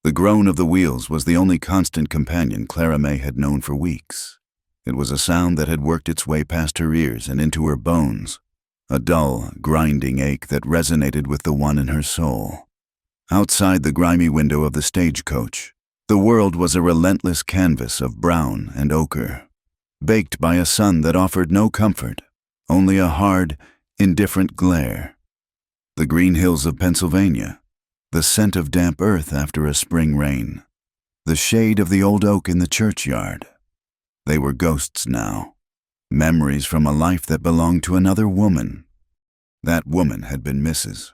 The groan of the wheels was the only constant companion Clara May had known for weeks. It was a sound that had worked its way past her ears and into her bones, a dull, grinding ache that resonated with the one in her soul. Outside the grimy window of the stagecoach, the world was a relentless canvas of brown and ochre, baked by a sun that offered no comfort, only a hard, indifferent glare. The green hills of Pennsylvania, the scent of damp earth after a spring rain, the shade of the old oak in the churchyard. They were ghosts now, memories from a life that belonged to another woman. That woman had been Mrs.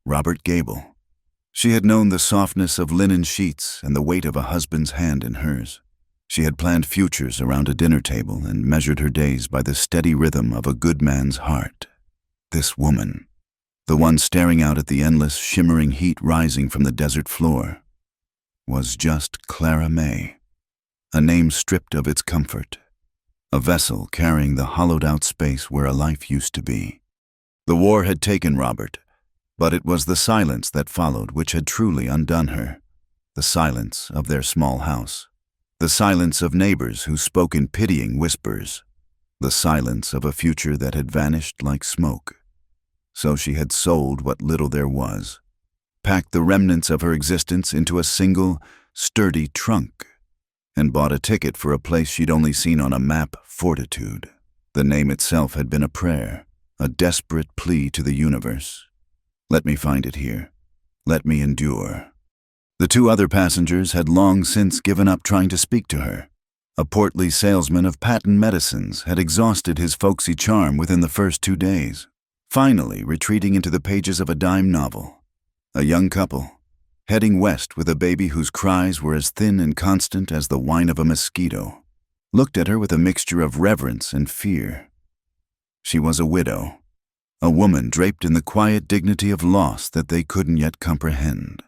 Robert Gable. She had known the softness of linen sheets and the weight of a husband's hand in hers. She had planned futures around a dinner table and measured her days by the steady rhythm of a good man's heart. This woman, the one staring out at the endless, shimmering heat rising from the desert floor, was just Clara May, a name stripped of its comfort, a vessel carrying the hollowed-out space where a life used to be. The war had taken Robert, but it was the silence that followed which had truly undone her, the silence of their small house, the silence of neighbors who spoke in pitying whispers, the silence of a future that had vanished like smoke. So she had sold what little there was, packed the remnants of her existence into a single, sturdy trunk, and bought a ticket for a place she'd only seen on a map, Fortitude. The name itself had been a prayer, a desperate plea to the universe. Let me find it here. Let me endure. The two other passengers had long since given up trying to speak to her. A portly salesman of patent medicines had exhausted his folksy charm within the first 2 days, finally retreating into the pages of a dime novel. A young couple, heading west with a baby whose cries were as thin and constant as the whine of a mosquito, looked at her with a mixture of reverence and fear. She was a widow, a woman draped in the quiet dignity of loss that they couldn't yet comprehend,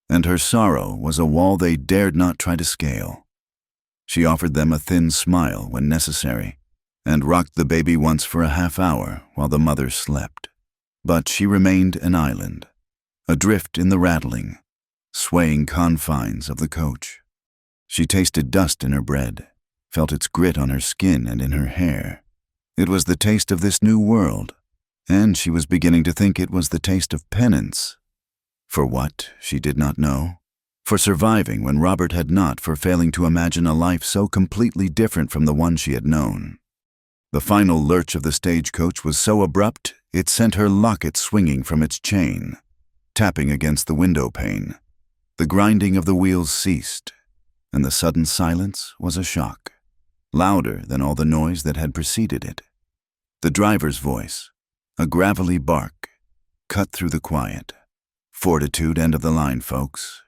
and her sorrow was a wall they dared not try to scale. She offered them a thin smile when necessary, and rocked the baby once for a half-hour while the mother slept. But she remained an island, adrift in the rattling, swaying confines of the coach. She tasted dust in her bread, felt its grit on her skin and in her hair. It was the taste of this new world, and she was beginning to think it was the taste of penance. For what, she did not know. For surviving when Robert had not, for failing to imagine a life so completely different from the one she had known. The final lurch of the stagecoach was so abrupt, it sent her locket swinging from its chain, tapping against the window pane. The grinding of the wheels ceased, and the sudden silence was a shock, louder than all the noise that had preceded it. The driver's voice, a gravelly bark, cut through the quiet. Fortitude, end of the line, folks.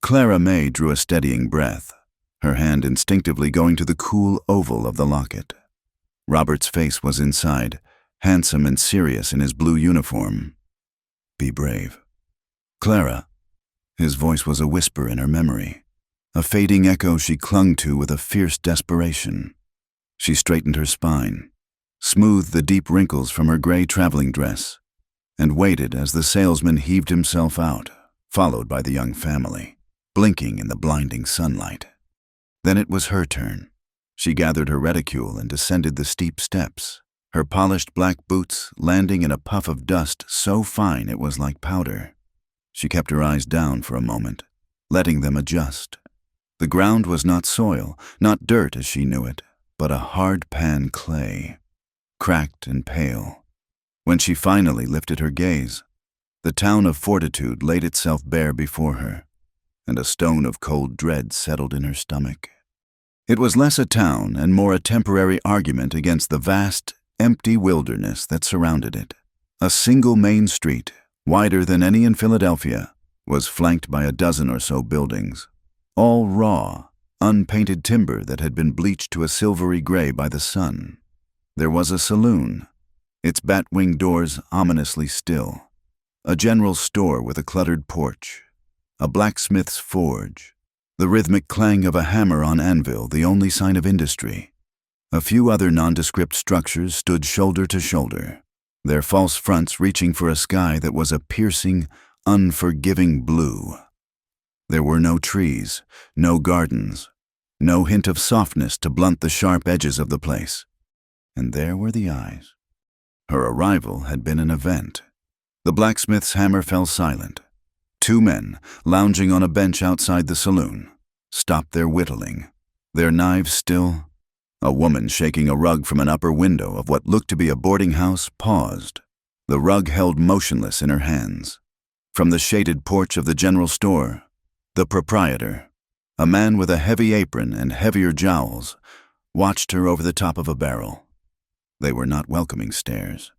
Clara May drew a steadying breath, her hand instinctively going to the cool oval of the locket. Robert's face was inside, handsome and serious in his blue uniform. Be brave. Clara. His voice was a whisper in her memory, a fading echo she clung to with a fierce desperation. She straightened her spine, smoothed the deep wrinkles from her gray traveling dress, and waited as the salesman heaved himself out, followed by the young family, blinking in the blinding sunlight. Then it was her turn. She gathered her reticule and descended the steep steps, her polished black boots landing in a puff of dust so fine it was like powder. She kept her eyes down for a moment, letting them adjust. The ground was not soil, not dirt as she knew it, but a hard pan clay, cracked and pale. When she finally lifted her gaze, the town of Fortitude laid itself bare before her, and a stone of cold dread settled in her stomach. It was less a town and more a temporary argument against the vast, empty wilderness that surrounded it. A single main street, wider than any in Philadelphia, was flanked by a dozen or so buildings, all raw, unpainted timber that had been bleached to a silvery gray by the sun. There was a saloon, its bat-winged doors ominously still, a general store with a cluttered porch, a blacksmith's forge, the rhythmic clang of a hammer on anvil the only sign of industry. A few other nondescript structures stood shoulder to shoulder, their false fronts reaching for a sky that was a piercing, unforgiving blue. There were no trees, no gardens, no hint of softness to blunt the sharp edges of the place. And there were the eyes. Her arrival had been an event. The blacksmith's hammer fell silent. Two men, lounging on a bench outside the saloon, stopped their whittling, their knives still. A woman shaking a rug from an upper window of what looked to be a boarding house paused, the rug held motionless in her hands. From the shaded porch of the general store, the proprietor, a man with a heavy apron and heavier jowls, watched her over the top of a barrel. They were not welcoming stares.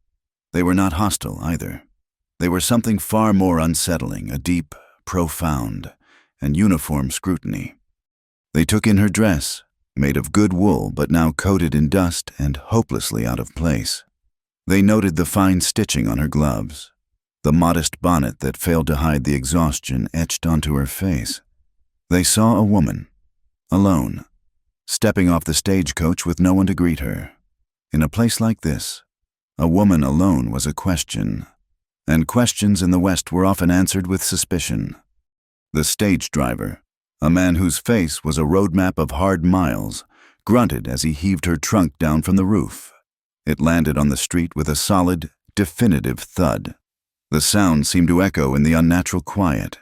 They were not hostile either. They were something far more unsettling, a deep, profound, and uniform scrutiny. They took in her dress, made of good wool but now coated in dust and hopelessly out of place. They noted the fine stitching on her gloves, the modest bonnet that failed to hide the exhaustion etched onto her face. They saw a woman, alone, stepping off the stagecoach with no one to greet her. In a place like this, a woman alone was a question, and questions in the West were often answered with suspicion. The stage driver, a man whose face was a roadmap of hard miles, grunted as he heaved her trunk down from the roof. It landed on the street with a solid, definitive thud. The sound seemed to echo in the unnatural quiet.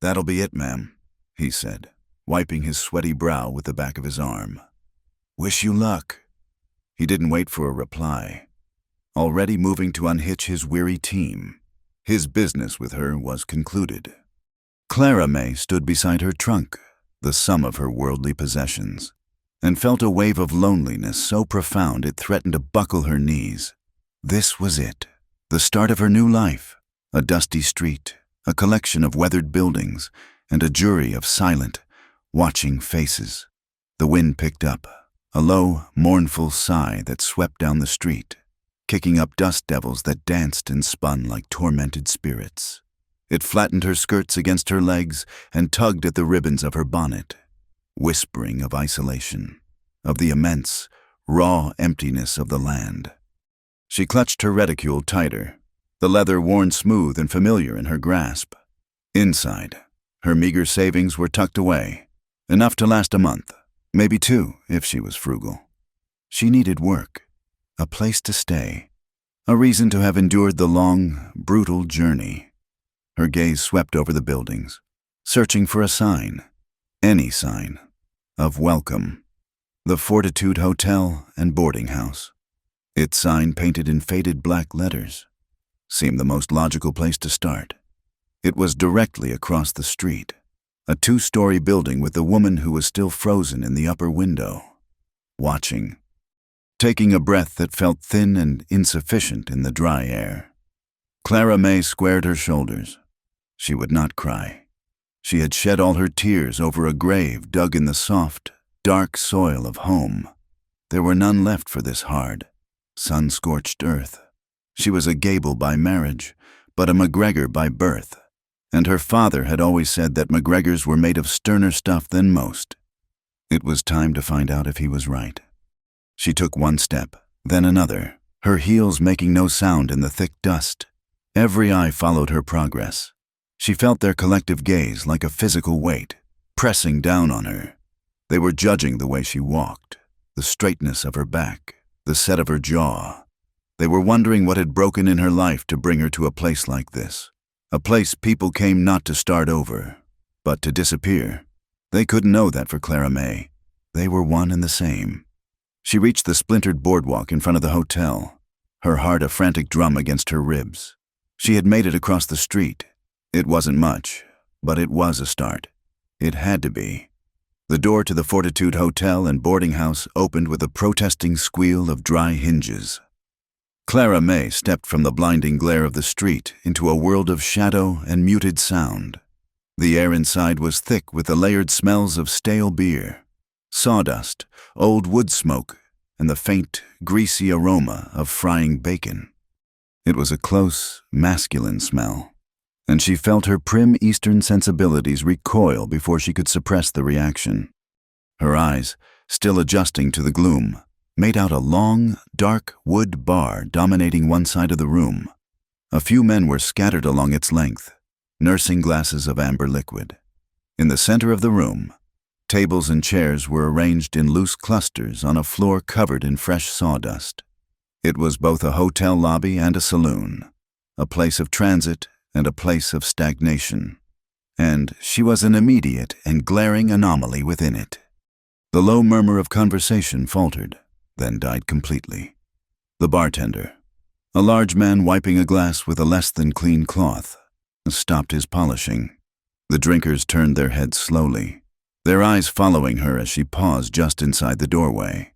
"That'll be it, ma'am," he said, wiping his sweaty brow with the back of his arm. "Wish you luck." He didn't wait for a reply. Already moving to unhitch his weary team, his business with her was concluded. Clara May stood beside her trunk, the sum of her worldly possessions, and felt a wave of loneliness so profound it threatened to buckle her knees. This was it, the start of her new life, a dusty street, a collection of weathered buildings, and a jury of silent, watching faces. The wind picked up, a low, mournful sigh that swept down the street, kicking up dust devils that danced and spun like tormented spirits. It flattened her skirts against her legs and tugged at the ribbons of her bonnet, whispering of isolation, of the immense, raw emptiness of the land. She clutched her reticule tighter, the leather worn smooth and familiar in her grasp. Inside, her meager savings were tucked away, enough to last a month, maybe two if she was frugal. She needed work, a place to stay, a reason to have endured the long, brutal journey. Her gaze swept over the buildings, searching for a sign, any sign, of welcome. The Fortitude Hotel and Boarding House. Its sign, painted in faded black letters, seemed the most logical place to start. It was directly across the street, a two-story building with the woman who was still frozen in the upper window, watching, taking a breath that felt thin and insufficient in the dry air. Clara May squared her shoulders. She would not cry. She had shed all her tears over a grave dug in the soft, dark soil of home. There were none left for this hard, sun-scorched earth. She was a Gable by marriage, but a McGregor by birth, and her father had always said that McGregors were made of sterner stuff than most. It was time to find out if he was right. She took one step, then another, her heels making no sound in the thick dust. Every eye followed her progress. She felt their collective gaze like a physical weight, pressing down on her. They were judging the way she walked, the straightness of her back, the set of her jaw. They were wondering what had broken in her life to bring her to a place like this, a place people came not to start over, but to disappear. They couldn't know that for Clara May. They were one and the same. She reached the splintered boardwalk in front of the hotel, her heart a frantic drum against her ribs. She had made it across the street. It wasn't much, but it was a start. It had to be. The door to the Fortitude Hotel and Boarding House opened with a protesting squeal of dry hinges. Clara May stepped from the blinding glare of the street into a world of shadow and muted sound. The air inside was thick with the layered smells of stale beer, sawdust, old wood smoke, and the faint, greasy aroma of frying bacon. It was a close, masculine smell, and she felt her prim Eastern sensibilities recoil before she could suppress the reaction. Her eyes, still adjusting to the gloom, made out a long, dark wood bar dominating one side of the room. A few men were scattered along its length, nursing glasses of amber liquid. In the center of the room, tables and chairs were arranged in loose clusters on a floor covered in fresh sawdust. It was both a hotel lobby and a saloon, a place of transit and a place of stagnation. And she was an immediate and glaring anomaly within it. The low murmur of conversation faltered, then died completely. The bartender, a large man wiping a glass with a less than clean cloth, stopped his polishing. The drinkers turned their heads slowly, their eyes following her as she paused just inside the doorway.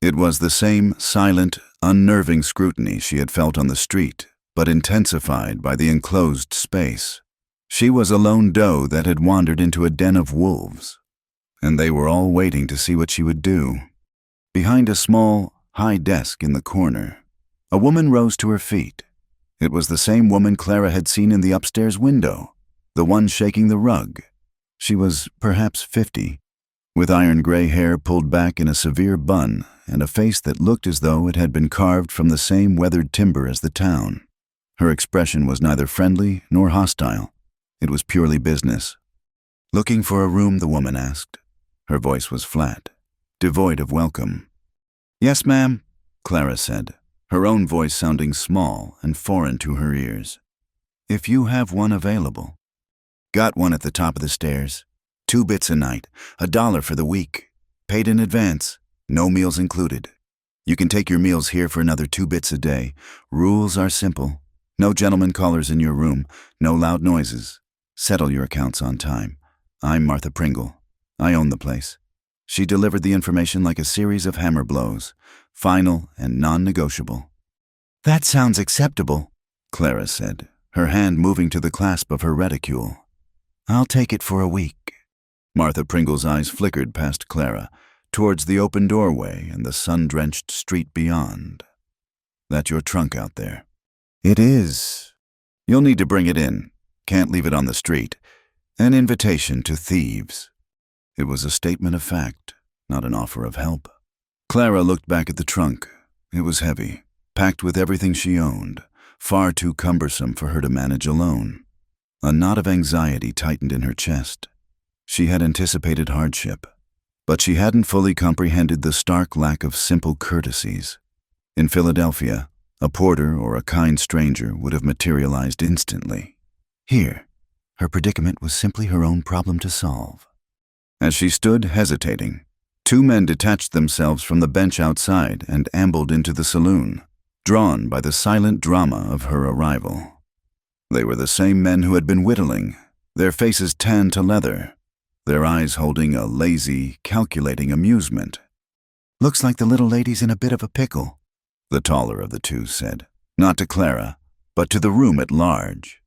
It was the same silent, unnerving scrutiny she had felt on the street, but intensified by the enclosed space. She was a lone doe that had wandered into a den of wolves, and they were all waiting to see what she would do. Behind a small, high desk in the corner, a woman rose to her feet. It was the same woman Clara had seen in the upstairs window, the one shaking the rug. She was perhaps 50, with iron-gray hair pulled back in a severe bun and a face that looked as though it had been carved from the same weathered timber as the town. Her expression was neither friendly nor hostile. It was purely business. "Looking for a room?" the woman asked. Her voice was flat, devoid of welcome. "Yes, ma'am," Clara said, her own voice sounding small and foreign to her ears. "If you have one available." "Got one at the top of the stairs. 2 bits a night, $1 for the week. Paid in advance, no meals included. You can take your meals here for another 2 bits a day. Rules are simple. No gentlemen callers in your room, no loud noises. Settle your accounts on time. I'm Martha Pringle. I own the place." She delivered the information like a series of hammer blows, final and non-negotiable. "That sounds acceptable," Clara said, her hand moving to the clasp of her reticule. "I'll take it for a week." Martha Pringle's eyes flickered past Clara, towards the open doorway and the sun-drenched street beyond. "That your trunk out there?" "It is." "You'll need to bring it in. Can't leave it on the street. An invitation to thieves." It was a statement of fact, not an offer of help. Clara looked back at the trunk. It was heavy, packed with everything she owned, far too cumbersome for her to manage alone. A knot of anxiety tightened in her chest. She had anticipated hardship, but she hadn't fully comprehended the stark lack of simple courtesies. In Philadelphia, a porter or a kind stranger would have materialized instantly. Here, her predicament was simply her own problem to solve. As she stood hesitating, 2 men detached themselves from the bench outside and ambled into the saloon, drawn by the silent drama of her arrival. They were the same men who had been whittling, their faces tanned to leather, their eyes holding a lazy, calculating amusement. "Looks like the little lady's in a bit of a pickle," the taller of the 2 said, not to Clara, but to the room at large.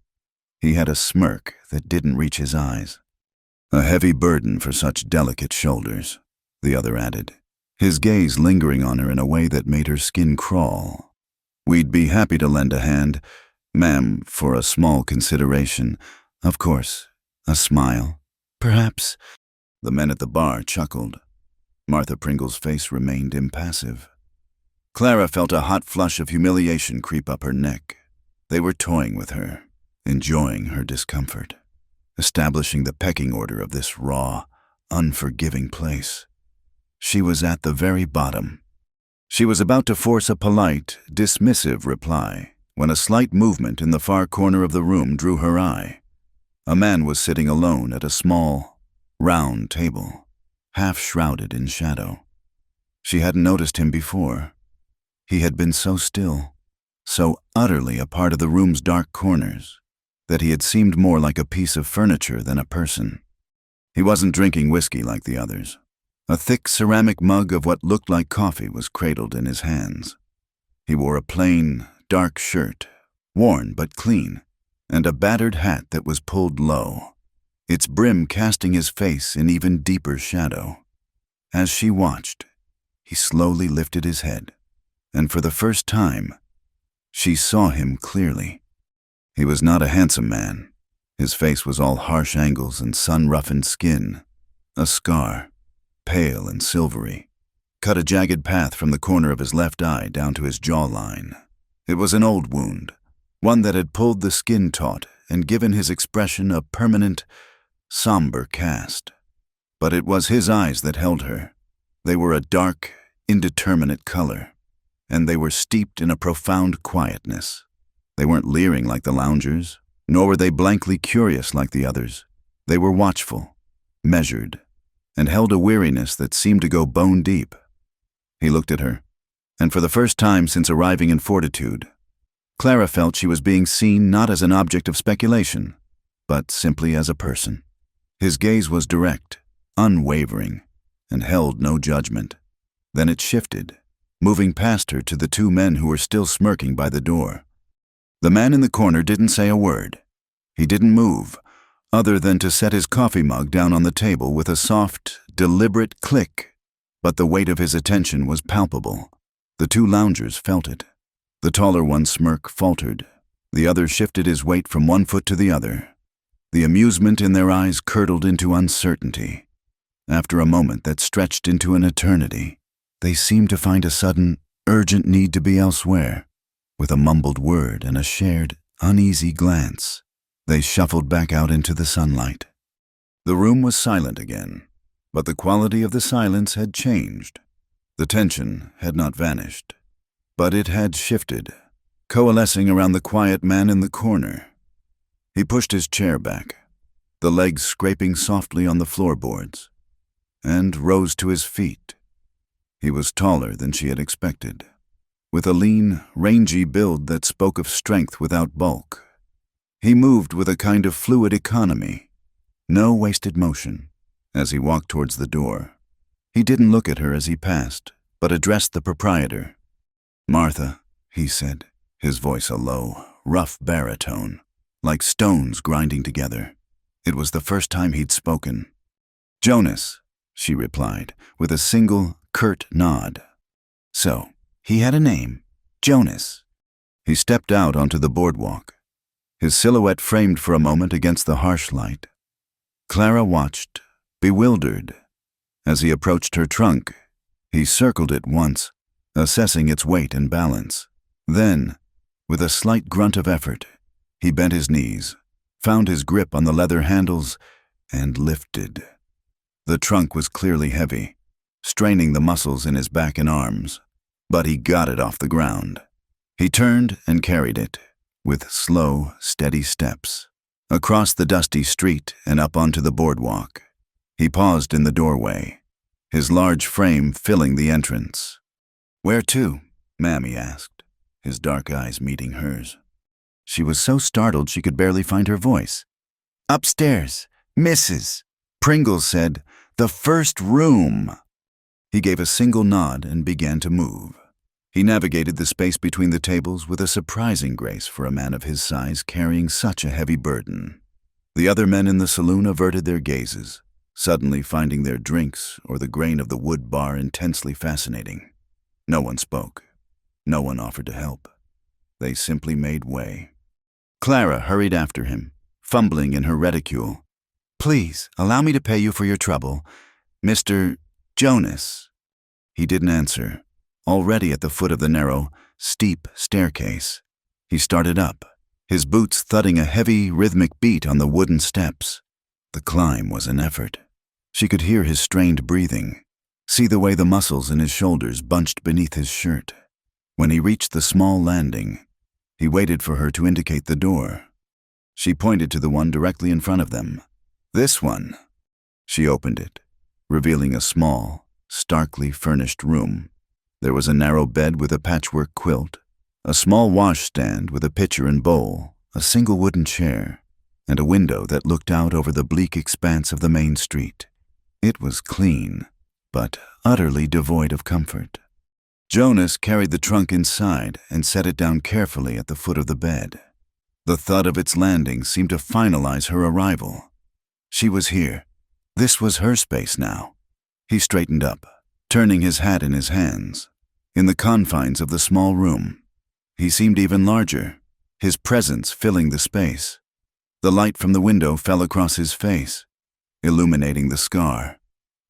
He had a smirk that didn't reach his eyes. "A heavy burden for such delicate shoulders," the other added, his gaze lingering on her in a way that made her skin crawl. "We'd be happy to lend a hand, ma'am, for a small consideration. Of course, a smile, perhaps." The men at the bar chuckled. Martha Pringle's face remained impassive. Clara felt a hot flush of humiliation creep up her neck. They were toying with her, enjoying her discomfort, establishing the pecking order of this raw, unforgiving place. She was at the very bottom. She was about to force a polite, dismissive reply when a slight movement in the far corner of the room drew her eye. A man was sitting alone at a small, round table, half shrouded in shadow. She hadn't noticed him before. He had been so still, so utterly a part of the room's dark corners, that he had seemed more like a piece of furniture than a person. He wasn't drinking whiskey like the others. A thick ceramic mug of what looked like coffee was cradled in his hands. He wore a plain, dark shirt, worn but clean, and a battered hat that was pulled low, its brim casting his face in even deeper shadow. As she watched, he slowly lifted his head, and for the first time, she saw him clearly. He was not a handsome man. His face was all harsh angles and sun-roughened skin. A scar, pale and silvery, cut a jagged path from the corner of his left eye down to his jawline. It was an old wound, one that had pulled the skin taut and given his expression a permanent, somber cast. But it was his eyes that held her. They were a dark, indeterminate color, and they were steeped in a profound quietness. They weren't leering like the loungers, nor were they blankly curious like the others. They were watchful, measured, and held a weariness that seemed to go bone deep. He looked at her, and for the first time since arriving in Fortitude, Clara felt she was being seen not as an object of speculation, but simply as a person. His gaze was direct, unwavering, and held no judgment. Then it shifted, moving past her to the two men who were still smirking by the door. The man in the corner didn't say a word. He didn't move, other than to set his coffee mug down on the table with a soft, deliberate click, but the weight of his attention was palpable. The two loungers felt it. The taller one's smirk faltered. The other shifted his weight from one foot to the other. The amusement in their eyes curdled into uncertainty. After a moment that stretched into an eternity, they seemed to find a sudden, urgent need to be elsewhere. With a mumbled word and a shared, uneasy glance, they shuffled back out into the sunlight. The room was silent again, but the quality of the silence had changed. The tension had not vanished, but it had shifted, coalescing around the quiet man in the corner. He pushed his chair back, the legs scraping softly on the floorboards, and rose to his feet. He was taller than she had expected, with a lean, rangy build that spoke of strength without bulk. He moved with a kind of fluid economy, no wasted motion, as he walked towards the door. He didn't look at her as he passed, but addressed the proprietor. "Martha," he said, his voice a low, rough baritone, like stones grinding together. It was the first time he'd spoken. "Jonas," she replied, with a single, curt nod. So, he had a name, Jonas. He stepped out onto the boardwalk, his silhouette framed for a moment against the harsh light. Clara watched, bewildered. As he approached her trunk, he circled it once, assessing its weight and balance. Then, with a slight grunt of effort, he bent his knees, found his grip on the leather handles, and lifted. The trunk was clearly heavy, straining the muscles in his back and arms, but he got it off the ground. He turned and carried it, with slow, steady steps, across the dusty street and up onto the boardwalk. He paused in the doorway, his large frame filling the entrance. "Where to, ma'am?" he asked, his dark eyes meeting hers. She was so startled she could barely find her voice. "Upstairs, Mrs." Pringles said, "The first room." He gave a single nod and began to move. He navigated the space between the tables with a surprising grace for a man of his size carrying such a heavy burden. The other men in the saloon averted their gazes, suddenly finding their drinks or the grain of the wood bar intensely fascinating. No one spoke. No one offered to help. They simply made way. Clara hurried after him, fumbling in her reticule. "Please, allow me to pay you for your trouble. Mr. Jonas." He didn't answer. Already at the foot of the narrow, steep staircase, he started up, his boots thudding a heavy, rhythmic beat on the wooden steps. The climb was an effort. She could hear his strained breathing, see the way the muscles in his shoulders bunched beneath his shirt. When he reached the small landing, he waited for her to indicate the door. She pointed to the one directly in front of them. "This one." She opened it, revealing a small, starkly furnished room. There was a narrow bed with a patchwork quilt, a small washstand with a pitcher and bowl, a single wooden chair, and a window that looked out over the bleak expanse of the main street. It was clean, but utterly devoid of comfort. Jonas carried the trunk inside and set it down carefully at the foot of the bed. The thud of its landing seemed to finalize her arrival. She was here. This was her space now. He straightened up, turning his hat in his hands. In the confines of the small room, he seemed even larger, his presence filling the space. The light from the window fell across his face, illuminating the scar.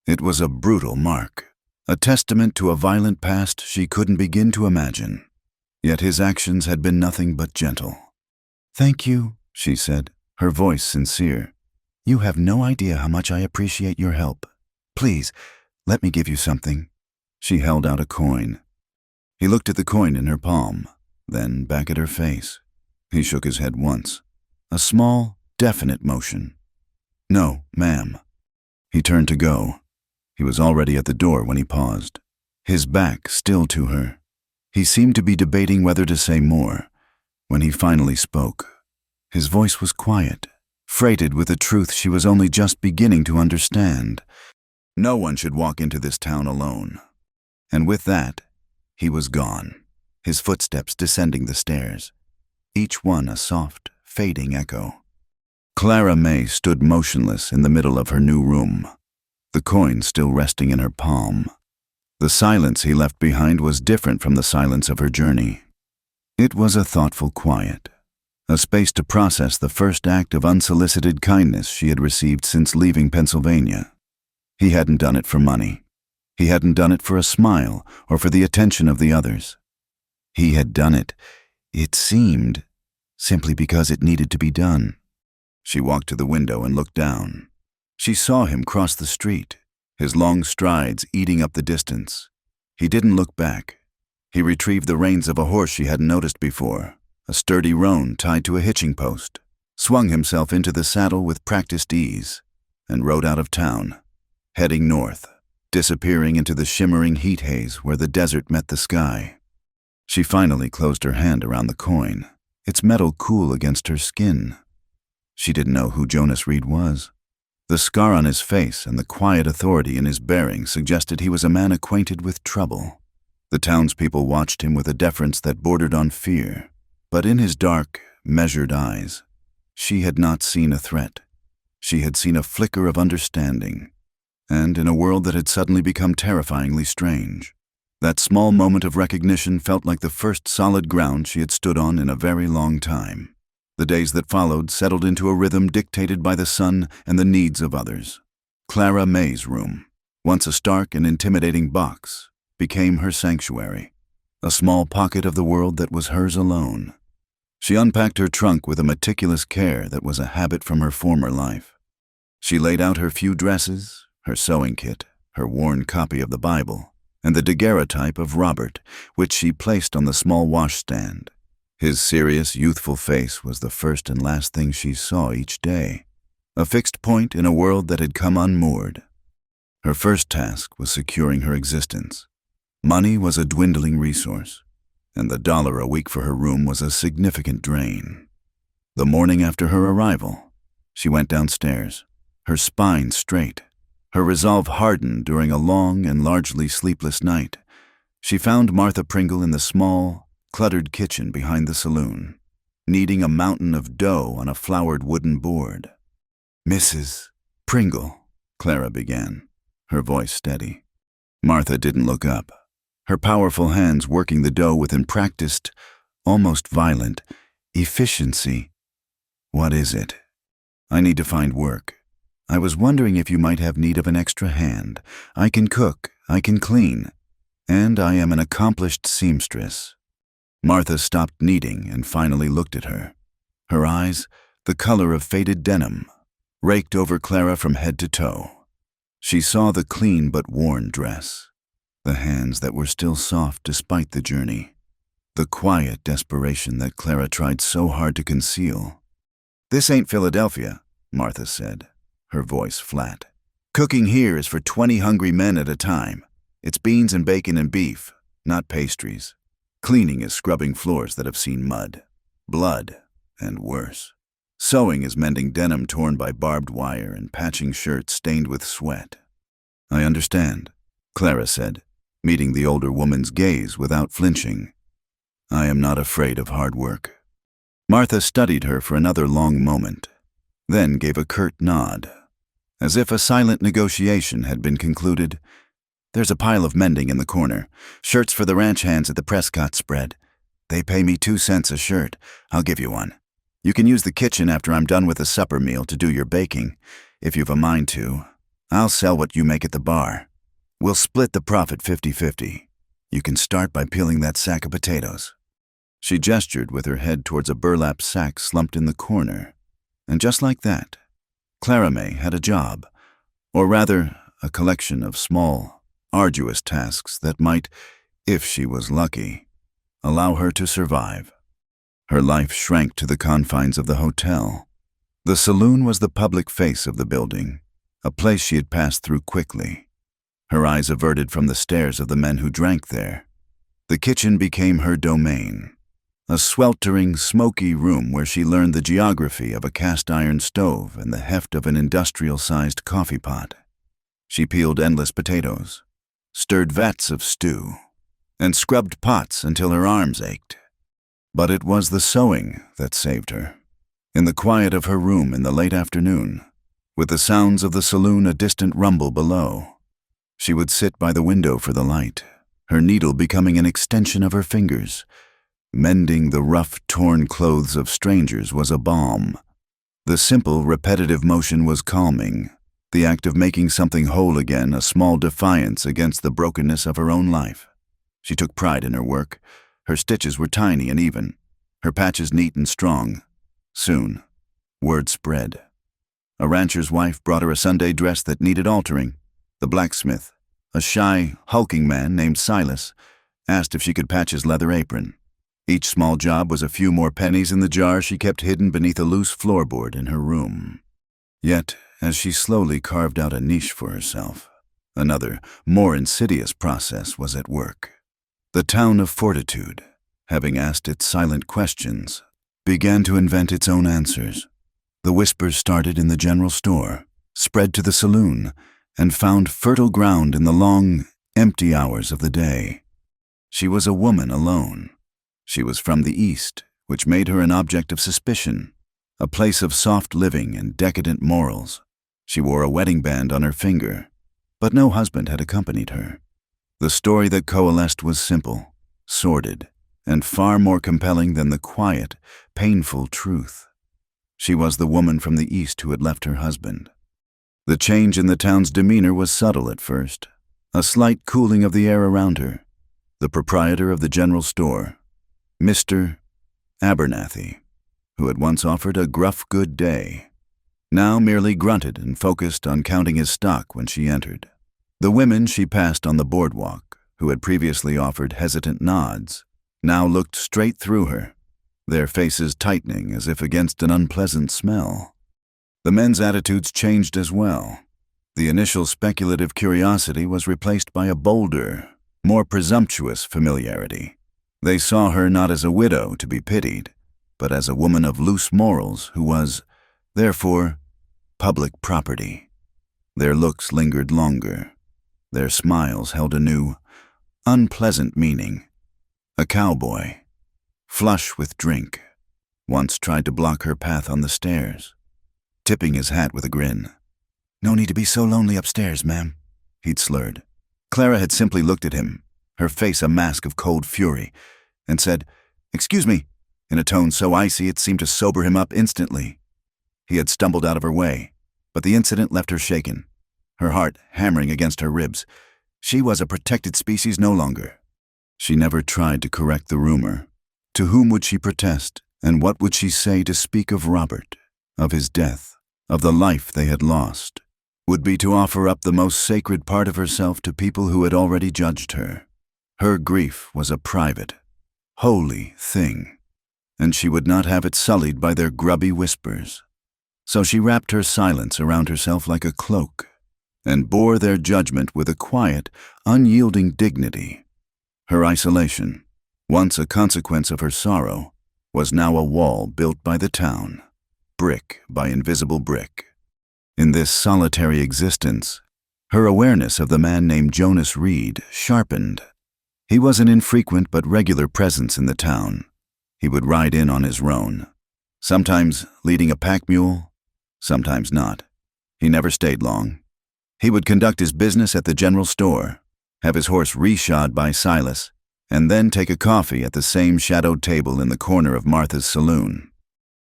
It was a brutal mark, a testament to a violent past she couldn't begin to imagine. Yet his actions had been nothing but gentle. "Thank you," she said, her voice sincere. You have no idea how much I appreciate your help. Please, let me give you something." She held out a coin. He looked at the coin in her palm, then back at her face. He shook his head once. A small, definite motion. "No, ma'am." He turned to go. He was already at the door when he paused, his back still to her. He seemed to be debating whether to say more. When he finally spoke, his voice was quiet, freighted with a truth she was only just beginning to understand. No one should walk into this town alone. And with that, he was gone, his footsteps descending the stairs, each one a soft, fading echo. Clara May stood motionless in the middle of her new room, the coin still resting in her palm. The silence he left behind was different from the silence of her journey. It was a thoughtful quiet, a space to process the first act of unsolicited kindness she had received since leaving Pennsylvania. He hadn't done it for money. He hadn't done it for a smile or for the attention of the others. He had done it, it seemed, simply because it needed to be done. She walked to the window and looked down. She saw him cross the street, his long strides eating up the distance. He didn't look back. He retrieved the reins of a horse she hadn't noticed before, a sturdy roan tied to a hitching post, swung himself into the saddle with practiced ease, and rode out of town, heading north, disappearing into the shimmering heat haze where the desert met the sky. She finally closed her hand around the coin, its metal cool against her skin. She didn't know who Jonas Reed was. The scar on his face and the quiet authority in his bearing suggested he was a man acquainted with trouble. The townspeople watched him with a deference that bordered on fear, but in his dark, measured eyes, she had not seen a threat. She had seen a flicker of understanding, and in a world that had suddenly become terrifyingly strange, that small moment of recognition felt like the first solid ground she had stood on in a very long time. The days that followed settled into a rhythm dictated by the sun and the needs of others. Clara May's room, once a stark and intimidating box, became her sanctuary, a small pocket of the world that was hers alone. She unpacked her trunk with a meticulous care that was a habit from her former life. She laid out her few dresses, her sewing kit, her worn copy of the Bible, and the daguerreotype of Robert, which she placed on the small washstand. His serious, youthful face was the first and last thing she saw each day, a fixed point in a world that had come unmoored. Her first task was securing her existence. Money was a dwindling resource, and the $1 a week for her room was a significant drain. The morning after her arrival, she went downstairs, her spine straight, her resolve hardened during a long and largely sleepless night. She found Martha Pringle in the small, cluttered kitchen behind the saloon, kneading a mountain of dough on a floured wooden board. "Mrs. Pringle," Clara began, her voice steady. Martha didn't look up, her powerful hands working the dough with practiced, almost violent, efficiency. "What is it?" "I need to find work. I was wondering if you might have need of an extra hand. I can cook, I can clean, and I am an accomplished seamstress." Martha stopped kneading and finally looked at her. Her eyes, the color of faded denim, raked over Clara from head to toe. She saw the clean but worn dress, the hands that were still soft despite the journey, the quiet desperation that Clara tried so hard to conceal. "This ain't Philadelphia," Martha said, her voice flat. "Cooking here is for 20 hungry men at a time. It's beans and bacon and beef, not pastries. Cleaning is scrubbing floors that have seen mud, blood, and worse. Sewing is mending denim torn by barbed wire and patching shirts stained with sweat." "I understand," Clara said, meeting the older woman's gaze without flinching. "I am not afraid of hard work." Martha studied her for another long moment, then gave a curt nod. As if a silent negotiation had been concluded, "There's a pile of mending in the corner. Shirts for the ranch hands at the Prescott spread. They pay me 2 cents a shirt. I'll give you one. You can use the kitchen after I'm done with the supper meal to do your baking, if you've a mind to. I'll sell what you make at the bar. We'll split the profit 50-50. You can start by peeling that sack of potatoes." She gestured with her head towards a burlap sack slumped in the corner, and just like that, Clara May had a job, or rather, a collection of small, arduous tasks that might, if she was lucky, allow her to survive. Her life shrank to the confines of the hotel. The saloon was the public face of the building, a place she had passed through quickly, her eyes averted from the stares of the men who drank there. The kitchen became her domain, a sweltering, smoky room where she learned the geography of a cast-iron stove and the heft of an industrial-sized coffee pot. She peeled endless potatoes, stirred vats of stew, and scrubbed pots until her arms ached. But it was the sewing that saved her. In the quiet of her room in the late afternoon, with the sounds of the saloon a distant rumble below, she would sit by the window for the light, her needle becoming an extension of her fingers. Mending the rough, torn clothes of strangers was a balm. The simple, repetitive motion was calming, the act of making something whole again a small defiance against the brokenness of her own life. She took pride in her work. Her stitches were tiny and even, her patches neat and strong. Soon, word spread. A rancher's wife brought her a Sunday dress that needed altering. The blacksmith, a shy, hulking man named Silas, asked if she could patch his leather apron. Each small job was a few more pennies in the jar she kept hidden beneath a loose floorboard in her room. Yet, as she slowly carved out a niche for herself, another, more insidious process was at work. The town of Fortitude, having asked its silent questions, began to invent its own answers. The whispers started in the general store, spread to the saloon, and found fertile ground in the long, empty hours of the day. She was a woman alone. She was from the East, which made her an object of suspicion, a place of soft living and decadent morals. She wore a wedding band on her finger, but no husband had accompanied her. The story that coalesced was simple, sordid, and far more compelling than the quiet, painful truth. She was the woman from the East who had left her husband. The change in the town's demeanor was subtle at first, a slight cooling of the air around her. The proprietor of the general store, Mr. Abernathy, who had once offered a gruff good day, now merely grunted and focused on counting his stock when she entered. The women she passed on the boardwalk, who had previously offered hesitant nods, now looked straight through her, their faces tightening as if against an unpleasant smell. The men's attitudes changed as well. The initial speculative curiosity was replaced by a bolder, more presumptuous familiarity. They saw her not as a widow to be pitied, but as a woman of loose morals who was, therefore, public property. Their looks lingered longer. Their smiles held a new, unpleasant meaning. A cowboy, flush with drink, once tried to block her path on the stairs, tipping his hat with a grin. "No need to be so lonely upstairs, ma'am," he'd slurred. Clara had simply looked at him, her face a mask of cold fury, and said, "Excuse me," in a tone so icy it seemed to sober him up instantly. He had stumbled out of her way, but the incident left her shaken, her heart hammering against her ribs. She was a protected species no longer. She never tried to correct the rumor. To whom would she protest, and what would she say to speak of Robert, of his death, of the life they had lost? Would be to offer up the most sacred part of herself to people who had already judged her. Her grief was a private, holy thing, and she would not have it sullied by their grubby whispers. So she wrapped her silence around herself like a cloak, and bore their judgment with a quiet, unyielding dignity. Her isolation, once a consequence of her sorrow, was now a wall built by the town, brick by invisible brick. In this solitary existence, her awareness of the man named Jonas Reed sharpened. He was an infrequent but regular presence in the town. He would ride in on his roan, sometimes leading a pack mule, sometimes not. He never stayed long. He would conduct his business at the general store, have his horse reshod by Silas, and then take a coffee at the same shadowed table in the corner of Martha's saloon.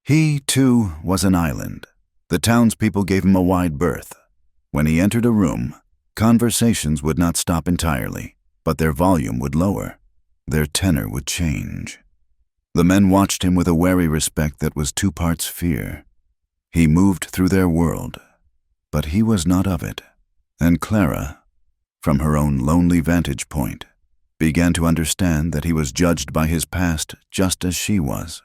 He, too, was an island. The townspeople gave him a wide berth. When he entered a room, conversations would not stop entirely, but their volume would lower. Their tenor would change. The men watched him with a wary respect that was two parts fear. He moved through their world, but he was not of it. And Clara, from her own lonely vantage point, began to understand that he was judged by his past just as she was.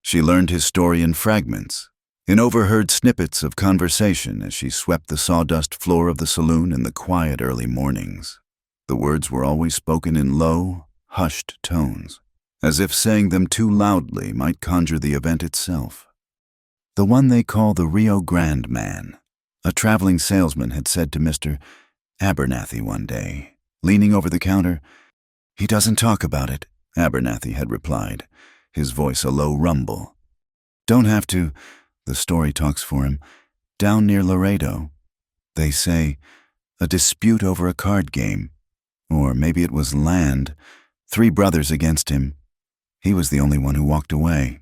She learned his story in fragments, in overheard snippets of conversation as she swept the sawdust floor of the saloon in the quiet early mornings. The words were always spoken in low, hushed tones, as if saying them too loudly might conjure the event itself. "The one they call the Rio Grande Man," a traveling salesman had said to Mr. Abernathy one day, leaning over the counter. "He doesn't talk about it," Abernathy had replied, his voice a low rumble. "Don't have to. The story talks for him. Down near Laredo, they say, a dispute over a card game. Or maybe it was land. 3 brothers against him. He was the only one who walked away.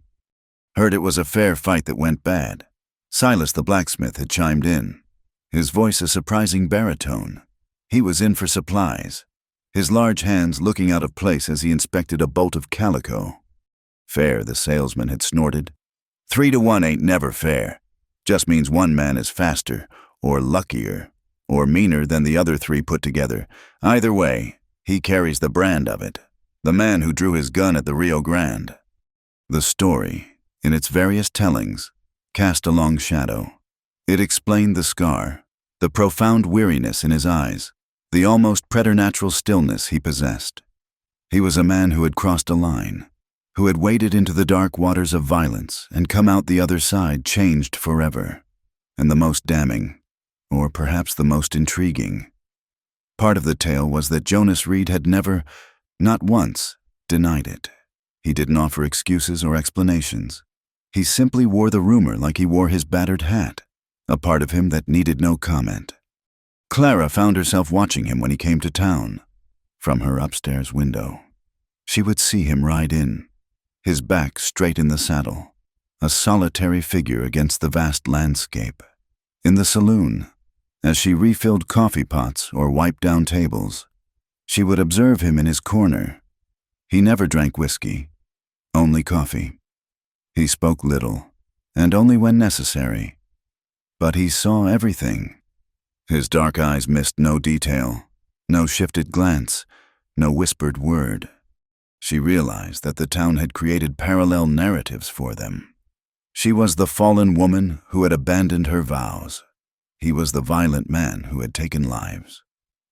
Heard it was a fair fight that went bad." Silas the blacksmith had chimed in, his voice a surprising baritone. He was in for supplies, his large hands looking out of place as he inspected a bolt of calico. "Fair," the salesman had snorted. 3 to 1 ain't never fair. Just means one man is faster, or luckier, or meaner than the other 3 put together. Either way, he carries the brand of it. The man who drew his gun at the Rio Grande. The story, in its various tellings, cast a long shadow. It explained the scar, the profound weariness in his eyes, the almost preternatural stillness he possessed. He was a man who had crossed a line, who had waded into the dark waters of violence and come out the other side changed forever. And the most damning, or perhaps the most intriguing, part of the tale was that Jonas Reed had never, not once, denied it. He didn't offer excuses or explanations. He simply wore the rumor like he wore his battered hat, a part of him that needed no comment. Clara found herself watching him when he came to town, from her upstairs window. She would see him ride in, his back straight in the saddle, a solitary figure against the vast landscape. In the saloon, as she refilled coffee pots or wiped down tables, she would observe him in his corner. He never drank whiskey, only coffee. He spoke little, and only when necessary. But he saw everything. His dark eyes missed no detail, no shifted glance, no whispered word. She realized that the town had created parallel narratives for them. She was the fallen woman who had abandoned her vows. He was the violent man who had taken lives.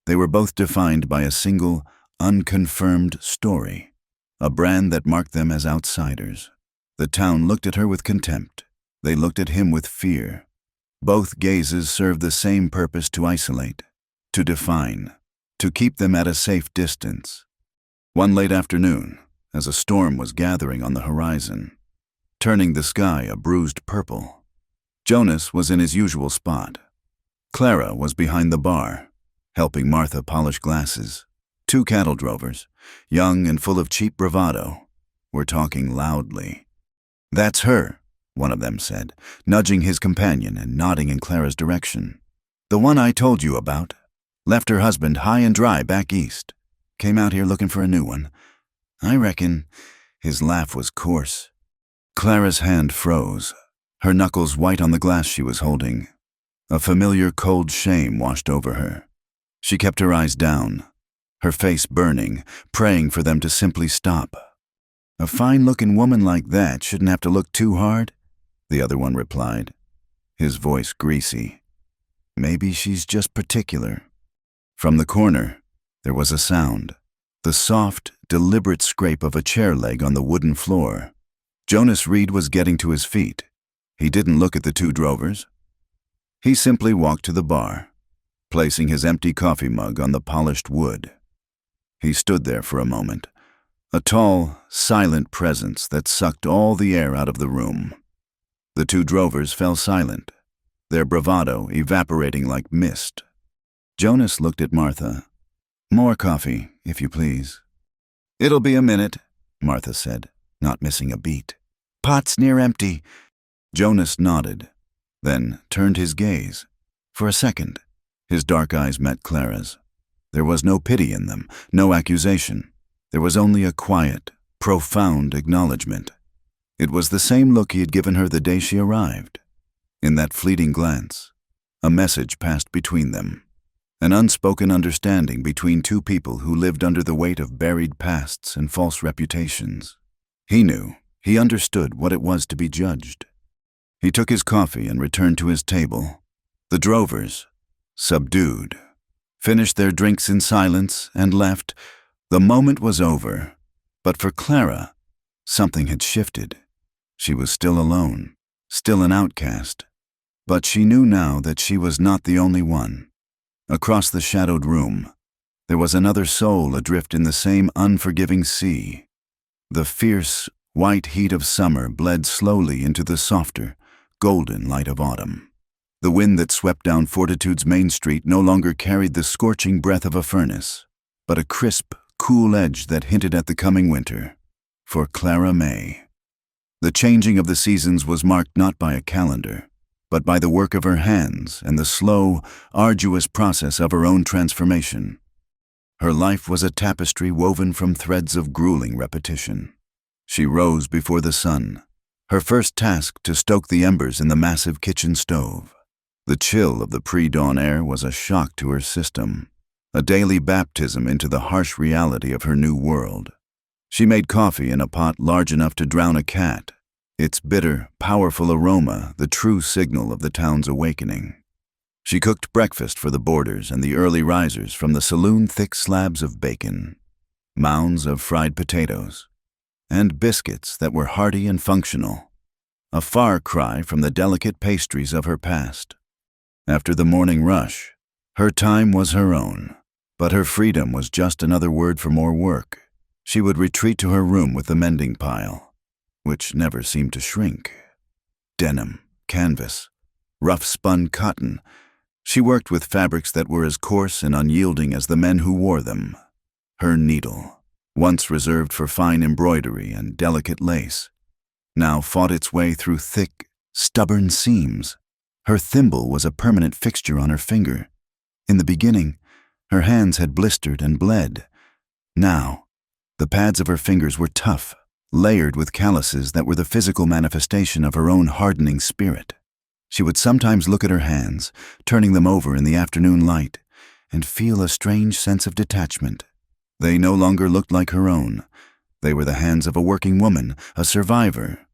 They were both defined by a single, unconfirmed story, a brand that marked them as outsiders. The town looked at her with contempt. They looked at him with fear. Both gazes served the same purpose: to isolate, to define, to keep them at a safe distance. One late afternoon, as a storm was gathering on the horizon, turning the sky a bruised purple, Jonas was in his usual spot. Clara was behind the bar, helping Martha polish glasses. 2 cattle drovers, young and full of cheap bravado, were talking loudly. "That's her," one of them said, nudging his companion and nodding in Clara's direction. "The one I told you about. Left her husband high and dry back east. Came out here looking for a new one. I reckon." His laugh was coarse. Clara's hand froze, her knuckles white on the glass she was holding. A familiar cold shame washed over her. She kept her eyes down, her face burning, praying for them to simply stop. "A fine-looking woman like that shouldn't have to look too hard," the other one replied, his voice greasy. "Maybe she's just particular." From the corner, there was a sound, the soft, deliberate scrape of a chair leg on the wooden floor. Jonas Reed was getting to his feet. He didn't look at the 2 drovers. He simply walked to the bar, placing his empty coffee mug on the polished wood. He stood there for a moment, a tall, silent presence that sucked all the air out of the room. The 2 drovers fell silent, their bravado evaporating like mist. Jonas looked at Martha. "More coffee, if you please." "It'll be a minute," Martha said, not missing a beat. "Pot's near empty." Jonas nodded, then turned his gaze. For a second, his dark eyes met Clara's. There was no pity in them, no accusation. There was only a quiet, profound acknowledgement. It was the same look he had given her the day she arrived. In that fleeting glance, a message passed between them, an unspoken understanding between two people who lived under the weight of buried pasts and false reputations. He knew, he understood what it was to be judged. He took his coffee and returned to his table. The drovers, subdued, finished their drinks in silence and left. The moment was over, but for Clara, something had shifted. She was still alone, still an outcast, but she knew now that she was not the only one. Across the shadowed room, there was another soul adrift in the same unforgiving sea. The fierce, white heat of summer bled slowly into the softer, golden light of autumn. The wind that swept down Fortitude's main street no longer carried the scorching breath of a furnace, but a crisp, cool edge that hinted at the coming winter. For Clara May, the changing of the seasons was marked not by a calendar, but by the work of her hands and the slow, arduous process of her own transformation. Her life was a tapestry woven from threads of grueling repetition. She rose before the sun, her first task to stoke the embers in the massive kitchen stove. The chill of the pre-dawn air was a shock to her system, a daily baptism into the harsh reality of her new world. She made coffee in a pot large enough to drown a cat, its bitter, powerful aroma the true signal of the town's awakening. She cooked breakfast for the boarders and the early risers from the saloon thick slabs of bacon, mounds of fried potatoes, and biscuits that were hearty and functional, a far cry from the delicate pastries of her past. After the morning rush, her time was her own, but her freedom was just another word for more work. She would retreat to her room with the mending pile, which never seemed to shrink. Denim, canvas, rough-spun cotton. She worked with fabrics that were as coarse and unyielding as the men who wore them. Her needle, once reserved for fine embroidery and delicate lace, now fought its way through thick, stubborn seams. Her thimble was a permanent fixture on her finger. In the beginning, her hands had blistered and bled. Now, the pads of her fingers were tough, layered with calluses that were the physical manifestation of her own hardening spirit. She would sometimes look at her hands, turning them over in the afternoon light, and feel a strange sense of detachment. They no longer looked like her own. They were the hands of a working woman, a survivor.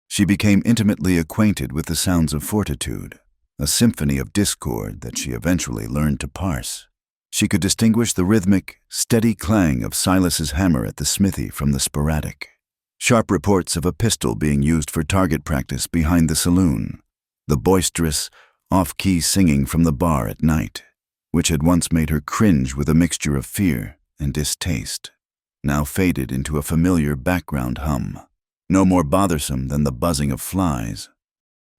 She became intimately acquainted with the sounds of Fortitude, a symphony of discord that she eventually learned to parse. She could distinguish the rhythmic, steady clang of Silas's hammer at the smithy from the sporadic, sharp reports of a pistol being used for target practice behind the saloon, the boisterous, off-key singing from the bar at night, which had once made her cringe with a mixture of fear and distaste, now faded into a familiar background hum, no more bothersome than the buzzing of flies.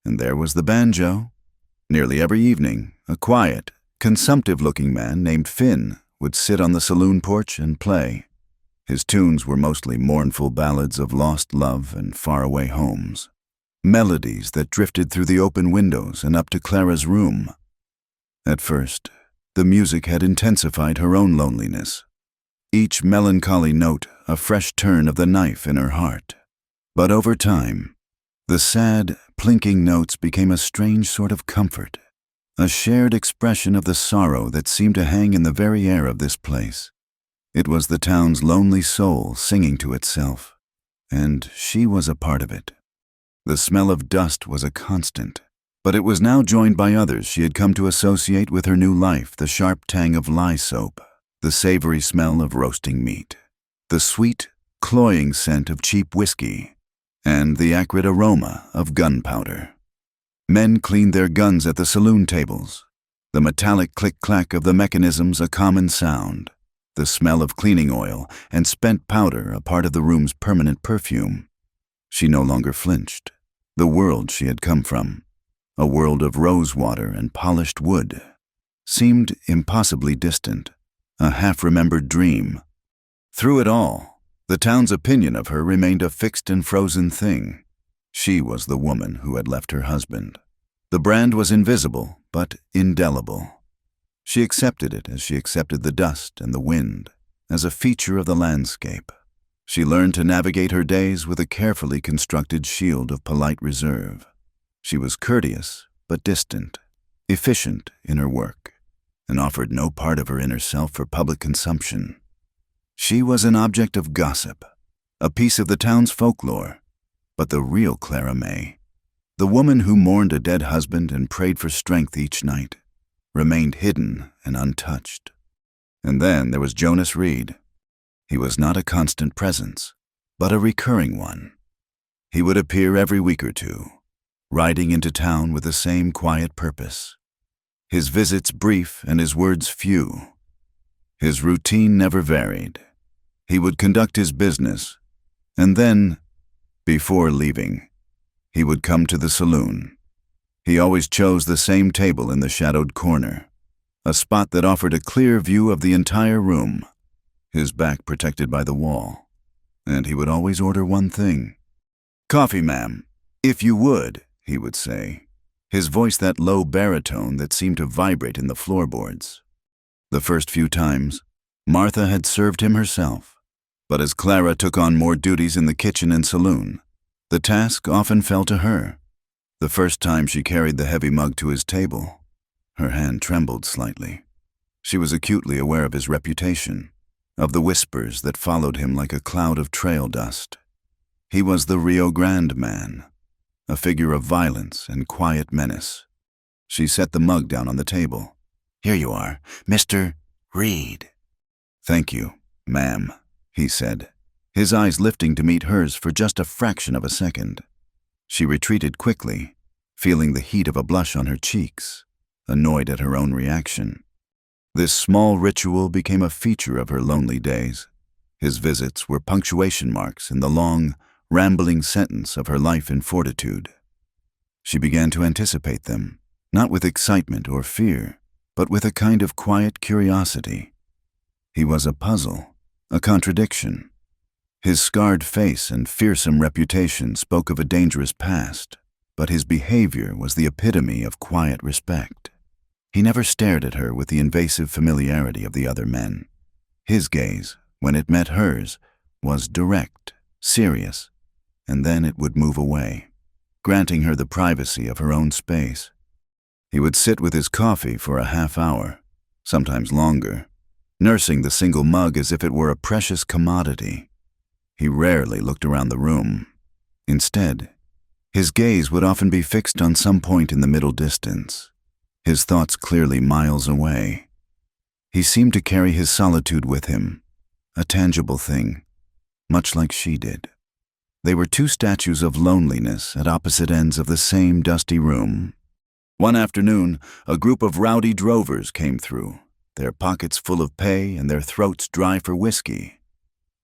And there was the banjo. Nearly every evening, a quiet, consumptive-looking man named Finn would sit on the saloon porch and play. His tunes were mostly mournful ballads of lost love and faraway homes, melodies that drifted through the open windows and up to Clara's room. At first, the music had intensified her own loneliness, each melancholy note a fresh turn of the knife in her heart. But over time, the sad, plinking notes became a strange sort of comfort, a shared expression of the sorrow that seemed to hang in the very air of this place. It was the town's lonely soul singing to itself, and she was a part of it. The smell of dust was a constant, but it was now joined by others she had come to associate with her new life: the sharp tang of lye soap, the savory smell of roasting meat, the sweet, cloying scent of cheap whiskey, and the acrid aroma of gunpowder. Men cleaned their guns at the saloon tables, the metallic click-clack of the mechanisms a common sound, the smell of cleaning oil and spent powder a part of the room's permanent perfume. She no longer flinched. The world she had come from, a world of rosewater and polished wood, seemed impossibly distant, a half-remembered dream. Through it all, the town's opinion of her remained a fixed and frozen thing. She was the woman who had left her husband. The brand was invisible, but indelible. She accepted it as she accepted the dust and the wind, as a feature of the landscape. She learned to navigate her days with a carefully constructed shield of polite reserve. She was courteous, but distant, efficient in her work, and offered no part of her inner self for public consumption. She was an object of gossip, a piece of the town's folklore, but the real Clara May, the woman who mourned a dead husband and prayed for strength each night, remained hidden and untouched. And then there was Jonas Reed. He was not a constant presence, but a recurring one. He would appear every week or two, riding into town with the same quiet purpose. His visits brief and his words few. His routine never varied. He would conduct his business, and then, before leaving, he would come to the saloon. He always chose the same table in the shadowed corner, a spot that offered a clear view of the entire room, his back protected by the wall. And he would always order one thing. "Coffee, ma'am, if you would," he would say, his voice that low baritone that seemed to vibrate in the floorboards. The first few times, Martha had served him herself, but as Clara took on more duties in the kitchen and saloon, the task often fell to her. The first time she carried the heavy mug to his table, her hand trembled slightly. She was acutely aware of his reputation, of the whispers that followed him like a cloud of trail dust. He was the Rio Grande man, a figure of violence and quiet menace. She set the mug down on the table. "Here you are, Mr. Reed." "Thank you, ma'am," he said, his eyes lifting to meet hers for just a fraction of a second. She retreated quickly, feeling the heat of a blush on her cheeks, annoyed at her own reaction. This small ritual became a feature of her lonely days. His visits were punctuation marks in the long, rambling sentence of her life in fortitude. She began to anticipate them, not with excitement or fear, but with a kind of quiet curiosity. He was a puzzle, a contradiction. His scarred face and fearsome reputation spoke of a dangerous past, but his behavior was the epitome of quiet respect. He never stared at her with the invasive familiarity of the other men. His gaze, when it met hers, was direct, serious, and then it would move away, granting her the privacy of her own space. He would sit with his coffee for a half hour, sometimes longer, nursing the single mug as if it were a precious commodity. He rarely looked around the room. Instead, his gaze would often be fixed on some point in the middle distance, his thoughts clearly miles away. He seemed to carry his solitude with him, a tangible thing, much like she did. They were two statues of loneliness at opposite ends of the same dusty room. One afternoon, a group of rowdy drovers came through, their pockets full of pay and their throats dry for whiskey.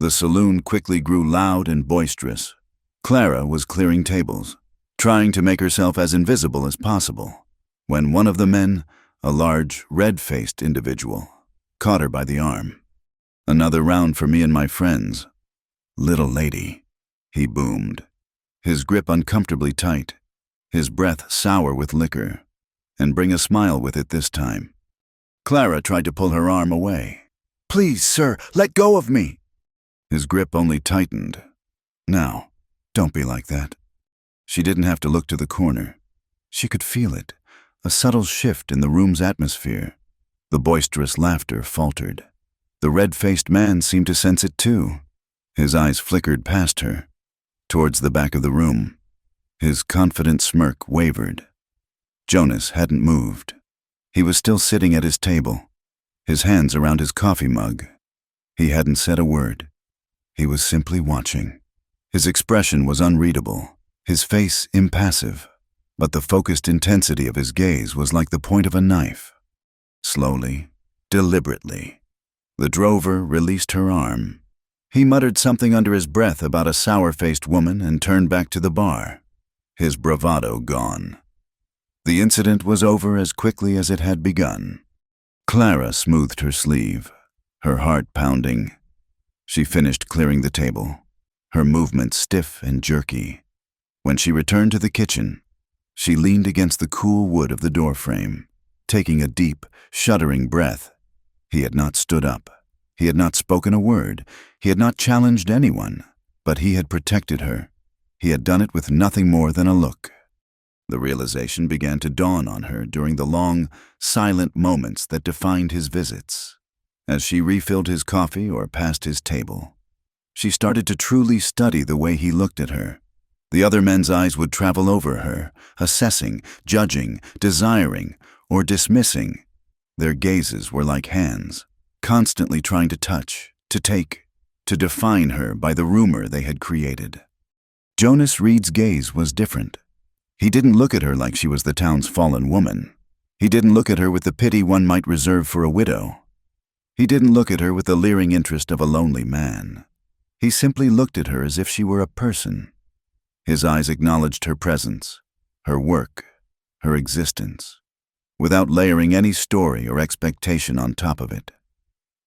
The saloon quickly grew loud and boisterous. Clara was clearing tables, trying to make herself as invisible as possible, when one of the men, a large, red-faced individual, caught her by the arm. "Another round for me and my friends, little lady," he boomed, his grip uncomfortably tight, his breath sour with liquor, and bring a smile with it this time. Clara tried to pull her arm away. "Please, sir, let go of me." His grip only tightened. "Now, don't be like that." She didn't have to look to the corner. She could feel it, a subtle shift in the room's atmosphere. The boisterous laughter faltered. The red-faced man seemed to sense it too. His eyes flickered past her, towards the back of the room. His confident smirk wavered. Jonas hadn't moved. He was still sitting at his table, his hands around his coffee mug. He hadn't said a word. He was simply watching. His expression was unreadable, his face impassive, but the focused intensity of his gaze was like the point of a knife. Slowly, deliberately, the drover released her arm. He muttered something under his breath about a sour-faced woman and turned back to the bar, his bravado gone. The incident was over as quickly as it had begun. Clara smoothed her sleeve, her heart pounding. She finished clearing the table, her movements stiff and jerky. When she returned to the kitchen, she leaned against the cool wood of the doorframe, taking a deep, shuddering breath. He had not stood up. He had not spoken a word. He had not challenged anyone, but he had protected her. He had done it with nothing more than a look. The realization began to dawn on her during the long, silent moments that defined his visits. As she refilled his coffee or passed his table, she started to truly study the way he looked at her. The other men's eyes would travel over her, assessing, judging, desiring, or dismissing. Their gazes were like hands, constantly trying to touch, to take, to define her by the rumor they had created. Jonas Reed's gaze was different. He didn't look at her like she was the town's fallen woman. He didn't look at her with the pity one might reserve for a widow. He didn't look at her with the leering interest of a lonely man. He simply looked at her as if she were a person. His eyes acknowledged her presence, her work, her existence, without layering any story or expectation on top of it.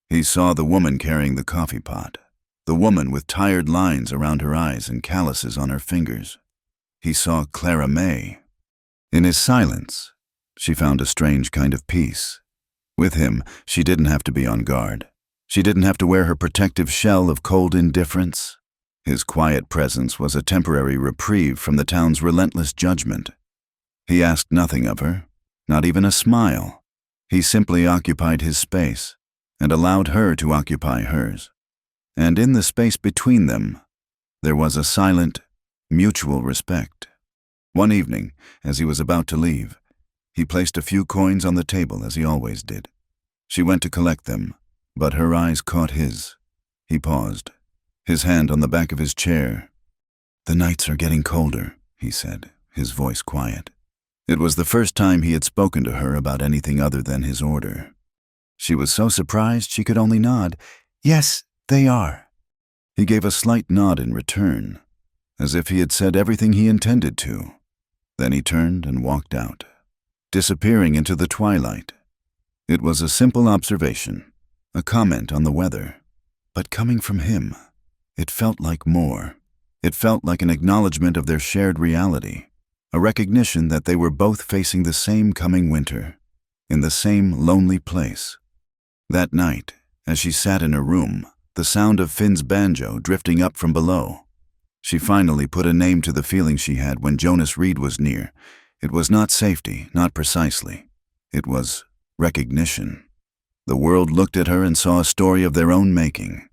He saw the woman carrying the coffee pot, the woman with tired lines around her eyes and calluses on her fingers. He saw Clara May. In his silence, she found a strange kind of peace. With him, she didn't have to be on guard. She didn't have to wear her protective shell of cold indifference. His quiet presence was a temporary reprieve from the town's relentless judgment. He asked nothing of her, not even a smile. He simply occupied his space and allowed her to occupy hers. And in the space between them, there was a silent, mutual respect. One evening, as he was about to leave, he placed a few coins on the table as he always did. She went to collect them, but her eyes caught his. He paused, his hand on the back of his chair. "The nights are getting colder," he said, his voice quiet. It was the first time he had spoken to her about anything other than his order. She was so surprised she could only nod. "Yes, they are." He gave a slight nod in return, as if he had said everything he intended to. Then he turned and walked out, disappearing into the twilight. It was a simple observation, a comment on the weather, but coming from him, it felt like more. It felt like an acknowledgement of their shared reality, a recognition that they were both facing the same coming winter, in the same lonely place. That night, as she sat in her room, the sound of Finn's banjo drifting up from below, she finally put a name to the feeling she had when Jonas Reed was near. It was not safety, not precisely. It was recognition. The world looked at her and saw a story of their own making.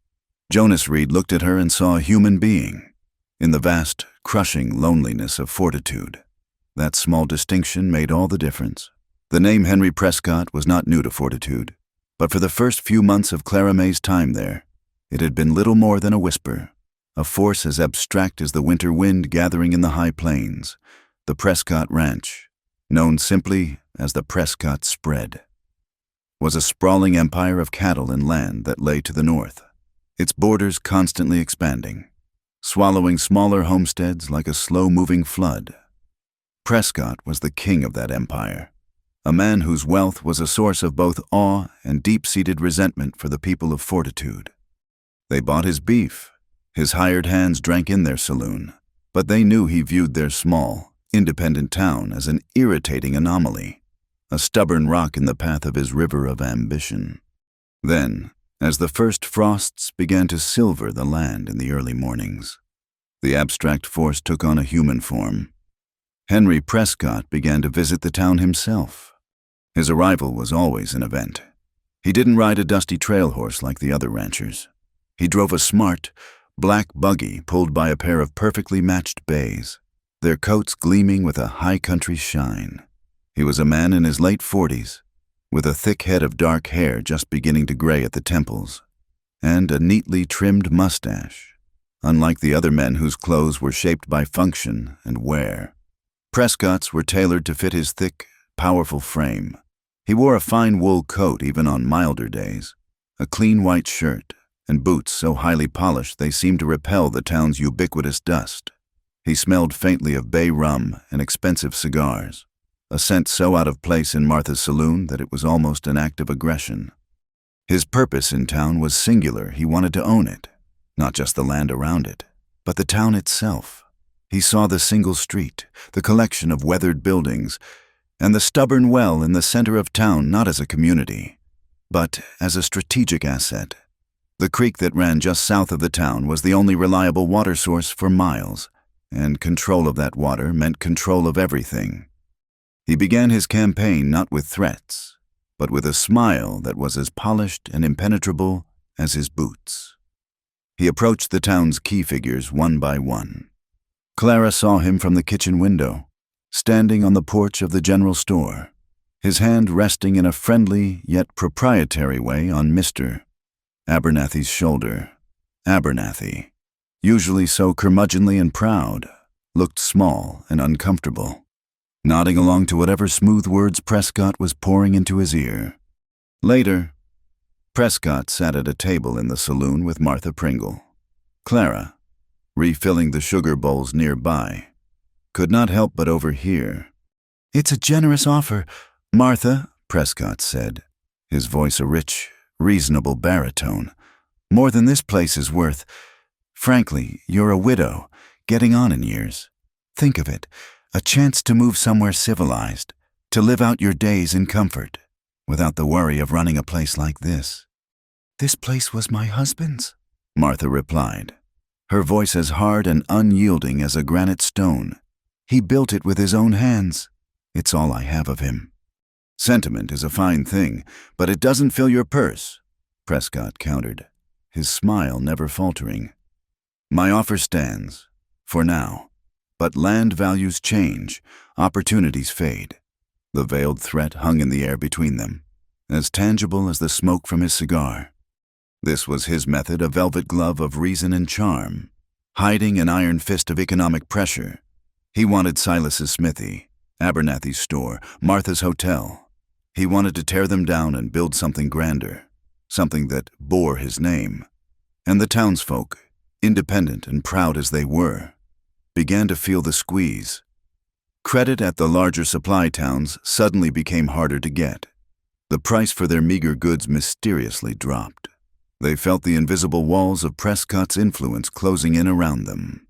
Jonas Reed looked at her and saw a human being, in the vast, crushing loneliness of fortitude. That small distinction made all the difference. The name Henry Prescott was not new to Fortitude, but for the first few months of Clara May's time there, it had been little more than a whisper, a force as abstract as the winter wind gathering in the high plains, the Prescott Ranch, known simply as the Prescott Spread, was a sprawling empire of cattle and land that lay to the north, its borders constantly expanding, swallowing smaller homesteads like a slow-moving flood. Prescott was the king of that empire, a man whose wealth was a source of both awe and deep-seated resentment for the people of Fortitude. They bought his beef. His hired hands drank in their saloon, but they knew he viewed their small, independent town as an irritating anomaly, a stubborn rock in the path of his river of ambition. Then, as the first frosts began to silver the land in the early mornings, the abstract force took on a human form. Henry Prescott began to visit the town himself. His arrival was always an event. He didn't ride a dusty trail horse like the other ranchers. He drove a smart, black buggy pulled by a pair of perfectly matched bays, their coats gleaming with a high country shine. He was a man in his late 40s, with a thick head of dark hair just beginning to gray at the temples, and a neatly trimmed mustache, unlike the other men whose clothes were shaped by function and wear. Prescott's were tailored to fit his thick, powerful frame. He wore a fine wool coat even on milder days, a clean white shirt, and boots so highly polished they seemed to repel the town's ubiquitous dust. He smelled faintly of bay rum and expensive cigars, a scent so out of place in Martha's saloon that it was almost an act of aggression. His purpose in town was singular. He wanted to own it, not just the land around it, but the town itself. He saw the single street, the collection of weathered buildings, and the stubborn well in the center of town not as a community, but as a strategic asset. The creek that ran just south of the town was the only reliable water source for miles, and control of that water meant control of everything. He began his campaign not with threats, but with a smile that was as polished and impenetrable as his boots. He approached the town's key figures one by one. Clara saw him from the kitchen window, standing on the porch of the general store, his hand resting in a friendly yet proprietary way on Mr. Abernathy's shoulder. Abernathy, usually so curmudgeonly and proud, looked small and uncomfortable, nodding along to whatever smooth words Prescott was pouring into his ear. Later, Prescott sat at a table in the saloon with Martha Pringle. Clara, refilling the sugar bowls nearby, could not help but overhear. "It's a generous offer, Martha," Prescott said, his voice a rich, reasonable baritone. "More than this place is worth. Frankly, you're a widow, getting on in years. Think of it, a chance to move somewhere civilized, to live out your days in comfort, without the worry of running a place like this." "This place was my husband's," Martha replied, her voice as hard and unyielding as a granite stone. "He built it with his own hands. It's all I have of him." "Sentiment is a fine thing, but it doesn't fill your purse," Prescott countered, his smile never faltering. "My offer stands, for now, but land values change, opportunities fade." The veiled threat hung in the air between them, as tangible as the smoke from his cigar. This was his method, a velvet glove of reason and charm, hiding an iron fist of economic pressure. He wanted Silas's smithy, Abernathy's store, Martha's hotel. He wanted to tear them down and build something grander, something that bore his name. And the townsfolk, independent and proud as they were, began to feel the squeeze. Credit at the larger supply towns suddenly became harder to get. The price for their meager goods mysteriously dropped. They felt the invisible walls of Prescott's influence closing in around them.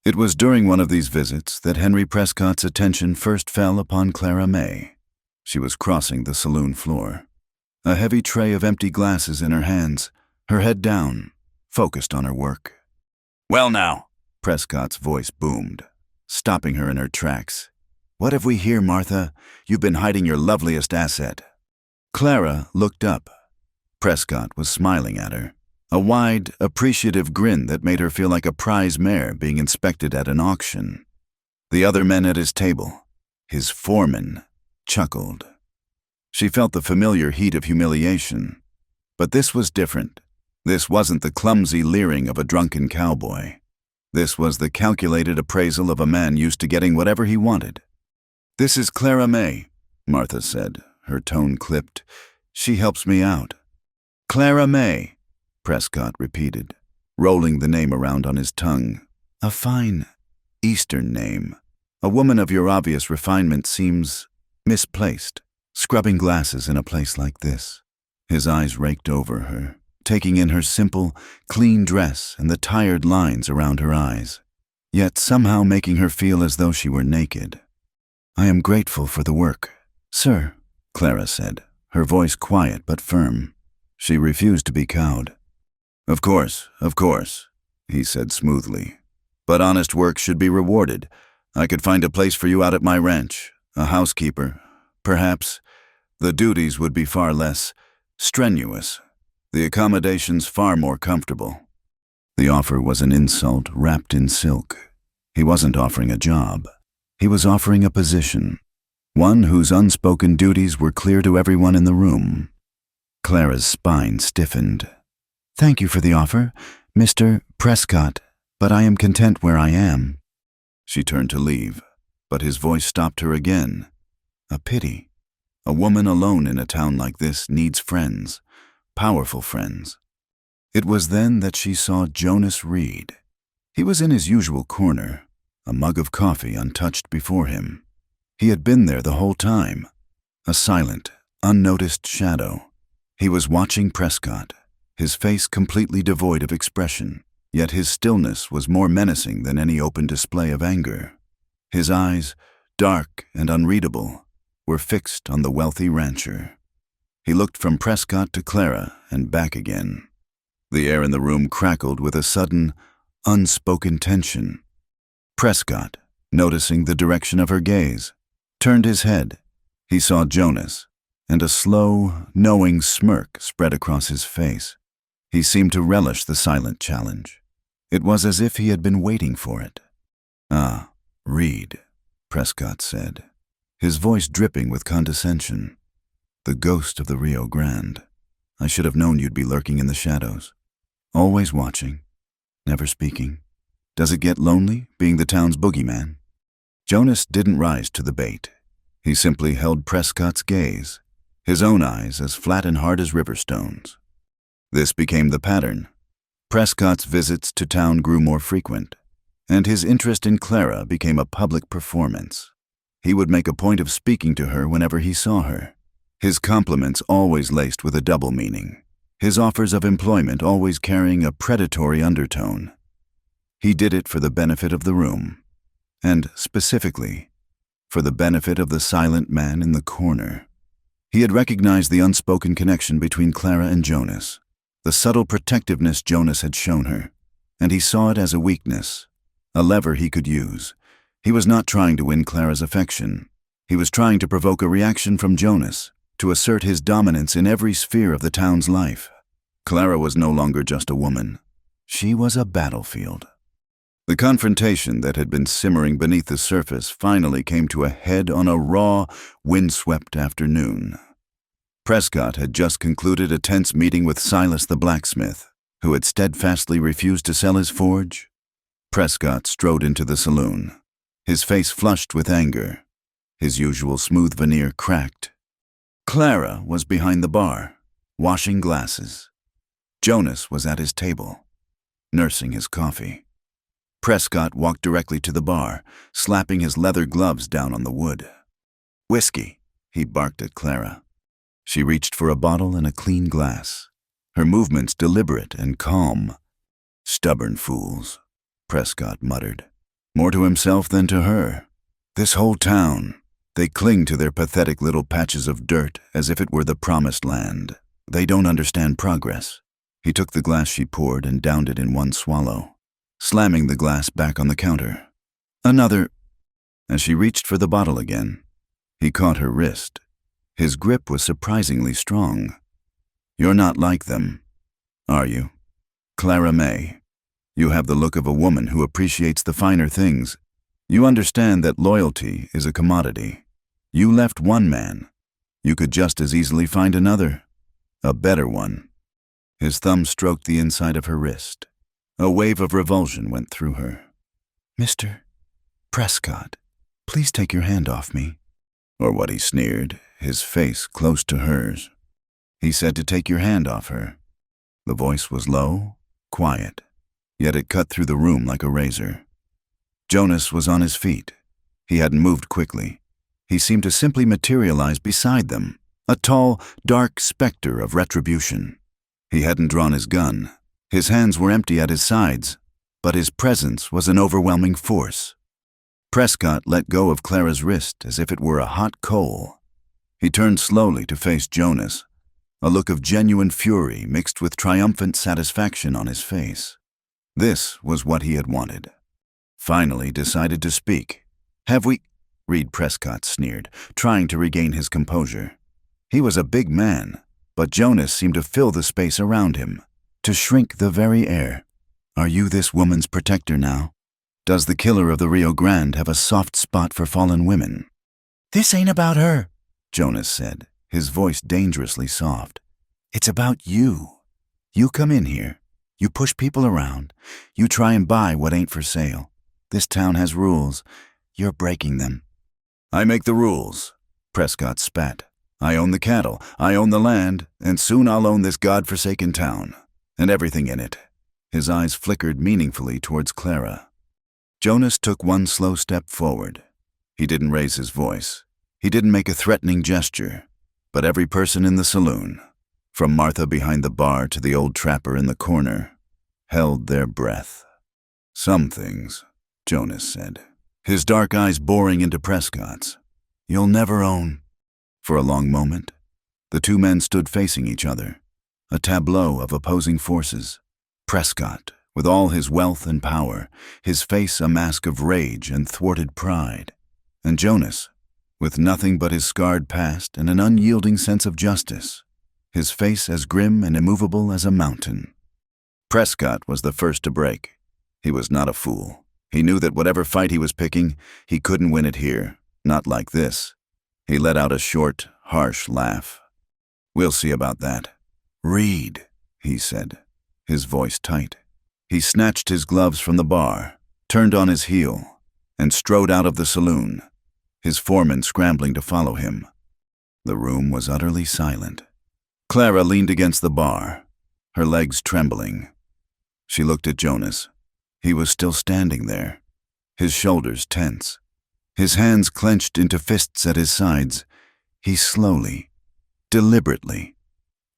It was during one of these visits that Henry Prescott's attention first fell upon Clara May. She was crossing the saloon floor, a heavy tray of empty glasses in her hands, her head down, focused on her work. "Well now," Prescott's voice boomed, stopping her in her tracks. "What have we here, Martha? You've been hiding your loveliest asset." Clara looked up. Prescott was smiling at her, a wide, appreciative grin that made her feel like a prize mare being inspected at an auction. The other men at his table, his foreman, chuckled. She felt the familiar heat of humiliation, but this was different. This wasn't the clumsy leering of a drunken cowboy. This was the calculated appraisal of a man used to getting whatever he wanted. "This is Clara May," Martha said, her tone clipped. "She helps me out." "Clara May," Prescott repeated, rolling the name around on his tongue. "A fine, Eastern name. A woman of your obvious refinement seems misplaced, scrubbing glasses in a place like this." His eyes raked over her, taking in her simple, clean dress and the tired lines around her eyes, yet somehow making her feel as though she were naked. "I am grateful for the work, sir," Clara said, her voice quiet but firm. She refused to be cowed. Of course," he said smoothly. "But honest work should be rewarded. I could find a place for you out at my ranch, a housekeeper, perhaps. The duties would be far less strenuous, the accommodations far more comfortable." The offer was an insult wrapped in silk. He wasn't offering a job. He was offering a position, one whose unspoken duties were clear to everyone in the room. Clara's spine stiffened. "Thank you for the offer, Mr. Prescott, but I am content where I am." She turned to leave, but his voice stopped her again. A pity. A woman alone in a town like this needs friends, powerful friends. It was then that she saw Jonas Reed. He was in his usual corner, a mug of coffee untouched before him. He had been there the whole time, a silent, unnoticed shadow. He was watching Prescott, his face completely devoid of expression, yet his stillness was more menacing than any open display of anger. His eyes, dark and unreadable, were fixed on the wealthy rancher. He looked from Prescott to Clara and back again. The air in the room crackled with a sudden, unspoken tension. Prescott, noticing the direction of her gaze, turned his head. He saw Jonas, and a slow, knowing smirk spread across his face. He seemed to relish the silent challenge. It was as if he had been waiting for it. "Ah, Reed," Prescott said, his voice dripping with condescension. "The ghost of the Rio Grande. I should have known you'd be lurking in the shadows. Always watching, never speaking. Does it get lonely, being the town's boogeyman?" Jonas didn't rise to the bait. He simply held Prescott's gaze, his own eyes as flat and hard as river stones. This became the pattern. Prescott's visits to town grew more frequent, and his interest in Clara became a public performance. He would make a point of speaking to her whenever he saw her, his compliments always laced with a double meaning, his offers of employment always carrying a predatory undertone. He did it for the benefit of the room, and, specifically, for the benefit of the silent man in the corner. He had recognized the unspoken connection between Clara and Jonas, the subtle protectiveness Jonas had shown her, and he saw it as a weakness, a lever he could use. He was not trying to win Clara's affection. He was trying to provoke a reaction from Jonas, to assert his dominance in every sphere of the town's life. Clara was no longer just a woman. She was a battlefield. The confrontation that had been simmering beneath the surface finally came to a head on a raw, windswept afternoon. Prescott had just concluded a tense meeting with Silas the blacksmith, who had steadfastly refused to sell his forge. Prescott strode into the saloon, his face flushed with anger, his usual smooth veneer cracked. Clara was behind the bar, washing glasses. Jonas was at his table, nursing his coffee. Prescott walked directly to the bar, slapping his leather gloves down on the wood. "Whiskey," he barked at Clara. She reached for a bottle and a clean glass, her movements deliberate and calm. "Stubborn fools," Prescott muttered, more to himself than to her. "This whole town, they cling to their pathetic little patches of dirt as if it were the promised land. They don't understand progress." He took the glass she poured and downed it in one swallow, slamming the glass back on the counter. "Another." As she reached for the bottle again, he caught her wrist. His grip was surprisingly strong. "You're not like them, are you? Clara May, you have the look of a woman who appreciates the finer things. You understand that loyalty is a commodity. You left one man. You could just as easily find another, a better one." His thumb stroked the inside of her wrist. A wave of revulsion went through her. "Mr. Prescott, please take your hand off me." Or what he sneered, his face close to hers. He said to take your hand off her. The voice was low, quiet, yet it cut through the room like a razor. Jonas was on his feet. He hadn't moved quickly. He seemed to simply materialize beside them, a tall, dark specter of retribution. He hadn't drawn his gun. His hands were empty at his sides, but his presence was an overwhelming force. Prescott let go of Clara's wrist as if it were a hot coal. He turned slowly to face Jonas, a look of genuine fury mixed with triumphant satisfaction on his face. This was what he had wanted. Finally decided to speak. "Have we—" Reed Prescott sneered, trying to regain his composure. He was a big man, but Jonas seemed to fill the space around him, to shrink the very air. "Are you this woman's protector now? Does the killer of the Rio Grande have a soft spot for fallen women?" "This ain't about her," Jonas said, his voice dangerously soft. "It's about you. You come in here. You push people around. You try and buy what ain't for sale. This town has rules. You're breaking them." "I make the rules," Prescott spat. "I own the cattle, I own the land, and soon I'll own this godforsaken town, and everything in it." His eyes flickered meaningfully towards Clara. Jonas took one slow step forward. He didn't raise his voice. He didn't make a threatening gesture. But every person in the saloon, from Martha behind the bar to the old trapper in the corner, held their breath. "Some things," Jonas said, his dark eyes boring into Prescott's, "you'll never own." For a long moment, the two men stood facing each other, a tableau of opposing forces. Prescott, with all his wealth and power, his face a mask of rage and thwarted pride. And Jonas, with nothing but his scarred past and an unyielding sense of justice, his face as grim and immovable as a mountain. Prescott was the first to break. He was not a fool. He knew that whatever fight he was picking, he couldn't win it here, not like this. He let out a short, harsh laugh. "We'll see about that." "Read," he said, his voice tight. He snatched his gloves from the bar, turned on his heel, and strode out of the saloon, his foreman scrambling to follow him. The room was utterly silent. Clara leaned against the bar, her legs trembling. She looked at Jonas. He was still standing there, his shoulders tense, his hands clenched into fists at his sides. He slowly, deliberately,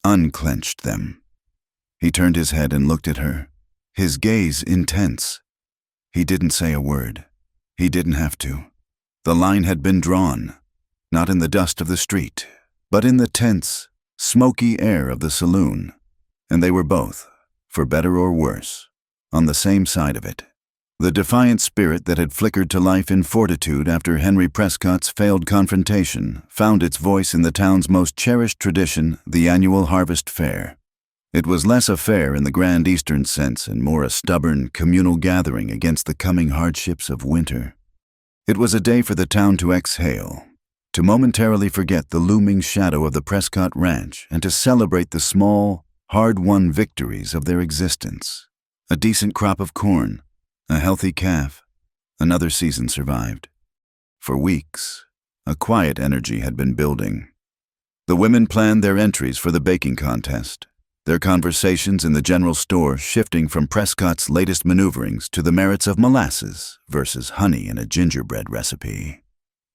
unclenched them. He turned his head and looked at her, his gaze intense. He didn't say a word. He didn't have to. The line had been drawn, not in the dust of the street, but in the tense, smoky air of the saloon. And they were both, for better or worse, on the same side of it. The defiant spirit that had flickered to life in fortitude after Henry Prescott's failed confrontation found its voice in the town's most cherished tradition, the annual Harvest Fair. It was less a fair in the grand Eastern sense and more a stubborn, communal gathering against the coming hardships of winter. It was a day for the town to exhale, to momentarily forget the looming shadow of the Prescott Ranch and to celebrate the small, hard-won victories of their existence. A decent crop of corn, a healthy calf, another season survived. For weeks, a quiet energy had been building. The women planned their entries for the baking contest, their conversations in the general store shifting from Prescott's latest maneuverings to the merits of molasses versus honey in a gingerbread recipe.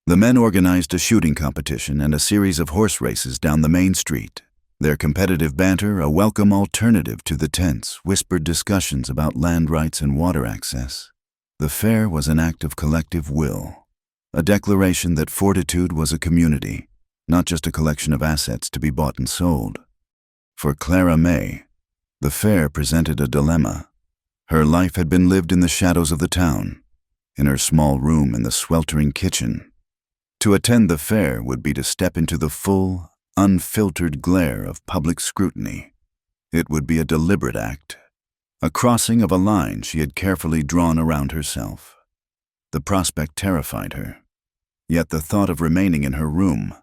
The men organized a shooting competition and a series of horse races down the main street, their competitive banter a welcome alternative to the tense, whispered discussions about land rights and water access. The fair was an act of collective will, a declaration that fortitude was a community, not just a collection of assets to be bought and sold. For Clara May, the fair presented a dilemma. Her life had been lived in the shadows of the town, in her small room in the sweltering kitchen. To attend the fair would be to step into the full, unfiltered glare of public scrutiny. It would be a deliberate act, a crossing of a line she had carefully drawn around herself. The prospect terrified her, yet the thought of remaining in her room,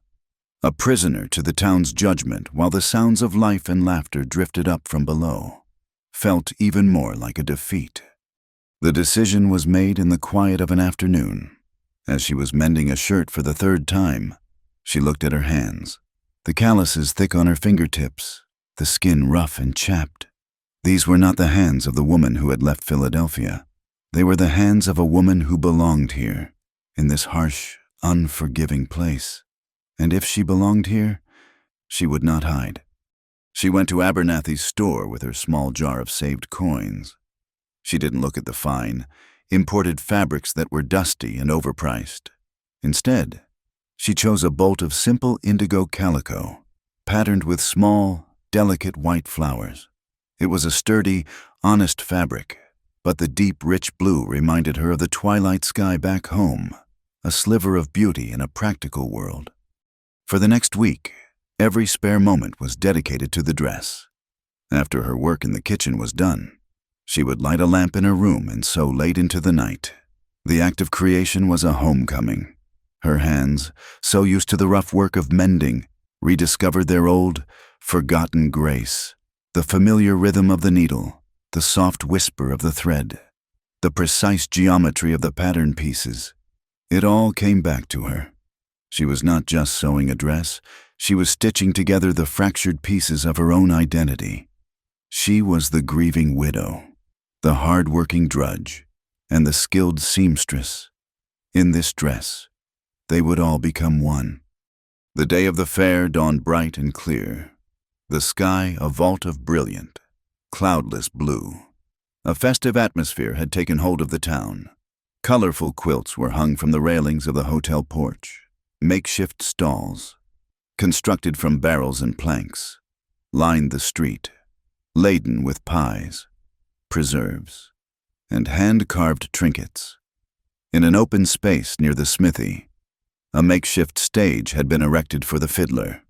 a prisoner to the town's judgment while the sounds of life and laughter drifted up from below, felt even more like a defeat. The decision was made in the quiet of an afternoon. As she was mending a shirt for the third time, she looked at her hands, the calluses thick on her fingertips, the skin rough and chapped. These were not the hands of the woman who had left Philadelphia. They were the hands of a woman who belonged here, in this harsh, unforgiving place. And if she belonged here, she would not hide. She went to Abernathy's store with her small jar of saved coins. She didn't look at the fine, imported fabrics that were dusty and overpriced. Instead, she chose a bolt of simple indigo calico, patterned with small, delicate white flowers. It was a sturdy, honest fabric, but the deep, rich blue reminded her of the twilight sky back home, a sliver of beauty in a practical world. For the next week, every spare moment was dedicated to the dress. After her work in the kitchen was done, she would light a lamp in her room and sew late into the night. The act of creation was a homecoming. Her hands, so used to the rough work of mending, rediscovered their old, forgotten grace, the familiar rhythm of the needle, the soft whisper of the thread, the precise geometry of the pattern pieces. It all came back to her. She was not just sewing a dress, she was stitching together the fractured pieces of her own identity. She was the grieving widow, the hard-working drudge, and the skilled seamstress. In this dress, they would all become one. The day of the fair dawned bright and clear, the sky a vault of brilliant, cloudless blue. A festive atmosphere had taken hold of the town. Colorful quilts were hung from the railings of the hotel porch. Makeshift stalls, constructed from barrels and planks, lined the street, laden with pies, preserves, and hand-carved trinkets. In an open space near the smithy, a makeshift stage had been erected for the fiddler.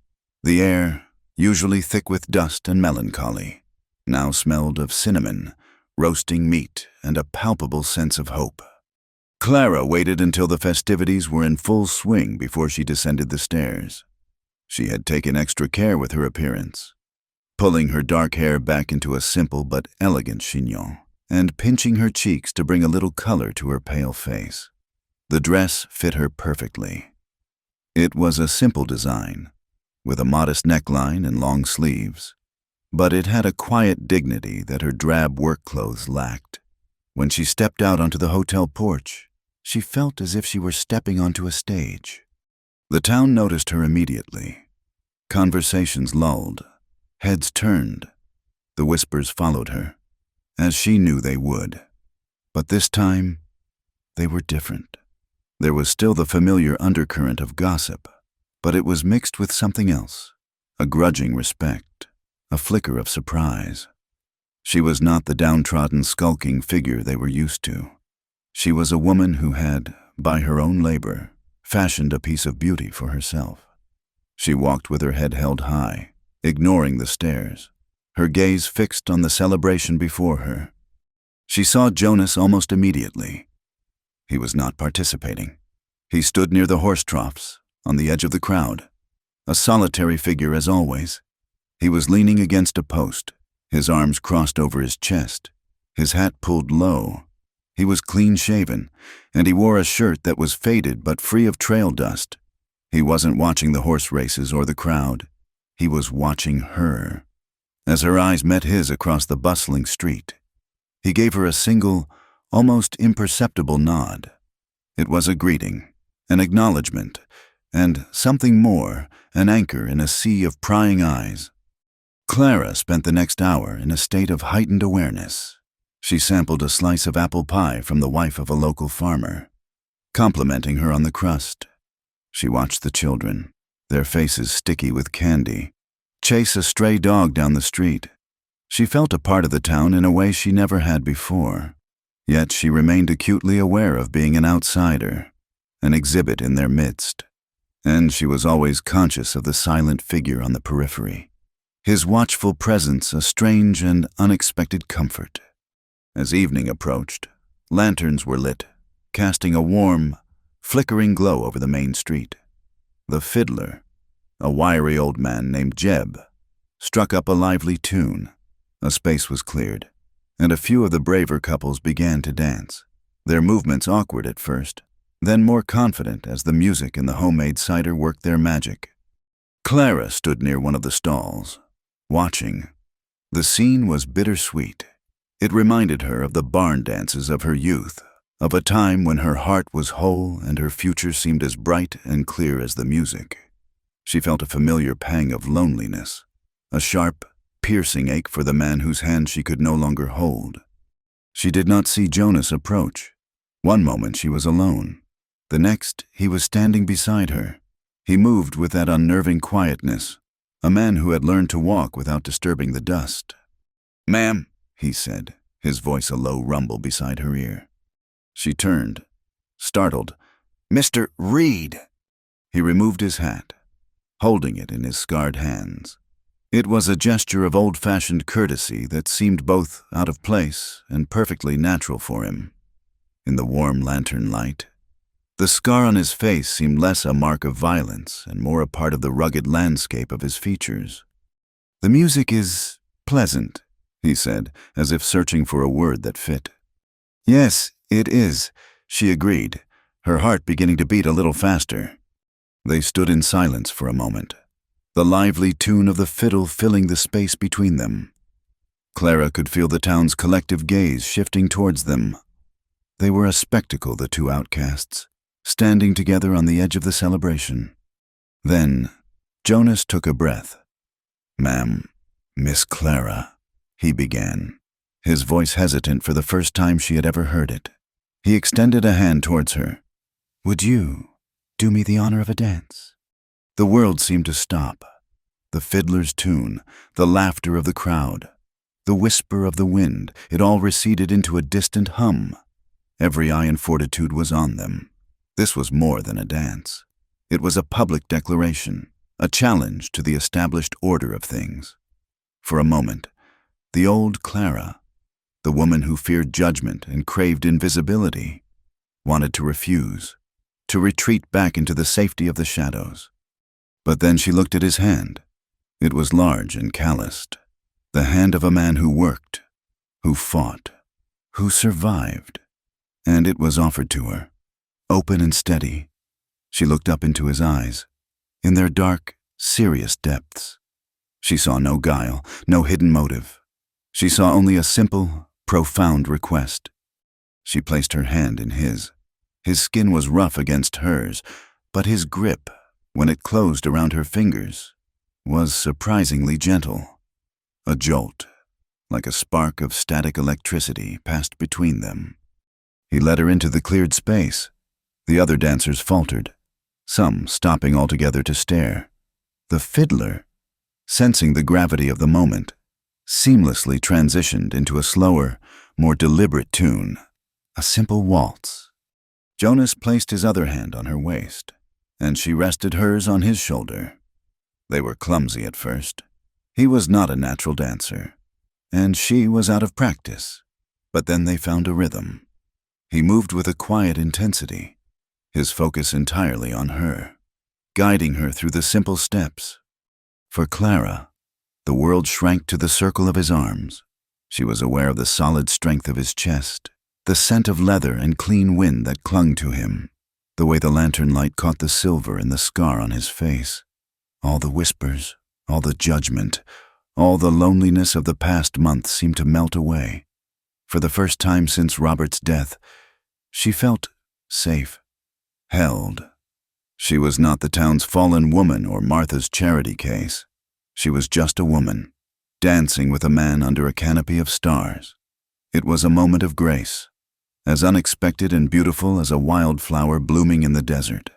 The air, usually thick with dust and melancholy, now smelled of cinnamon, roasting meat, and a palpable sense of hope. Clara waited until the festivities were in full swing before she descended the stairs. She had taken extra care with her appearance, pulling her dark hair back into a simple but elegant chignon, and pinching her cheeks to bring a little color to her pale face. The dress fit her perfectly. It was a simple design, with a modest neckline and long sleeves, but it had a quiet dignity that her drab work clothes lacked. When she stepped out onto the hotel porch, she felt as if she were stepping onto a stage. The town noticed her immediately. Conversations lulled, heads turned. The whispers followed her, as she knew they would. But this time, they were different. There was still the familiar undercurrent of gossip, but it was mixed with something else, a grudging respect, a flicker of surprise. She was not the downtrodden, skulking figure they were used to. She was a woman who had, by her own labor, fashioned a piece of beauty for herself. She walked with her head held high, ignoring the stares, her gaze fixed on the celebration before her. She saw Jonas almost immediately. He was not participating. He stood near the horse troughs, on the edge of the crowd, a solitary figure as always. He was leaning against a post, his arms crossed over his chest, his hat pulled low. He was clean-shaven, and he wore a shirt that was faded but free of trail dust. He wasn't watching the horse races or the crowd. He was watching her. As her eyes met his across the bustling street, he gave her a single, almost imperceptible nod. It was a greeting, an acknowledgement, and something more, an anchor in a sea of prying eyes. Clara spent the next hour in a state of heightened awareness. She sampled a slice of apple pie from the wife of a local farmer, complimenting her on the crust. She watched the children, their faces sticky with candy, chase a stray dog down the street. She felt a part of the town in a way she never had before, yet she remained acutely aware of being an outsider, an exhibit in their midst, and she was always conscious of the silent figure on the periphery, his watchful presence a strange and unexpected comfort. As evening approached, lanterns were lit, casting a warm, flickering glow over the main street. The fiddler, a wiry old man named Jeb, struck up a lively tune. A space was cleared, and a few of the braver couples began to dance, their movements awkward at first, then more confident as the music and the homemade cider worked their magic. Clara stood near one of the stalls, watching. The scene was bittersweet. It reminded her of the barn dances of her youth, of a time when her heart was whole and her future seemed as bright and clear as the music. She felt a familiar pang of loneliness, a sharp, piercing ache for the man whose hand she could no longer hold. She did not see Jonas approach. One moment she was alone. The next, he was standing beside her. He moved with that unnerving quietness, a man who had learned to walk without disturbing the dust. "Ma'am," he said, his voice a low rumble beside her ear. She turned, startled. "Mr. Reed!" He removed his hat, holding it in his scarred hands. It was a gesture of old-fashioned courtesy that seemed both out of place and perfectly natural for him. In the warm lantern light, the scar on his face seemed less a mark of violence and more a part of the rugged landscape of his features. "The music is pleasant," he said, as if searching for a word that fit. "Yes, it is," she agreed, her heart beginning to beat a little faster. They stood in silence for a moment, the lively tune of the fiddle filling the space between them. Clara could feel the town's collective gaze shifting towards them. They were a spectacle, the two outcasts, standing together on the edge of the celebration. Then, Jonas took a breath. "Ma'am, Miss Clara," he began, his voice hesitant for the first time she had ever heard it. He extended a hand towards her. "Would you do me the honor of a dance?" The world seemed to stop. The fiddler's tune, the laughter of the crowd, the whisper of the wind, it all receded into a distant hum. Every eye and fortitude was on them. This was more than a dance. It was a public declaration, a challenge to the established order of things. For a moment, the old Clara, the woman who feared judgment and craved invisibility, wanted to refuse, to retreat back into the safety of the shadows. But then she looked at his hand. It was large and calloused, the hand of a man who worked, who fought, who survived. And it was offered to her, open and steady. She looked up into his eyes, in their dark, serious depths. She saw no guile, no hidden motive. She saw only a simple, profound request. She placed her hand in his. His skin was rough against hers, but his grip, when it closed around her fingers, was surprisingly gentle. A jolt, like a spark of static electricity, passed between them. He led her into the cleared space. The other dancers faltered, some stopping altogether to stare. The fiddler, sensing the gravity of the moment, seamlessly transitioned into a slower, more deliberate tune, a simple waltz. Jonas placed his other hand on her waist, and she rested hers on his shoulder. They were clumsy at first. He was not a natural dancer, and she was out of practice, but then they found a rhythm. He moved with a quiet intensity, his focus entirely on her, guiding her through the simple steps. For Clara, the world shrank to the circle of his arms. She was aware of the solid strength of his chest, the scent of leather and clean wind that clung to him, the way the lantern light caught the silver and the scar on his face. All the whispers, all the judgment, all the loneliness of the past month seemed to melt away. For the first time since Robert's death, she felt safe, held. She was not the town's fallen woman or Martha's charity case. She was just a woman, dancing with a man under a canopy of stars. It was a moment of grace, as unexpected and beautiful as a wildflower blooming in the desert.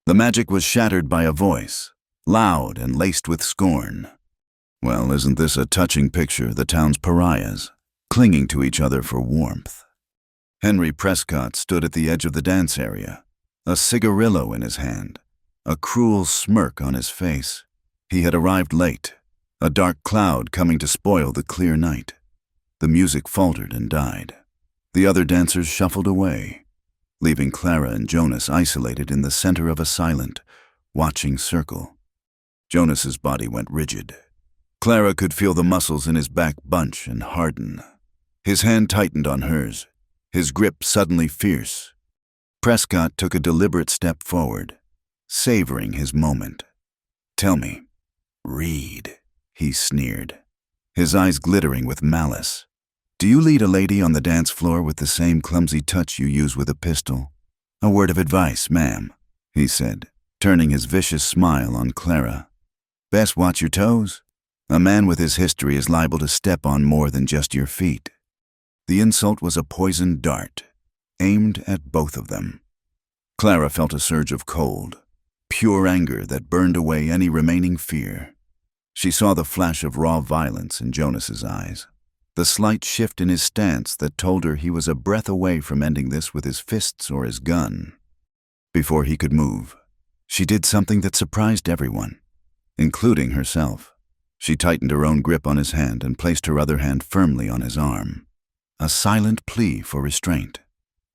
The magic was shattered by a voice, loud and laced with scorn. Well, isn't this a touching picture, the town's pariahs, clinging to each other for warmth? Henry Prescott stood at the edge of the dance area, a cigarillo in his hand, a cruel smirk on his face. He had arrived late, a dark cloud coming to spoil the clear night. The music faltered and died. The other dancers shuffled away, leaving Clara and Jonas isolated in the center of a silent, watching circle. Jonas's body went rigid. Clara could feel the muscles in his back bunch and harden. His hand tightened on hers, his grip suddenly fierce. Prescott took a deliberate step forward, savoring his moment. "Tell me, read," he sneered, his eyes glittering with malice. "Do you lead a lady on the dance floor with the same clumsy touch you use with a pistol? A word of advice, ma'am," he said, turning his vicious smile on Clara. "Best watch your toes. A man with his history is liable to step on more than just your feet." The insult was a poisoned dart, aimed at both of them. Clara felt a surge of cold, pure anger that burned away any remaining fear. She saw the flash of raw violence in Jonas's eyes, the slight shift in his stance that told her he was a breath away from ending this with his fists or his gun. Before he could move, she did something that surprised everyone, including herself. She tightened her own grip on his hand and placed her other hand firmly on his arm, a silent plea for restraint.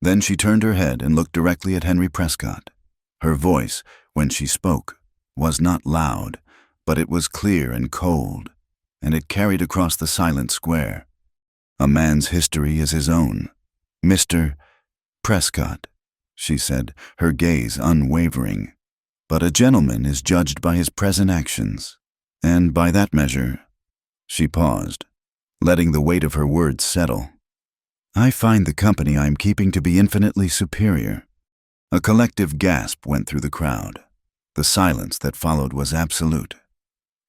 Then she turned her head and looked directly at Henry Prescott. Her voice, when she spoke, was not loud, but it was clear and cold, and it carried across the silent square. "A man's history is his own. Mr. Prescott," she said, her gaze unwavering. "But a gentleman is judged by his present actions, and by that measure—" She paused, letting the weight of her words settle. "I find the company I am keeping to be infinitely superior." A collective gasp went through the crowd. The silence that followed was absolute.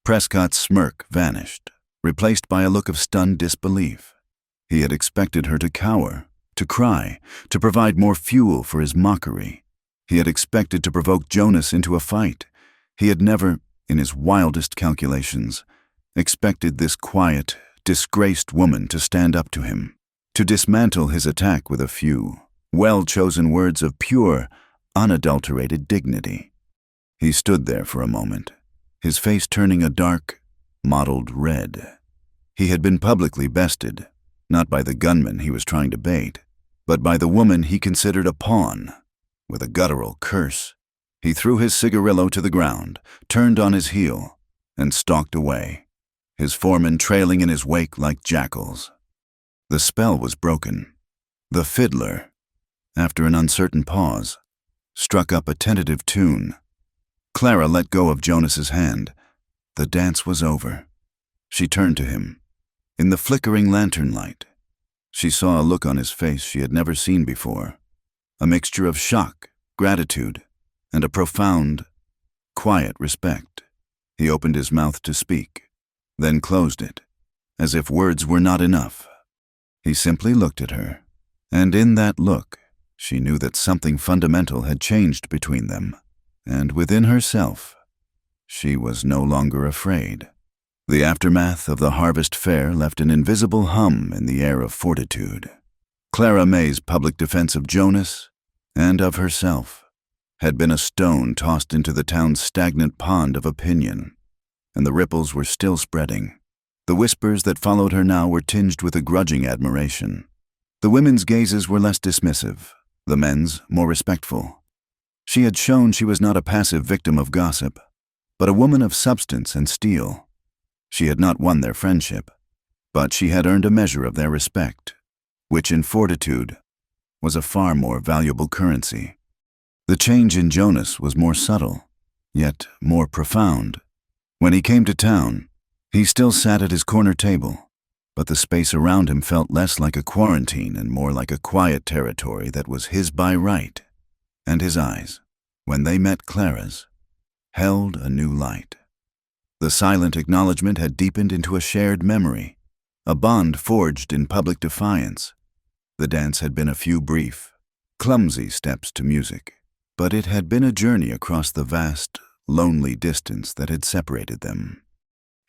Prescott's smirk vanished, replaced by a look of stunned disbelief. He had expected her to cower, to cry, to provide more fuel for his mockery. He had expected to provoke Jonas into a fight. He had never, in his wildest calculations, expected this quiet, disgraced woman to stand up to him, to dismantle his attack with a few well-chosen words of pure, unadulterated dignity. He stood there for a moment, his face turning a dark, mottled red. He had been publicly bested, not by the gunman he was trying to bait, but by the woman he considered a pawn. With a guttural curse, he threw his cigarillo to the ground, turned on his heel, and stalked away, his foremen trailing in his wake like jackals. The spell was broken. The fiddler, after an uncertain pause, struck up a tentative tune. Clara let go of Jonas's hand. The dance was over. She turned to him. In the flickering lantern light, she saw a look on his face she had never seen before, a mixture of shock, gratitude, and a profound, quiet respect. He opened his mouth to speak, then closed it, as if words were not enough. He simply looked at her, and in that look, she knew that something fundamental had changed between them, and within herself, she was no longer afraid. The aftermath of the harvest fair left an invisible hum in the air of fortitude. Clara May's public defense of Jonas and of herself had been a stone tossed into the town's stagnant pond of opinion, and the ripples were still spreading. The whispers that followed her now were tinged with a grudging admiration. The women's gazes were less dismissive, the men's more respectful. She had shown she was not a passive victim of gossip, but a woman of substance and steel. She had not won their friendship, but she had earned a measure of their respect, which in fortitude was a far more valuable currency. The change in Jonas was more subtle, yet more profound. When he came to town, he still sat at his corner table, but the space around him felt less like a quarantine and more like a quiet territory that was his by right. And his eyes, when they met Clara's, held a new light. The silent acknowledgement had deepened into a shared memory, a bond forged in public defiance. The dance had been a few brief, clumsy steps to music, but it had been a journey across the vast, lonely distance that had separated them.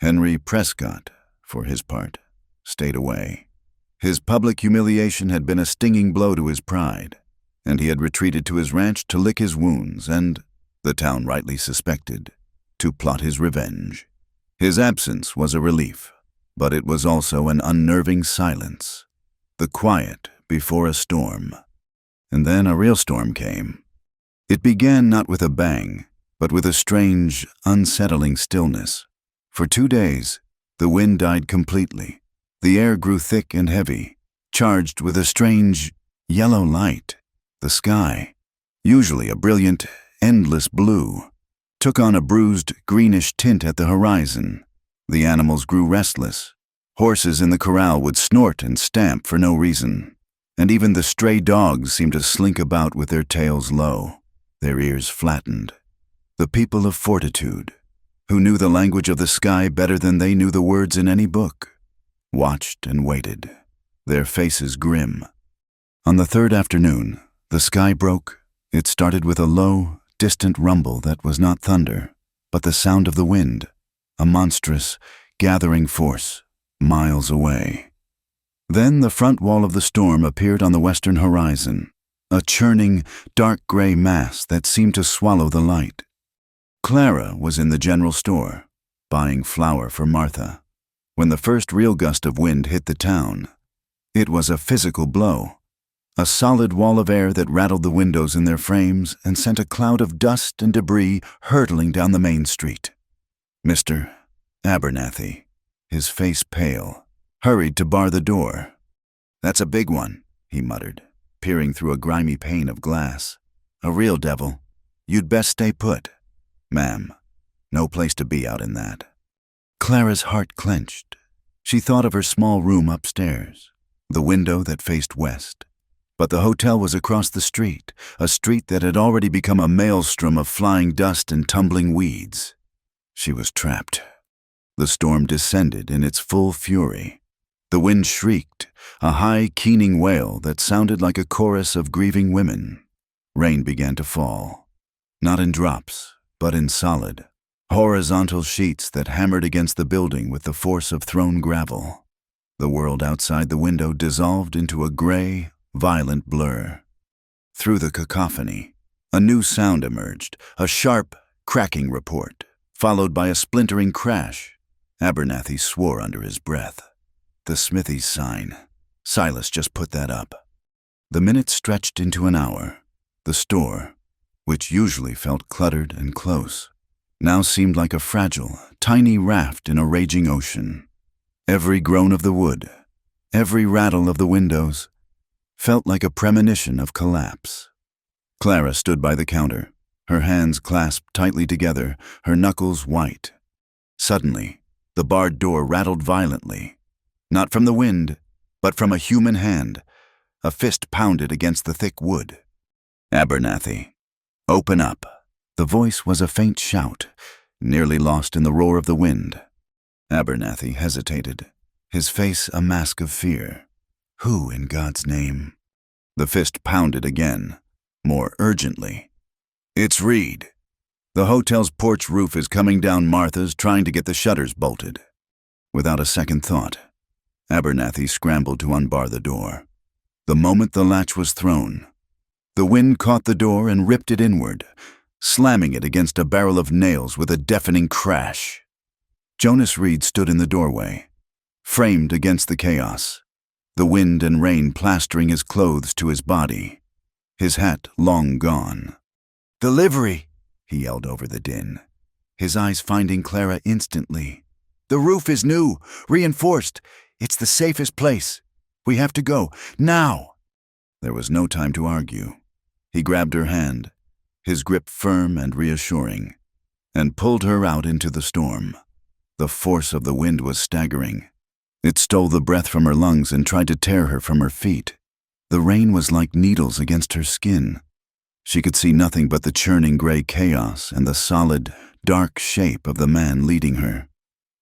Henry Prescott, for his part, stayed away. His public humiliation had been a stinging blow to his pride, and he had retreated to his ranch to lick his wounds and, the town rightly suspected, to plot his revenge. His absence was a relief, but it was also an unnerving silence, the quiet before a storm. And then a real storm came. It began not with a bang, but with a strange, unsettling stillness. For 2 days, the wind died completely. The air grew thick and heavy, charged with a strange, yellow light. The sky, usually a brilliant, endless blue, took on a bruised, greenish tint at the horizon. The animals grew restless. Horses in the corral would snort and stamp for no reason, and even the stray dogs seemed to slink about with their tails low, their ears flattened. The people of fortitude, who knew the language of the sky better than they knew the words in any book, watched and waited, their faces grim. On the third afternoon, the sky broke. It started with a low, distant rumble that was not thunder, but the sound of the wind, a monstrous, gathering force, miles away. Then the front wall of the storm appeared on the western horizon, a churning, dark gray mass that seemed to swallow the light. Clara was in the general store, buying flour for Martha, when the first real gust of wind hit the town. It was a physical blow, a solid wall of air that rattled the windows in their frames and sent a cloud of dust and debris hurtling down the main street. Mr. Abernathy, his face pale, hurried to bar the door. "That's a big one," he muttered, peering through a grimy pane of glass. "A real devil. You'd best stay put. Ma'am, no place to be out in that." Clara's heart clenched. She thought of her small room upstairs, the window that faced west. But the hotel was across the street, a street that had already become a maelstrom of flying dust and tumbling weeds. She was trapped. The storm descended in its full fury. The wind shrieked, a high, keening wail that sounded like a chorus of grieving women. Rain began to fall, not in drops, but in solid, horizontal sheets that hammered against the building with the force of thrown gravel. The world outside the window dissolved into a gray, violent blur. Through the cacophony, a new sound emerged, a sharp, cracking report, followed by a splintering crash. Abernathy swore under his breath. The Smithy's sign. Silas just put that up. The minutes stretched into an hour. The store, which usually felt cluttered and close, now seemed like a fragile, tiny raft in a raging ocean. Every groan of the wood, every rattle of the windows, felt like a premonition of collapse. Clara stood by the counter, her hands clasped tightly together, her knuckles white. Suddenly, the barred door rattled violently. Not from the wind, but from a human hand. A fist pounded against the thick wood. "Abernathy, open up." The voice was a faint shout, nearly lost in the roar of the wind. Abernathy hesitated, his face a mask of fear. Who, in God's name? The fist pounded again, more urgently. "It's Reed. The hotel's porch roof is coming down Martha's, trying to get the shutters bolted." Without a second thought, Abernathy scrambled to unbar the door. The moment the latch was thrown, the wind caught the door and ripped it inward, slamming it against a barrel of nails with a deafening crash. Jonas Reed stood in the doorway, framed against the chaos, the wind and rain plastering his clothes to his body, his hat long gone. "Delivery!" he yelled over the din, his eyes finding Clara instantly. "The roof is new, reinforced. It's the safest place. We have to go, now!" There was no time to argue. He grabbed her hand, his grip firm and reassuring, and pulled her out into the storm. The force of the wind was staggering. It stole the breath from her lungs and tried to tear her from her feet. The rain was like needles against her skin. She could see nothing but the churning gray chaos and the solid, dark shape of the man leading her.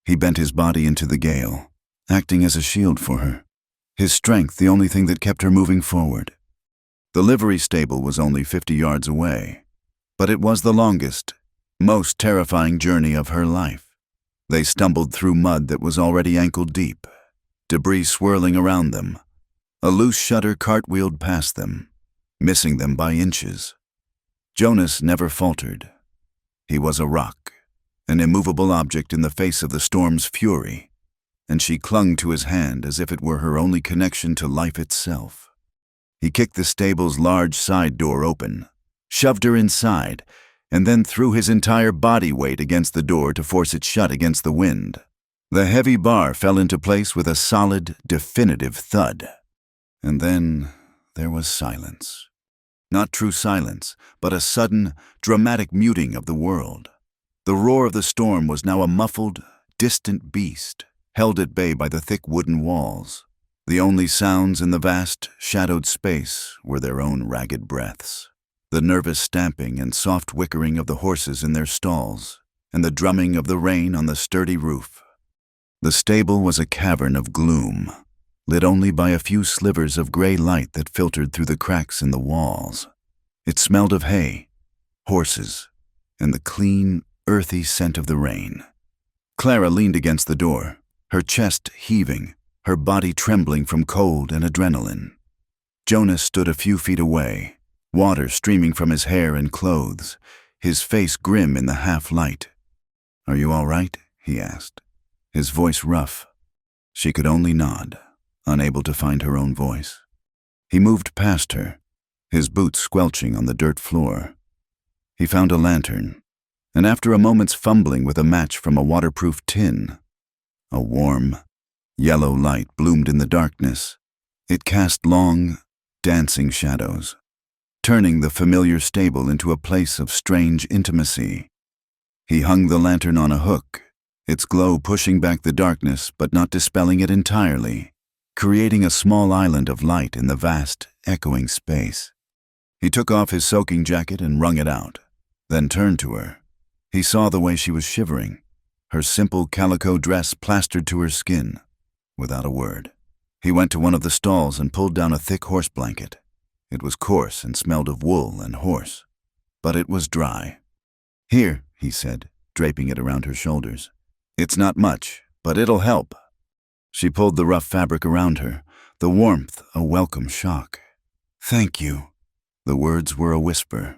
He bent his body into the gale, acting as a shield for her, his strength the only thing that kept her moving forward. The livery stable was only 50 yards away, but it was the longest, most terrifying journey of her life. They stumbled through mud that was already ankle-deep, debris swirling around them. A loose shutter cartwheeled past them, missing them by inches. Jonas never faltered. He was a rock, an immovable object in the face of the storm's fury, and she clung to his hand as if it were her only connection to life itself. He kicked the stable's large side door open, shoved her inside, and then threw his entire body weight against the door to force it shut against the wind. The heavy bar fell into place with a solid, definitive thud. And then there was silence. Not true silence, but a sudden, dramatic muting of the world. The roar of the storm was now a muffled, distant beast, held at bay by the thick wooden walls. The only sounds in the vast, shadowed space were their own ragged breaths, the nervous stamping and soft whickering of the horses in their stalls, and the drumming of the rain on the sturdy roof. The stable was a cavern of gloom, lit only by a few slivers of gray light that filtered through the cracks in the walls. It smelled of hay, horses, and the clean, earthy scent of the rain. Clara leaned against the door, her chest heaving, her body trembling from cold and adrenaline. Jonas stood a few feet away, water streaming from his hair and clothes, his face grim in the half-light. "Are you all right?" he asked, his voice rough. She could only nod, unable to find her own voice. He moved past her, his boots squelching on the dirt floor. He found a lantern, and after a moment's fumbling with a match from a waterproof tin, a warm, yellow light bloomed in the darkness. It cast long, dancing shadows, turning the familiar stable into a place of strange intimacy. He hung the lantern on a hook, its glow pushing back the darkness but not dispelling it entirely, creating a small island of light in the vast, echoing space. He took off his soaking jacket and wrung it out, then turned to her. He saw the way she was shivering, her simple calico dress plastered to her skin. Without a word, he went to one of the stalls and pulled down a thick horse blanket. It was coarse and smelled of wool and horse, but it was dry. "Here," he said, draping it around her shoulders. "It's not much, but it'll help." She pulled the rough fabric around her, the warmth a welcome shock. "Thank you." The words were a whisper.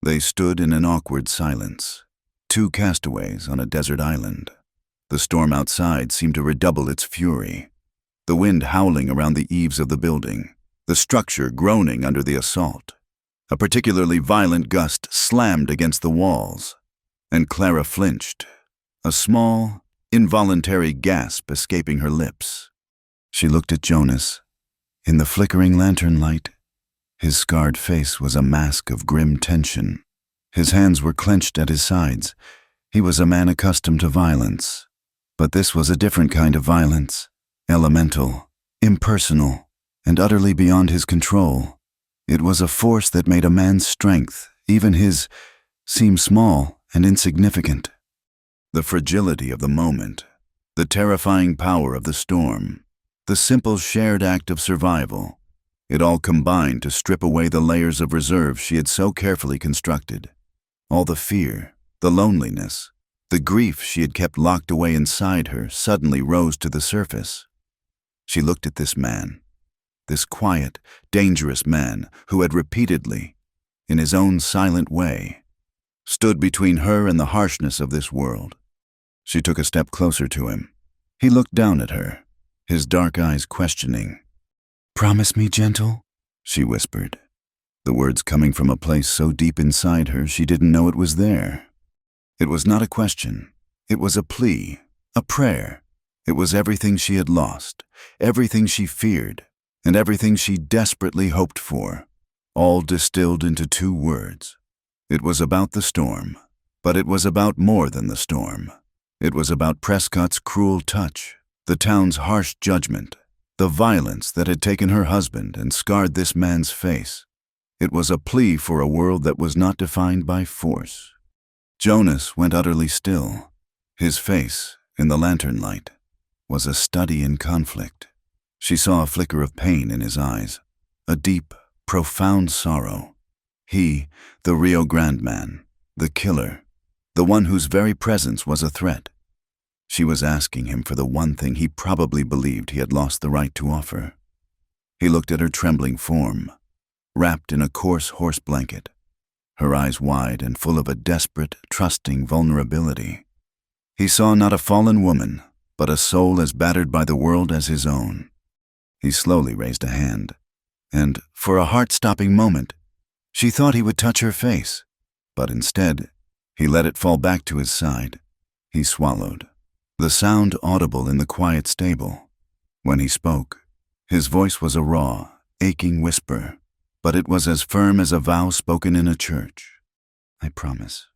They stood in an awkward silence, two castaways on a desert island. The storm outside seemed to redouble its fury, the wind howling around the eaves of the building, the structure groaning under the assault. A particularly violent gust slammed against the walls, and Clara flinched, a small, involuntary gasp escaping her lips. She looked at Jonas. In the flickering lantern light, his scarred face was a mask of grim tension. His hands were clenched at his sides. He was a man accustomed to violence. But this was a different kind of violence, elemental, impersonal, and utterly beyond his control. It was a force that made a man's strength, even his, seem small and insignificant. The fragility of the moment, the terrifying power of the storm, the simple shared act of survival, it all combined to strip away the layers of reserve she had so carefully constructed. All the fear, the loneliness, the grief she had kept locked away inside her suddenly rose to the surface. She looked at this man, this quiet, dangerous man who had repeatedly, in his own silent way, stood between her and the harshness of this world. She took a step closer to him. He looked down at her, his dark eyes questioning. "Promise me, gentle," she whispered, the words coming from a place so deep inside her she didn't know it was there. It was not a question. It was a plea, a prayer. It was everything she had lost, everything she feared, and everything she desperately hoped for, all distilled into two words. It was about the storm, but it was about more than the storm. It was about Prescott's cruel touch, the town's harsh judgment, the violence that had taken her husband and scarred this man's face. It was a plea for a world that was not defined by force. Jonas went utterly still. His face, in the lantern light, was a study in conflict. She saw a flicker of pain in his eyes, a deep, profound sorrow. He, the Rio Grande man, the killer, the one whose very presence was a threat. She was asking him for the one thing he probably believed he had lost the right to offer. He looked at her trembling form, wrapped in a coarse horse blanket, her eyes wide and full of a desperate, trusting vulnerability. He saw not a fallen woman, but a soul as battered by the world as his own. He slowly raised a hand, and, for a heart-stopping moment, she thought he would touch her face, but instead, he let it fall back to his side. He swallowed, the sound audible in the quiet stable. When he spoke, his voice was a raw, aching whisper, but it was as firm as a vow spoken in a church. "I promise."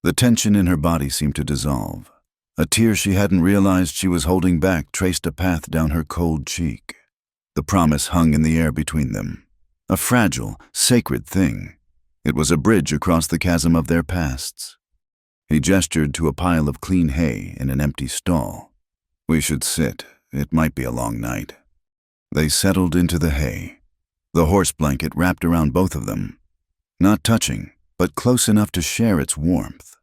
The tension in her body seemed to dissolve. A tear she hadn't realized she was holding back traced a path down her cold cheek. The promise hung in the air between them, a fragile, sacred thing. It was a bridge across the chasm of their pasts. He gestured to a pile of clean hay in an empty stall. "We should sit. It might be a long night." They settled into the hay, the horse blanket wrapped around both of them, not touching, but close enough to share its warmth.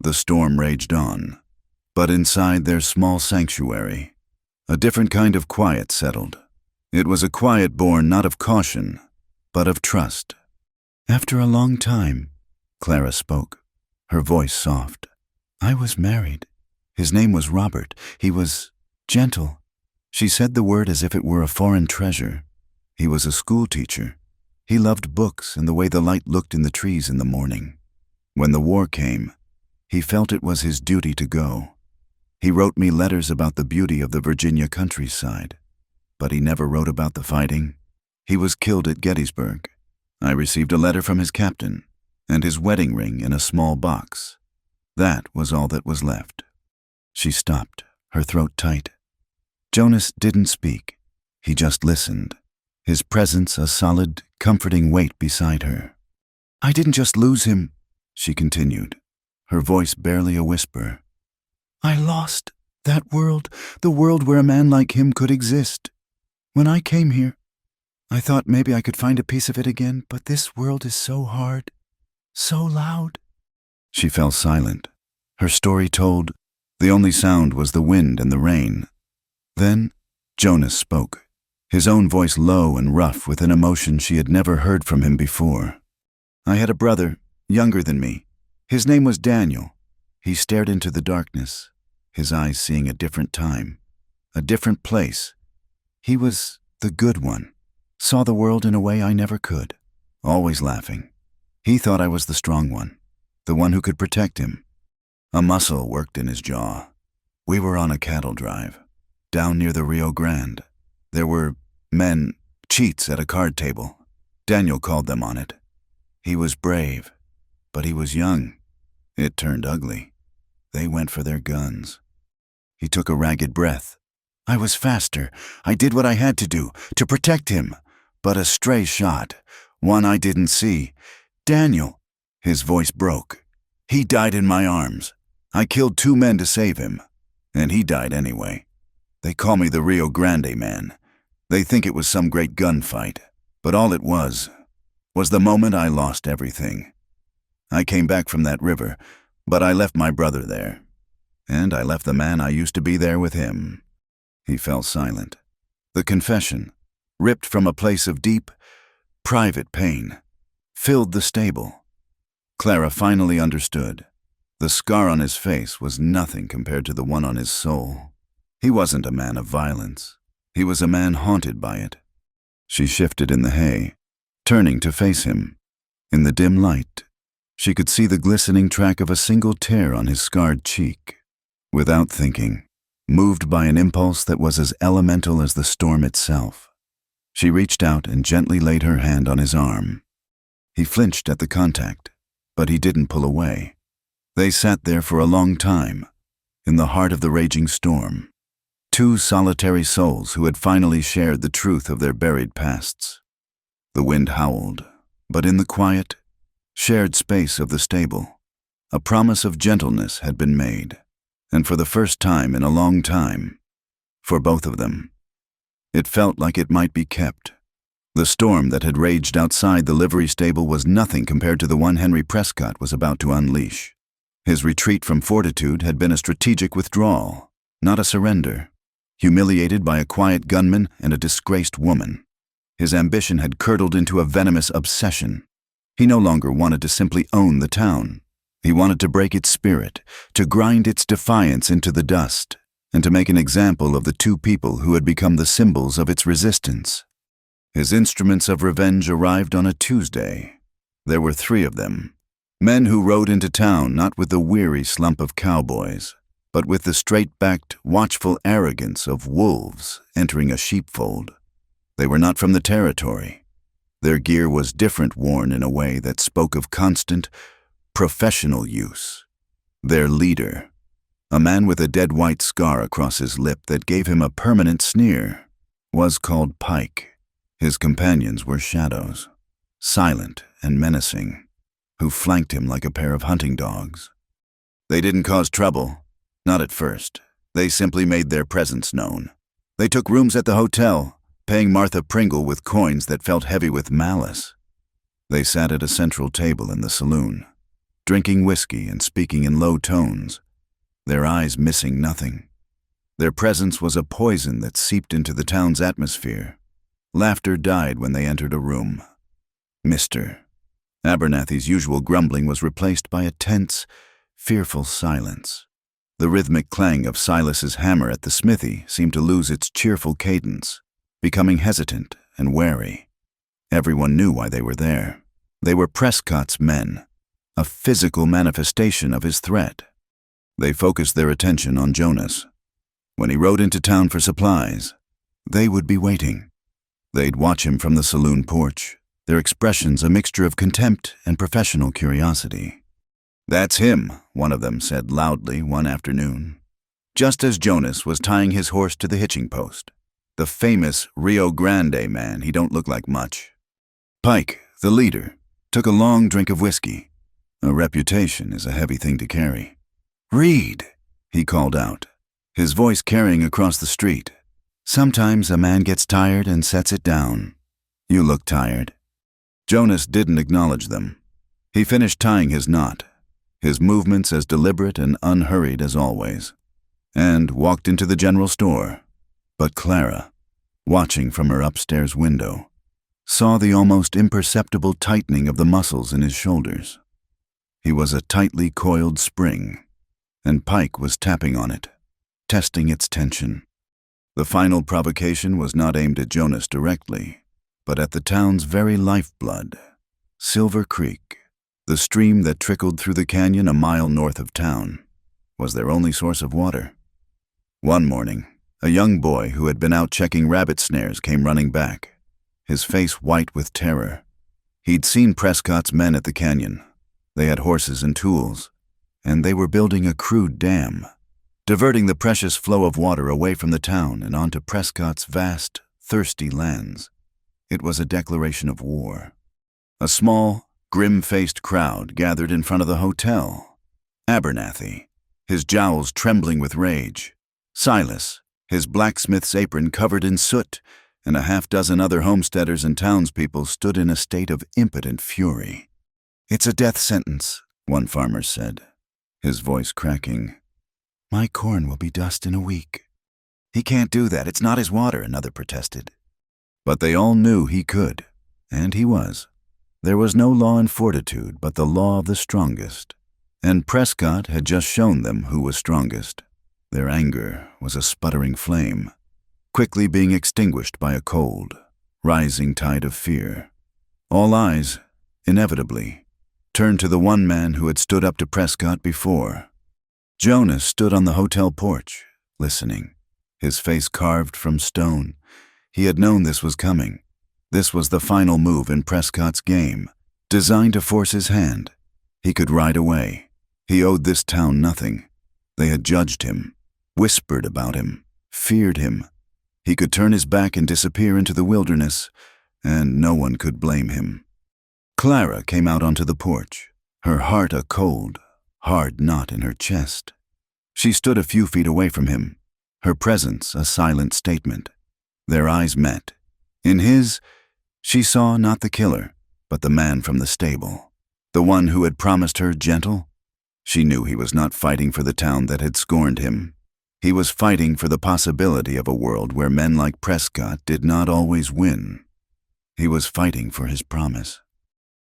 The storm raged on, but inside their small sanctuary, a different kind of quiet settled. It was a quiet born not of caution, but of trust. "After a long time," Clara spoke, her voice soft. "I was married. His name was Robert. He was gentle." She said the word as if it were a foreign treasure. He was a school teacher. He loved books and the way the light looked in the trees in the morning. When the war came, he felt it was his duty to go. He wrote me letters about the beauty of the Virginia countryside, but he never wrote about the fighting. He was killed at Gettysburg. I received a letter from his captain, and his wedding ring in a small box. That was all that was left. She stopped, her throat tight. Jonas didn't speak. He just listened, his presence a solid, comforting weight beside her. "I didn't just lose him," she continued, her voice barely a whisper. "I lost that world, the world where a man like him could exist. When I came here, I thought maybe I could find a piece of it again, but this world is so hard, so loud." She fell silent, her story told. The only sound was the wind and the rain. Then Jonas spoke, his own voice low and rough with an emotion she had never heard from him before. "I had a brother, younger than me. His name was Daniel. He stared into the darkness, his eyes seeing a different time, a different place. He was the good one, saw the world in a way I never could, always laughing. He thought I was the strong one, the one who could protect him." A muscle worked in his jaw. "We were on a cattle drive, down near the Rio Grande. There were men, cheats at a card table. Daniel called them on it. He was brave, but he was young. It turned ugly. They went for their guns." He took a ragged breath. "I was faster. I did what I had to do, to protect him. But a stray shot, one I didn't see. Daniel," his voice broke. "He died in my arms. I killed 2 men to save him, and he died anyway. They call me the Rio Grande man. They think it was some great gunfight, but all it was the moment I lost everything. I came back from that river, but I left my brother there, and I left the man I used to be there with him." He fell silent. The confession, ripped from a place of deep, private pain, filled the stable. Clara finally understood. The scar on his face was nothing compared to the one on his soul. He wasn't a man of violence. He was a man haunted by it. She shifted in the hay, turning to face him. In the dim light, she could see the glistening track of a single tear on his scarred cheek. Without thinking, moved by an impulse that was as elemental as the storm itself, she reached out and gently laid her hand on his arm. He flinched at the contact, but he didn't pull away. They sat there for a long time, in the heart of the raging storm. 2 solitary souls who had finally shared the truth of their buried pasts. The wind howled, but in the quiet, shared space of the stable, a promise of gentleness had been made, and for the first time in a long time, for both of them. It felt like it might be kept. The storm that had raged outside the livery stable was nothing compared to the one Henry Prescott was about to unleash. His retreat from fortitude had been a strategic withdrawal, not a surrender. Humiliated by a quiet gunman and a disgraced woman, his ambition had curdled into a venomous obsession. He no longer wanted to simply own the town. He wanted to break its spirit, to grind its defiance into the dust, and to make an example of the 2 people who had become the symbols of its resistance. His instruments of revenge arrived on a Tuesday. There were 3 of them. Men who rode into town not with the weary slump of cowboys, but with the straight-backed, watchful arrogance of wolves entering a sheepfold. They were not from the territory. Their gear was different, worn in a way that spoke of constant, professional use. Their leader, a man with a dead white scar across his lip that gave him a permanent sneer, was called Pike. His companions were shadows, silent and menacing, who flanked him like a pair of hunting dogs. They didn't cause trouble, not at first. They simply made their presence known. They took rooms at the hotel, paying Martha Pringle with coins that felt heavy with malice. They sat at a central table in the saloon, drinking whiskey and speaking in low tones, their eyes missing nothing. Their presence was a poison that seeped into the town's atmosphere. Laughter died when they entered a room. Mr. Abernathy's usual grumbling was replaced by a tense, fearful silence. The rhythmic clang of Silas's hammer at the smithy seemed to lose its cheerful cadence, becoming hesitant and wary. Everyone knew why they were there. They were Prescott's men, a physical manifestation of his threat. They focused their attention on Jonas. When he rode into town for supplies, they would be waiting. They'd watch him from the saloon porch, their expressions a mixture of contempt and professional curiosity. "That's him," one of them said loudly one afternoon, just as Jonas was tying his horse to the hitching post. "The famous Rio Grande man, he don't look like much." Pike, the leader, took a long drink of whiskey. A reputation is a heavy thing to carry. "Reed," he called out, his voice carrying across the street. "Sometimes a man gets tired and sets it down. You look tired." Jonas didn't acknowledge them. He finished tying his knot, his movements as deliberate and unhurried as always, and walked into the general store. But Clara, watching from her upstairs window, saw the almost imperceptible tightening of the muscles in his shoulders. He was a tightly coiled spring, and Pike was tapping on it, testing its tension. The final provocation was not aimed at Jonas directly, but at the town's very lifeblood, Silver Creek. The stream that trickled through the canyon a mile north of town was their only source of water. One morning, a young boy who had been out checking rabbit snares came running back, his face white with terror. He'd seen Prescott's men at the canyon. They had horses and tools, and they were building a crude dam, diverting the precious flow of water away from the town and onto Prescott's vast, thirsty lands. It was a declaration of war. A small, grim-faced crowd gathered in front of the hotel. Abernathy, his jowls trembling with rage. Silas, his blacksmith's apron covered in soot, and a half-dozen other homesteaders and townspeople stood in a state of impotent fury. "It's a death sentence," one farmer said, his voice cracking. "My corn will be dust in a week." "He can't do that. It's not his water," another protested. But they all knew he could, and he was. There was no law in fortitude but the law of the strongest, and Prescott had just shown them who was strongest. Their anger was a sputtering flame, quickly being extinguished by a cold, rising tide of fear. All eyes, inevitably, turned to the one man who had stood up to Prescott before. Jonas stood on the hotel porch, listening, his face carved from stone. He had known this was coming. This was the final move in Prescott's game, designed to force his hand. He could ride away. He owed this town nothing. They had judged him, whispered about him, feared him. He could turn his back and disappear into the wilderness, and no one could blame him. Clara came out onto the porch, her heart a cold, hard knot in her chest. She stood a few feet away from him, her presence a silent statement. Their eyes met. In his, she saw not the killer, but the man from the stable, the one who had promised her gentle. She knew he was not fighting for the town that had scorned him. He was fighting for the possibility of a world where men like Prescott did not always win. He was fighting for his promise.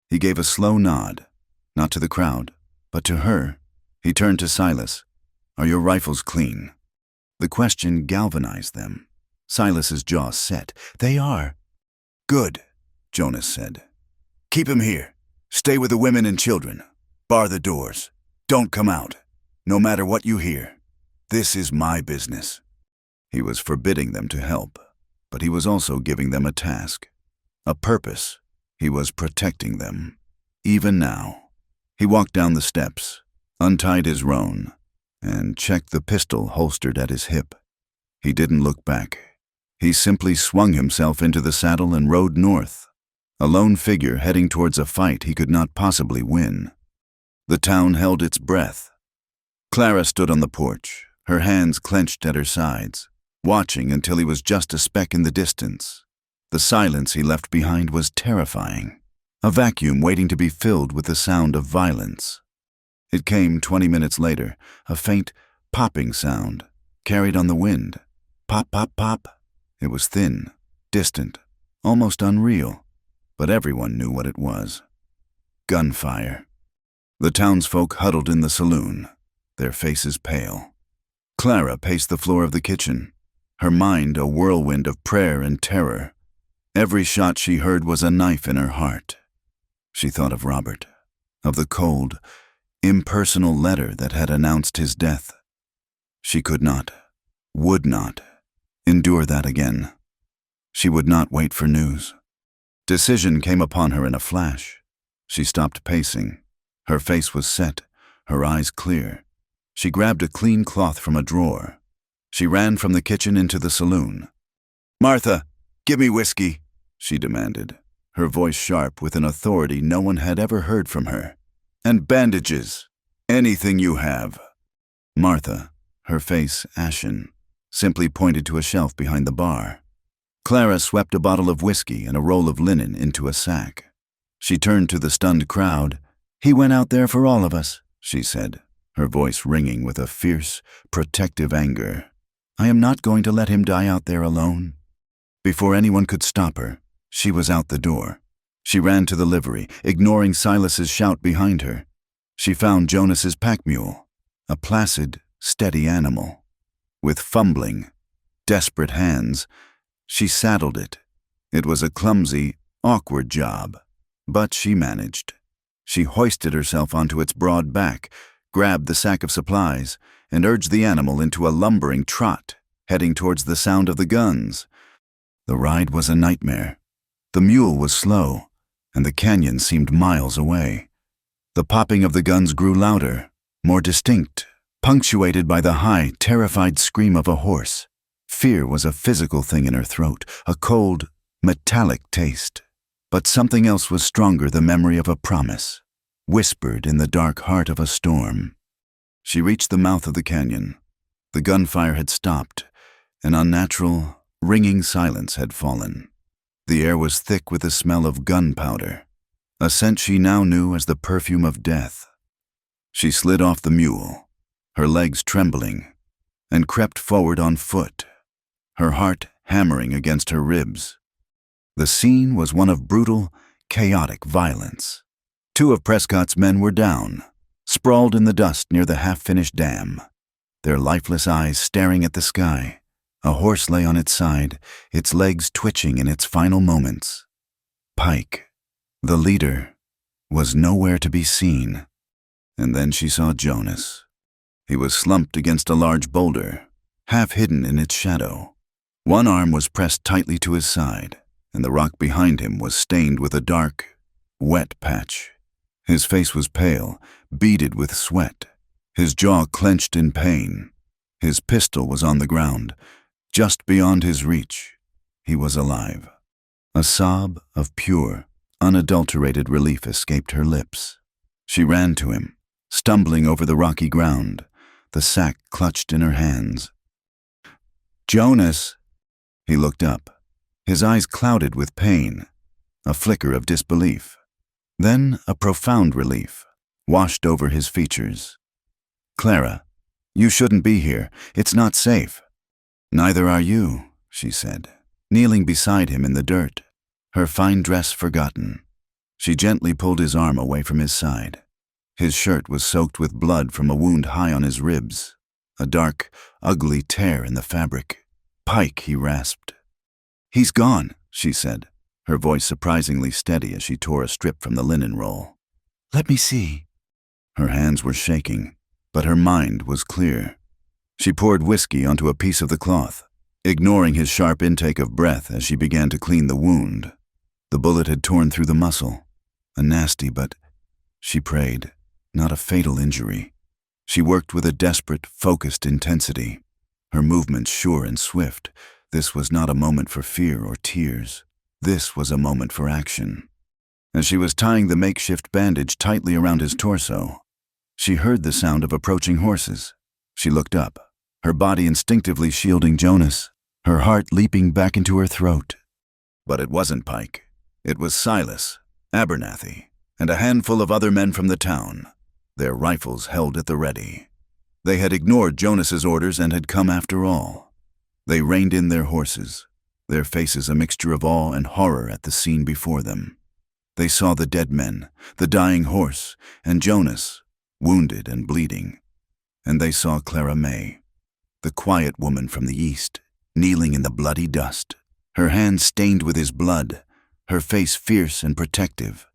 He gave a slow nod, not to the crowd, but to her. He turned to Silas. "Are your rifles clean?" The question galvanized them. Silas's jaw set. "They are." "Good," Jonas said. "Keep him here. Stay with the women and children. Bar the doors. Don't come out, no matter what you hear. This is my business." He was forbidding them to help, but he was also giving them a task, a purpose. He was protecting them. Even now. He walked down the steps, untied his roan, and checked the pistol holstered at his hip. He didn't look back. He simply swung himself into the saddle and rode north, a lone figure heading towards a fight he could not possibly win. The town held its breath. Clara stood on the porch, her hands clenched at her sides, watching until he was just a speck in the distance. The silence he left behind was terrifying, a vacuum waiting to be filled with the sound of violence. It came 20 minutes later, a faint, popping sound, carried on the wind. Pop, pop, pop. It was thin, distant, almost unreal, but everyone knew what it was. Gunfire. The townsfolk huddled in the saloon, their faces pale. Clara paced the floor of the kitchen, her mind a whirlwind of prayer and terror. Every shot she heard was a knife in her heart. She thought of Robert, of the cold, impersonal letter that had announced his death. She could not, would not, endure that again. She would not wait for news. Decision came upon her in a flash. She stopped pacing. Her face was set, her eyes clear. She grabbed a clean cloth from a drawer. She ran from the kitchen into the saloon. "Martha, give me whiskey," she demanded, her voice sharp with an authority no one had ever heard from her. "And bandages. Anything you have." Martha, her face ashen, simply pointed to a shelf behind the bar. Clara swept a bottle of whiskey and a roll of linen into a sack. She turned to the stunned crowd. "He went out there for all of us," she said, her voice ringing with a fierce, protective anger. I am not going to let him die out there alone." Before anyone could stop her, she was out the door. She ran to the livery, ignoring Silas's shout behind her. She found Jonas's pack mule, a placid, steady animal. With fumbling, desperate hands, she saddled it. It was a clumsy, awkward job, but she managed. She hoisted herself onto its broad back, grabbed the sack of supplies, and urged the animal into a lumbering trot, heading towards the sound of the guns. The ride was a nightmare. The mule was slow, and the canyon seemed miles away. The popping of the guns grew louder, more distinct, punctuated by the high, terrified scream of a horse. Fear was a physical thing in her throat, a cold, metallic taste. But something else was stronger, the memory of a promise, whispered in the dark heart of a storm. She reached the mouth of the canyon. The gunfire had stopped. An unnatural, ringing silence had fallen. The air was thick with the smell of gunpowder, a scent she now knew as the perfume of death. She slid off the mule, her legs trembling, and crept forward on foot, her heart hammering against her ribs. The scene was one of brutal, chaotic violence. 2 of Prescott's men were down, sprawled in the dust near the half-finished dam, their lifeless eyes staring at the sky. A horse lay on its side, its legs twitching in its final moments. Pike, the leader, was nowhere to be seen. And then she saw Jonas. He was slumped against a large boulder, half hidden in its shadow. One arm was pressed tightly to his side, and the rock behind him was stained with a dark, wet patch. His face was pale, beaded with sweat, his jaw clenched in pain. His pistol was on the ground, just beyond his reach. He was alive. A sob of pure, unadulterated relief escaped her lips. She ran to him, stumbling over the rocky ground, the sack clutched in her hands. "Jonas!" He looked up, his eyes clouded with pain, a flicker of disbelief. Then a profound relief washed over his features. "Clara, you shouldn't be here. It's not safe." "Neither are you," she said, kneeling beside him in the dirt, her fine dress forgotten. She gently pulled his arm away from his side. His shirt was soaked with blood from a wound high on his ribs, a dark, ugly tear in the fabric. "Pike," he rasped. "He's gone," she said, her voice surprisingly steady as she tore a strip from the linen roll. "Let me see." Her hands were shaking, but her mind was clear. She poured whiskey onto a piece of the cloth, ignoring his sharp intake of breath as she began to clean the wound. The bullet had torn through the muscle, a nasty but, she prayed, not a fatal injury. She worked with a desperate, focused intensity, her movements sure and swift. This was not a moment for fear or tears. This was a moment for action. As she was tying the makeshift bandage tightly around his torso, she heard the sound of approaching horses. She looked up, her body instinctively shielding Jonas, her heart leaping back into her throat. But it wasn't Pike. It was Silas, Abernathy, and a handful of other men from the town, their rifles held at the ready. They had ignored Jonas's orders and had come after all. They reined in their horses, their faces a mixture of awe and horror at the scene before them. They saw the dead men, the dying horse, and Jonas, wounded and bleeding. And they saw Clara May, the quiet woman from the east, kneeling in the bloody dust, her hands stained with his blood, her face fierce and protective.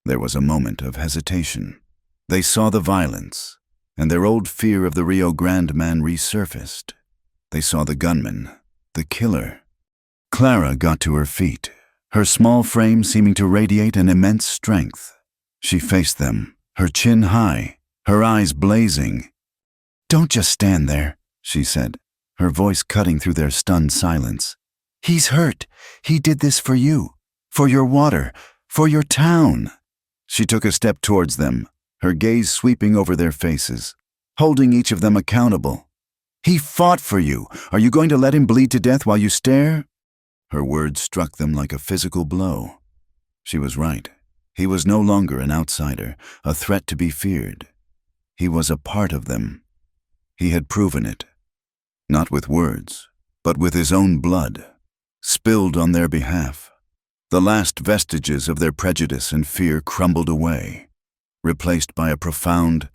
There was a moment of hesitation. They saw the violence, and their old fear of the Rio Grande man resurfaced. They saw the gunman, the killer. Clara got to her feet, her small frame seeming to radiate an immense strength. She faced them, her chin high, her eyes blazing. "Don't just stand there," she said, her voice cutting through their stunned silence. "He's hurt. He did this for you, for your water, for your town." She took a step towards them, her gaze sweeping over their faces, holding each of them accountable. "He fought for you. Are you going to let him bleed to death while you stare?" Her words struck them like a physical blow. She was right. He was no longer an outsider, a threat to be feared. He was a part of them. He had proven it. not with words, but with his own blood, spilled on their behalf. The last vestiges of their prejudice and fear crumbled away, replaced by a profound,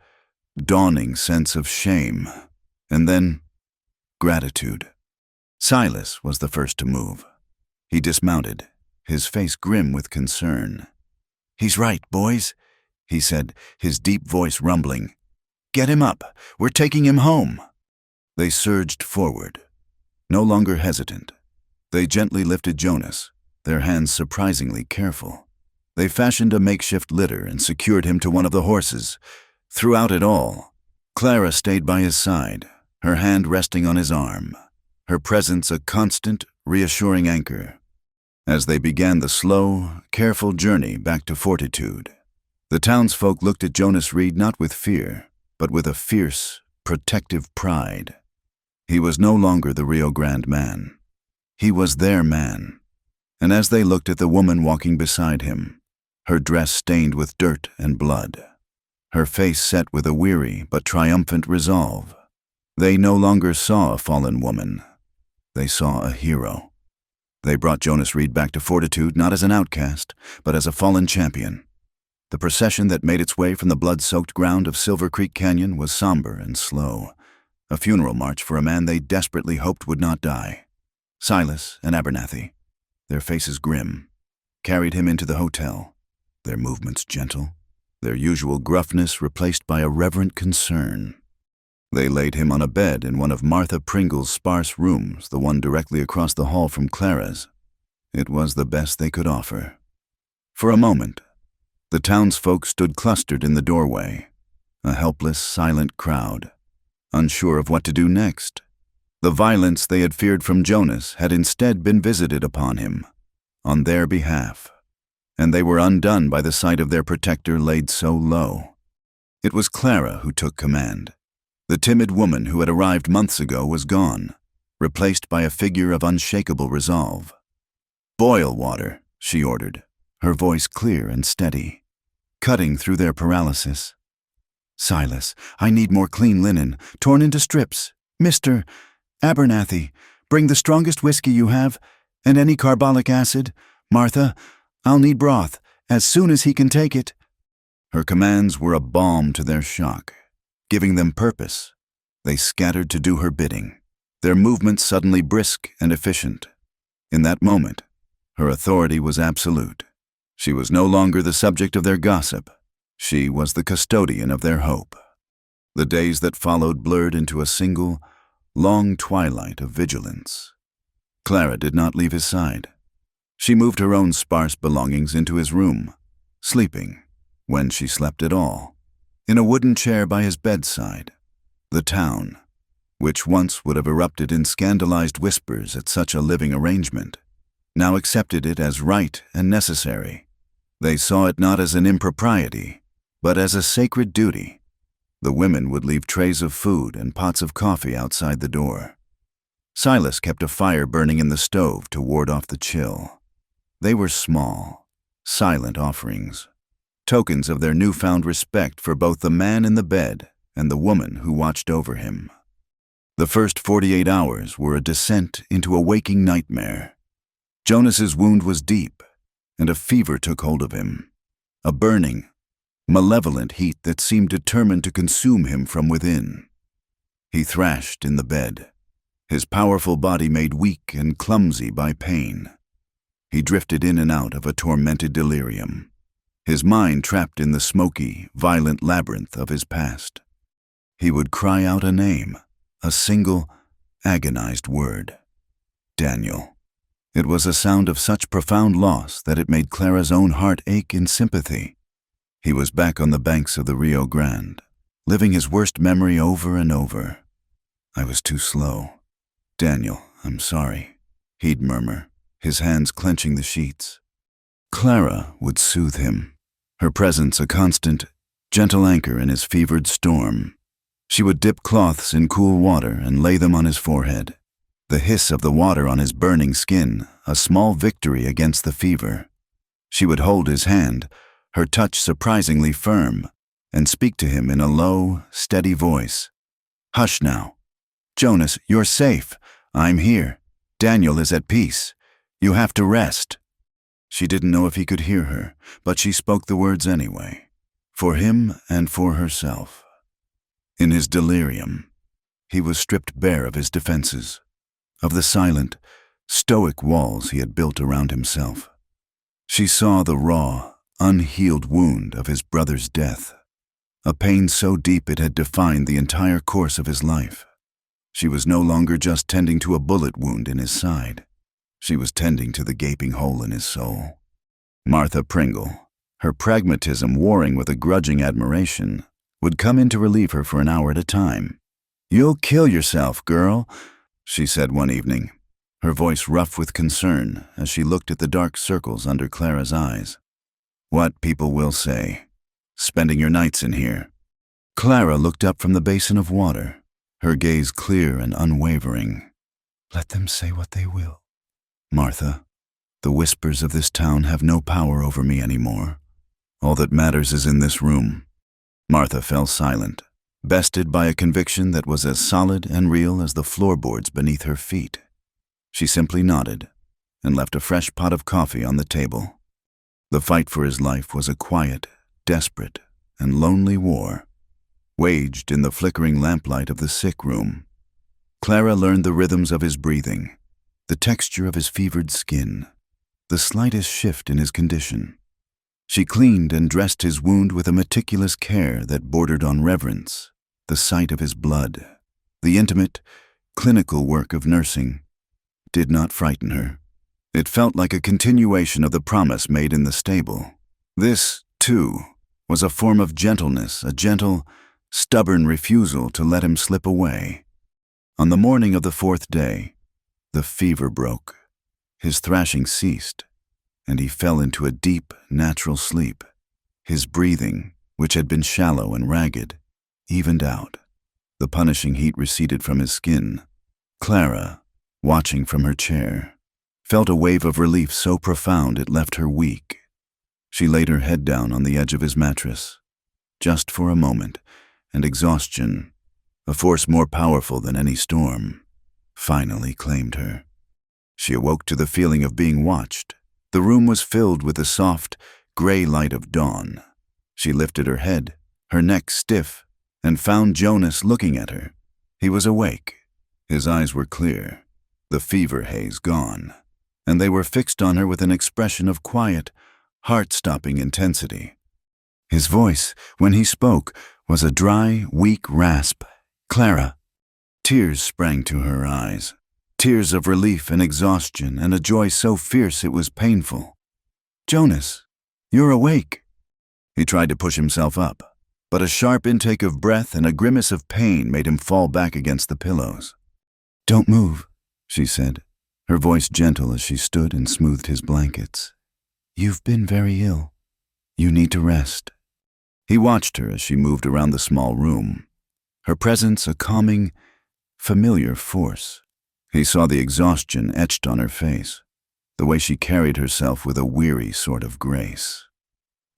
dawning sense of shame, and then gratitude. Silas was the first to move. He dismounted, his face grim with concern. "He's right, boys," he said, his deep voice rumbling. "Get him up. We're taking him home." They surged forward, no longer hesitant. They gently lifted Jonas, their hands surprisingly careful. They fashioned a makeshift litter and secured him to one of the horses. Throughout it all, Clara stayed by his side, her hand resting on his arm, her presence a constant, reassuring anchor. As they began the slow, careful journey back to Fortitude, the townsfolk looked at Jonas Reed not with fear, but with a fierce, protective pride. He was no longer the Rio Grande man. He was their man. And as they looked at the woman walking beside him, her dress stained with dirt and blood, her face set with a weary but triumphant resolve, they no longer saw a fallen woman. They saw a hero. They brought Jonas Reed back to Fortitude not as an outcast, but as a fallen champion. The procession that made its way from the blood-soaked ground of Silver Creek Canyon was somber and slow, a funeral march for a man they desperately hoped would not die. Silas and Abernathy, their faces grim, carried him into the hotel, their movements gentle, their usual gruffness replaced by a reverent concern. They laid him on a bed in one of Martha Pringle's sparse rooms, the one directly across the hall from Clara's. It was the best they could offer. For a moment, the townsfolk stood clustered in the doorway, a helpless, silent crowd, unsure of what to do next. The violence they had feared from Jonas had instead been visited upon him, on their behalf, and they were undone by the sight of their protector laid so low. It was Clara who took command. The timid woman who had arrived months ago was gone, replaced by a figure of unshakable resolve. "Boil water," she ordered, her voice clear and steady, cutting through their paralysis. "Silas, I need more clean linen, torn into strips. Mr. Abernathy, bring the strongest whiskey you have, and any carbolic acid. Martha, I'll need broth, as soon as he can take it." Her commands were a balm to their shock, giving them purpose. They scattered to do her bidding, their movements suddenly brisk and efficient. In that moment, her authority was absolute. She was no longer the subject of their gossip. She was the custodian of their hope. The days that followed blurred into a single, long twilight of vigilance. Clara did not leave his side. She moved her own sparse belongings into his room, sleeping, when she slept at all, in a wooden chair by his bedside. The town, which once would have erupted in scandalized whispers at such a living arrangement, now accepted it as right and necessary. They saw it not as an impropriety, but as a sacred duty. The women would leave trays of food and pots of coffee outside the door. Silas kept a fire burning in the stove to ward off the chill. They were small, silent offerings, tokens of their newfound respect for both the man in the bed and the woman who watched over him. The first 48 hours were a descent into a waking nightmare. Jonas's wound was deep, and a fever took hold of him, a burning, malevolent heat that seemed determined to consume him from within. He thrashed in the bed, his powerful body made weak and clumsy by pain. He drifted in and out of a tormented delirium, his mind trapped in the smoky, violent labyrinth of his past. He would cry out a name, a single, agonized word. Daniel. It was a sound of such profound loss that it made Clara's own heart ache in sympathy. He was back on the banks of the Rio Grande, living his worst memory over and over. "I was too slow. Daniel, I'm sorry," he'd murmur, his hands clenching the sheets. Clara would soothe him, her presence a constant, gentle anchor in his fevered storm. She would dip cloths in cool water and lay them on his forehead, the hiss of the water on his burning skin a small victory against the fever. She would hold his hand, her touch surprisingly firm, and speak to him in a low, steady voice. "Hush now. Jonas, you're safe. I'm here. Daniel is at peace. You have to rest." She didn't know if he could hear her, but she spoke the words anyway, for him and for herself. In his delirium, he was stripped bare of his defenses, of the silent, stoic walls he had built around himself. She saw the raw, unhealed wound of his brother's death, a pain so deep it had defined the entire course of his life. She was no longer just tending to a bullet wound in his side. She was tending to the gaping hole in his soul. Martha Pringle, her pragmatism warring with a grudging admiration, would come in to relieve her for an hour at a time. "You'll kill yourself, girl," she said one evening, her voice rough with concern as she looked at the dark circles under Clara's eyes. "What people will say. Spending your nights in here." Clara looked up from the basin of water, her gaze clear and unwavering. "Let them say what they will, Martha. The whispers of this town have no power over me anymore. All that matters is in this room." Martha fell silent, bested by a conviction that was as solid and real as the floorboards beneath her feet. She simply nodded and left a fresh pot of coffee on the table. The fight for his life was a quiet, desperate, and lonely war, waged in the flickering lamplight of the sick room. Clara learned the rhythms of his breathing, the texture of his fevered skin, the slightest shift in his condition. She cleaned and dressed his wound with a meticulous care that bordered on reverence. The sight of his blood, the intimate, clinical work of nursing, did not frighten her. It felt like a continuation of the promise made in the stable. This, too, was a form of gentleness, a gentle, stubborn refusal to let him slip away. On the morning of the 4th day, the fever broke. His thrashing ceased, and he fell into a deep, natural sleep. His breathing, which had been shallow and ragged, evened out. The punishing heat receded from his skin. Clara, watching from her chair, felt a wave of relief so profound it left her weak. She laid her head down on the edge of his mattress, just for a moment, and exhaustion, a force more powerful than any storm, finally claimed her. She awoke to the feeling of being watched. The room was filled with the soft, gray light of dawn. She lifted her head, her neck stiff, and found Jonas looking at her. He was awake. His eyes were clear, the fever haze gone, and they were fixed on her with an expression of quiet, heart-stopping intensity. His voice, when he spoke, was a dry, weak rasp. "Clara." Tears sprang to her eyes, tears of relief and exhaustion, and a joy so fierce it was painful. "Jonas, you're awake." He tried to push himself up, but a sharp intake of breath and a grimace of pain made him fall back against the pillows. "Don't move," she said, her voice gentle as she stood and smoothed his blankets. "You've been very ill. You need to rest." He watched her as she moved around the small room, her presence a calming, familiar force. He saw the exhaustion etched on her face, the way she carried herself with a weary sort of grace.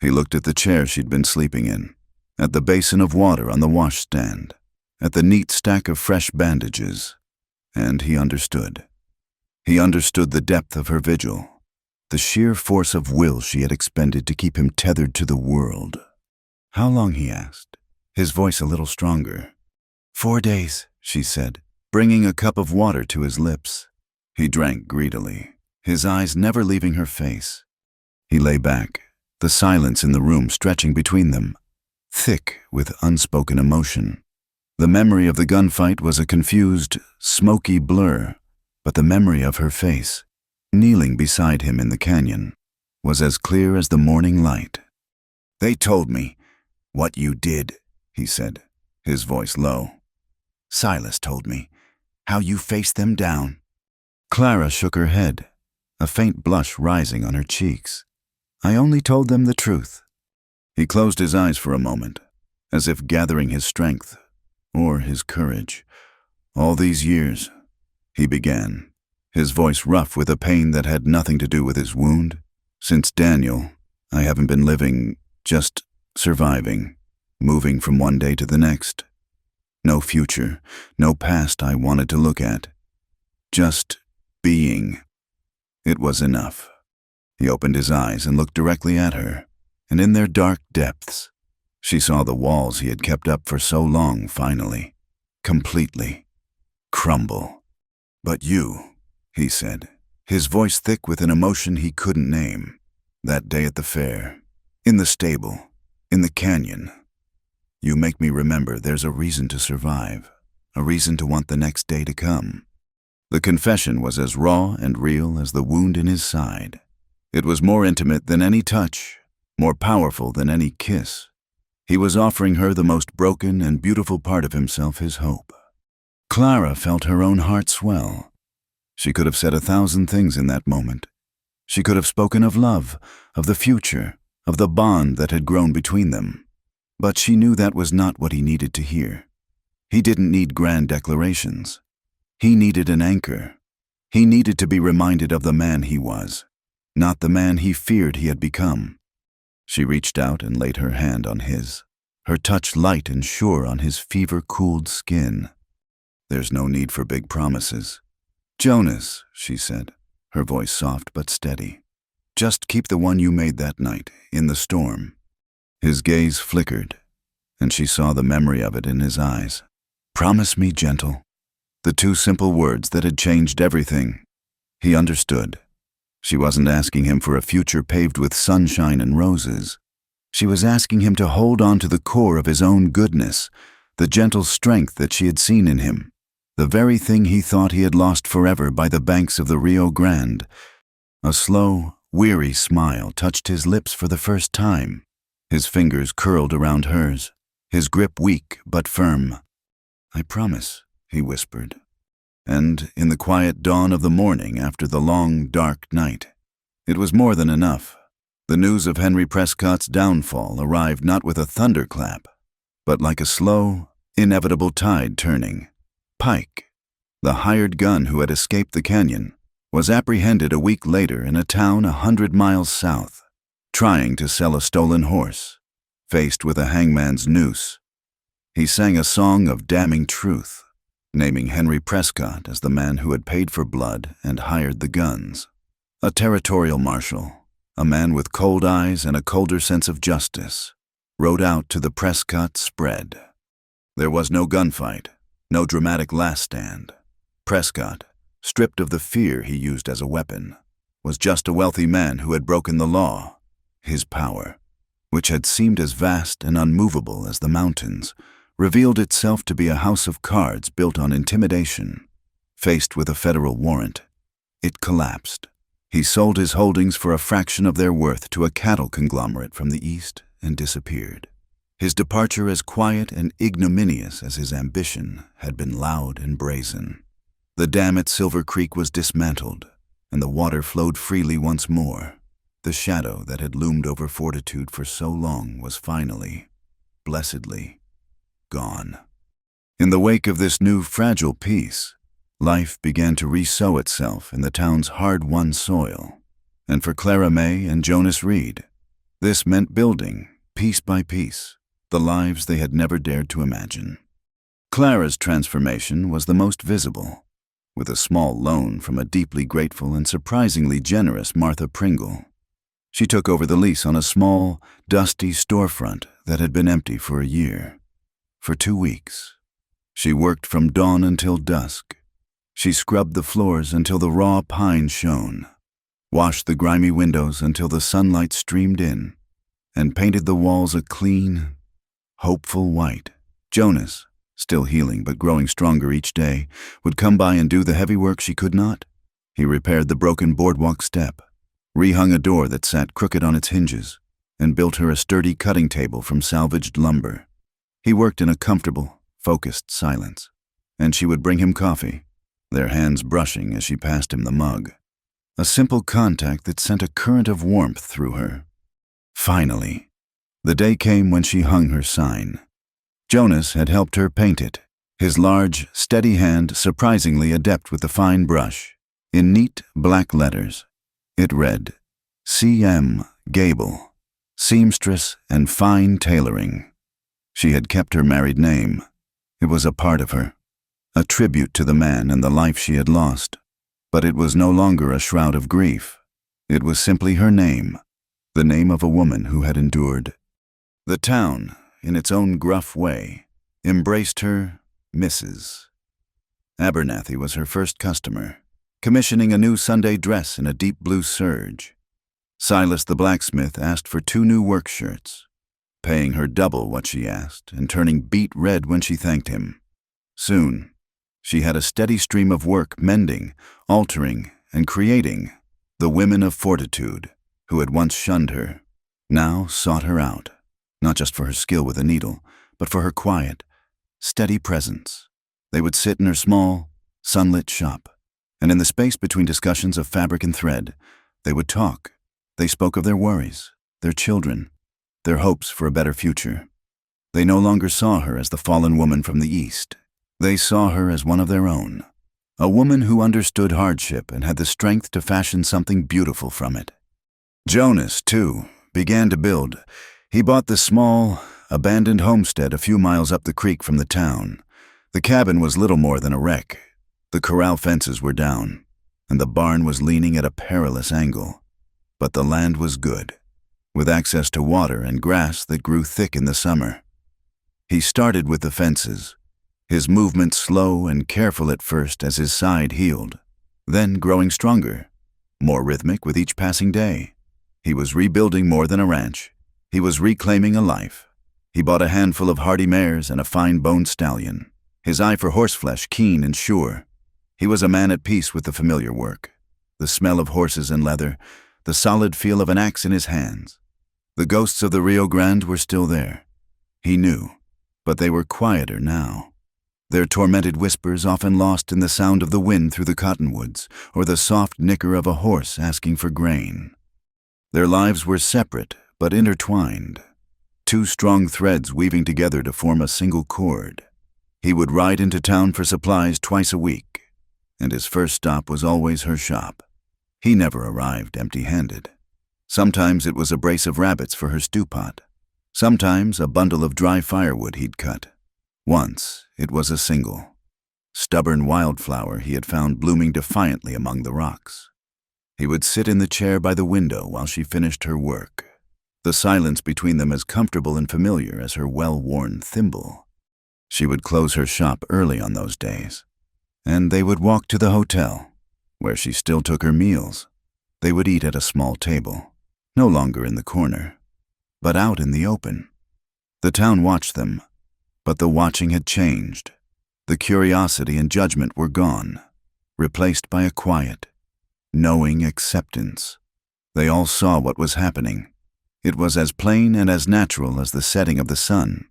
He looked at the chair she'd been sleeping in, at the basin of water on the washstand, at the neat stack of fresh bandages, and he understood. He understood the depth of her vigil, the sheer force of will she had expended to keep him tethered to the world. "How long?" he asked, his voice a little stronger. 4 days, she said, bringing a cup of water to his lips. He drank greedily, his eyes never leaving her face. He lay back, the silence in the room stretching between them, thick with unspoken emotion. The memory of the gunfight was a confused, smoky blur, but the memory of her face, kneeling beside him in the canyon, was as clear as the morning light. "They told me what you did," he said, his voice low. "Silas told me how you faced them down." Clara shook her head, a faint blush rising on her cheeks. "I only told them the truth." He closed his eyes for a moment, as if gathering his strength, or his courage. "All these years," he began, his voice rough with a pain that had nothing to do with his wound. "Since Daniel, I haven't been living, just surviving, moving from one day to the next. No future, no past I wanted to look at. Just being. It was enough. He opened his eyes and looked directly at her, and in their dark depths, she saw the walls he had kept up for so long finally, completely, crumble. "But you," he said, his voice thick with an emotion he couldn't name. "That day at the fair, in the stable, in the canyon. You make me remember there's a reason to survive, a reason to want the next day to come." The confession was as raw and real as the wound in his side. It was more intimate than any touch, more powerful than any kiss. He was offering her the most broken and beautiful part of himself, his hope. Clara felt her own heart swell. She could have said 1,000 things in that moment. She could have spoken of love, of the future, of the bond that had grown between them. But she knew that was not what he needed to hear. He didn't need grand declarations. He needed an anchor. He needed to be reminded of the man he was, not the man he feared he had become. She reached out and laid her hand on his, her touch light and sure on his fever-cooled skin. "There's no need for big promises. Jonas," she said, her voice soft but steady. "Just keep the one you made that night, in the storm." His gaze flickered, and she saw the memory of it in his eyes. "Promise me, gentle." The two simple words that had changed everything. He understood. She wasn't asking him for a future paved with sunshine and roses. She was asking him to hold on to the core of his own goodness, the gentle strength that she had seen in him, the very thing he thought he had lost forever by the banks of the Rio Grande. A slow, weary smile touched his lips for the first time. His fingers curled around hers, his grip weak but firm. "I promise," he whispered. And in the quiet dawn of the morning after the long, dark night, it was more than enough. The news of Henry Prescott's downfall arrived not with a thunderclap, but like a slow, inevitable tide turning. Pike, the hired gun who had escaped the canyon, was apprehended a week later in a town 100 miles south, trying to sell a stolen horse, faced with a hangman's noose. He sang a song of damning truth, naming Henry Prescott as the man who had paid for blood and hired the guns. A territorial marshal, a man with cold eyes and a colder sense of justice, rode out to the Prescott spread. There was no gunfight, no dramatic last stand. Prescott, stripped of the fear he used as a weapon, was just a wealthy man who had broken the law. His power, which had seemed as vast and unmovable as the mountains, revealed itself to be a house of cards built on intimidation. Faced with a federal warrant, it collapsed. He sold his holdings for a fraction of their worth to a cattle conglomerate from the east and disappeared. His departure as quiet and ignominious as his ambition had been loud and brazen. The dam at Silver Creek was dismantled, and the water flowed freely once more. The shadow that had loomed over Fortitude for so long was finally, blessedly, gone. In the wake of this new fragile peace, life began to re-sow itself in the town's hard-won soil. And for Clara May and Jonas Reed, this meant building, piece by piece, the lives they had never dared to imagine. Clara's transformation was the most visible, with a small loan from a deeply grateful and surprisingly generous Martha Pringle. She took over the lease on a small, dusty storefront that had been empty for a year. For 2 weeks, she worked from dawn until dusk. She scrubbed the floors until the raw pine shone, washed the grimy windows until the sunlight streamed in, and painted the walls a clean, hopeful white. Jonas, still healing but growing stronger each day, would come by and do the heavy work she could not. He repaired the broken boardwalk step, rehung a door that sat crooked on its hinges, and built her a sturdy cutting table from salvaged lumber. He worked in a comfortable, focused silence, and she would bring him coffee, their hands brushing as she passed him the mug. A simple contact that sent a current of warmth through her. Finally, the day came when she hung her sign. Jonas had helped her paint it, his large, steady hand surprisingly adept with the fine brush. In neat, black letters, it read, C.M. Gable, Seamstress and Fine Tailoring. She had kept her married name. It was a part of her, a tribute to the man and the life she had lost. But it was no longer a shroud of grief. It was simply her name, the name of a woman who had endured. The town, in its own gruff way, embraced her Mrs. Abernathy was her first customer, commissioning a new Sunday dress in a deep blue serge. Silas the blacksmith asked for 2 new work shirts, paying her double what she asked and turning beet red when she thanked him. Soon, she had a steady stream of work mending, altering, and creating. The women of fortitude, who had once shunned her, now sought her out, not just for her skill with a needle, but for her quiet, steady presence. They would sit in her small, sunlit shop, and in the space between discussions of fabric and thread, they would talk. They spoke of their worries, their children, their hopes for a better future. They no longer saw her as the fallen woman from the East. They saw her as one of their own, a woman who understood hardship and had the strength to fashion something beautiful from it. Jonas, too, began to build. He bought the small, abandoned homestead a few miles up the creek from the town. The cabin was little more than a wreck. The corral fences were down, and the barn was leaning at a perilous angle. But the land was good, with access to water and grass that grew thick in the summer. He started with the fences, his movement slow and careful at first as his side healed, then growing stronger, more rhythmic with each passing day. He was rebuilding more than a ranch. He was reclaiming a life. He bought a handful of hardy mares and a fine-boned stallion, his eye for horseflesh keen and sure. He was a man at peace with the familiar work, the smell of horses and leather, the solid feel of an axe in his hands. The ghosts of the Rio Grande were still there. He knew, but they were quieter now. Their tormented whispers often lost in the sound of the wind through the cottonwoods or the soft nicker of a horse asking for grain. Their lives were separate but intertwined, 2 strong threads weaving together to form a single cord. He would ride into town for supplies twice a week, and his first stop was always her shop. He never arrived empty-handed. Sometimes it was a brace of rabbits for her stew pot. Sometimes a bundle of dry firewood he'd cut. Once it was a single, stubborn wildflower he had found blooming defiantly among the rocks. He would sit in the chair by the window while she finished her work, the silence between them as comfortable and familiar as her well-worn thimble. She would close her shop early on those days, and they would walk to the hotel, where she still took her meals. They would eat at a small table, no longer in the corner, but out in the open. The town watched them, but the watching had changed. The curiosity and judgment were gone, replaced by a quiet, knowing acceptance. They all saw what was happening. It was as plain and as natural as the setting of the sun.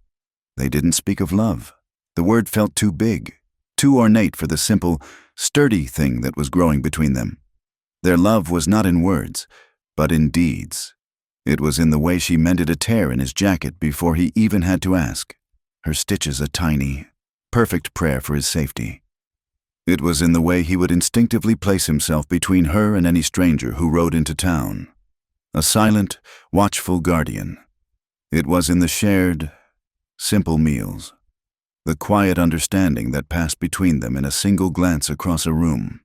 They didn't speak of love. The word felt too big, too ornate for the simple, sturdy thing that was growing between them. Their love was not in words, but in deeds. It was in the way she mended a tear in his jacket before he even had to ask, her stitches a tiny, perfect prayer for his safety. It was in the way he would instinctively place himself between her and any stranger who rode into town, a silent, watchful guardian. It was in the shared, simple meals, the quiet understanding that passed between them in a single glance across a room.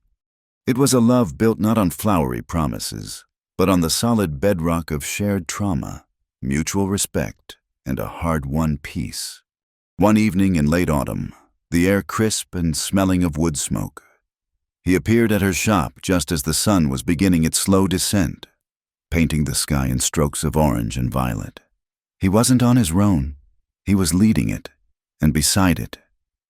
It was a love built not on flowery promises, but on the solid bedrock of shared trauma, mutual respect, and a hard-won peace. One evening in late autumn, the air crisp and smelling of wood smoke, he appeared at her shop just as the sun was beginning its slow descent, painting the sky in strokes of orange and violet. He wasn't on his roan. He was leading it, and beside it,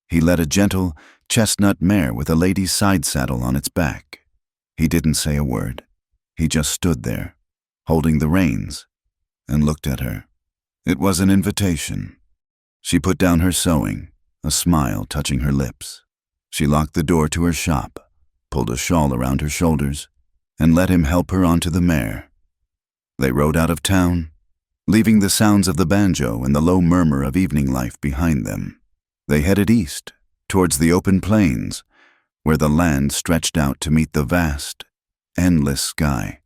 he led a gentle, chestnut mare with a lady's side saddle on its back. He didn't say a word. He just stood there, holding the reins, and looked at her. It was an invitation. She put down her sewing, a smile touching her lips. She locked the door to her shop, pulled a shawl around her shoulders, and let him help her onto the mare. They rode out of town, leaving the sounds of the banjo and the low murmur of evening life behind them. They headed east, towards the open plains, where the land stretched out to meet the vast, endless sky.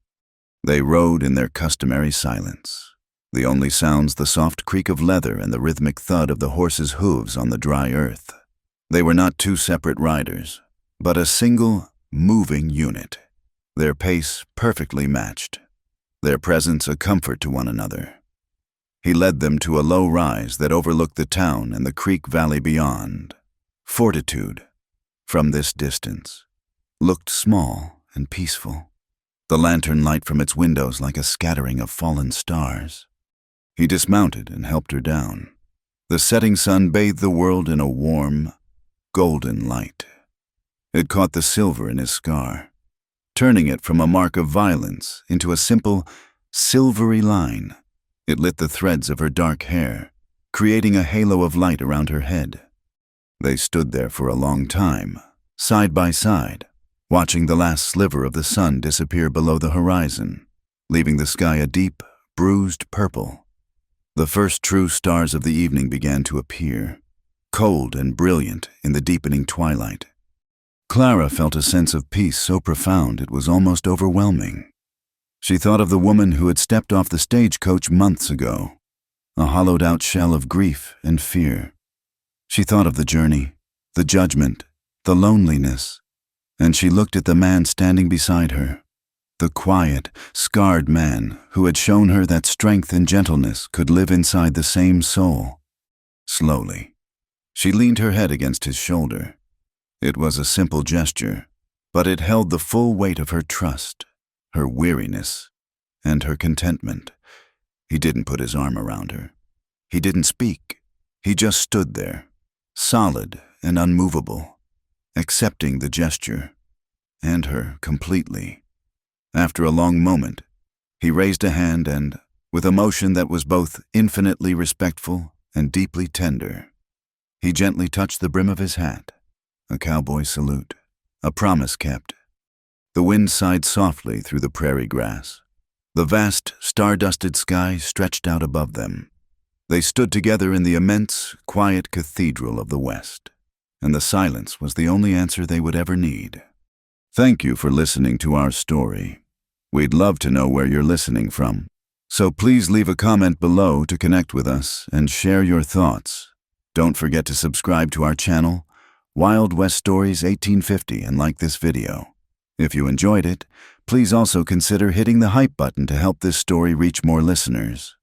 They rode in their customary silence, the only sounds the soft creak of leather and the rhythmic thud of the horses' hooves on the dry earth. They were not two separate riders, but a single, moving unit, their pace perfectly matched, their presence a comfort to one another. He led them to a low rise that overlooked the town and the creek valley beyond. Fortitude, from this distance, looked small and peaceful, the lantern light from its windows like a scattering of fallen stars. He dismounted and helped her down. The setting sun bathed the world in a warm, golden light. It caught the silver in his scar, turning it from a mark of violence into a simple, silvery line. It lit the threads of her dark hair, creating a halo of light around her head. They stood there for a long time, side by side, watching the last sliver of the sun disappear below the horizon, leaving the sky a deep, bruised purple. The first true stars of the evening began to appear, cold and brilliant in the deepening twilight. Clara felt a sense of peace so profound it was almost overwhelming. She thought of the woman who had stepped off the stagecoach months ago, a hollowed-out shell of grief and fear. She thought of the journey, the judgment, the loneliness, and she looked at the man standing beside her, the quiet, scarred man who had shown her that strength and gentleness could live inside the same soul. Slowly, she leaned her head against his shoulder. It was a simple gesture, but it held the full weight of her trust, her weariness, and her contentment. He didn't put his arm around her. He didn't speak. He just stood there, solid and unmovable, accepting the gesture, and her completely. After a long moment, he raised a hand and, with a motion that was both infinitely respectful and deeply tender, he gently touched the brim of his hat, a cowboy salute, a promise kept. The wind sighed softly through the prairie grass. The vast, star-dusted sky stretched out above them. They stood together in the immense, quiet cathedral of the West, and the silence was the only answer they would ever need. Thank you for listening to our story. We'd love to know where you're listening from, so please leave a comment below to connect with us and share your thoughts. Don't forget to subscribe to our channel, Wild West Stories 1850, and like this video. If you enjoyed it, please also consider hitting the hype button to help this story reach more listeners.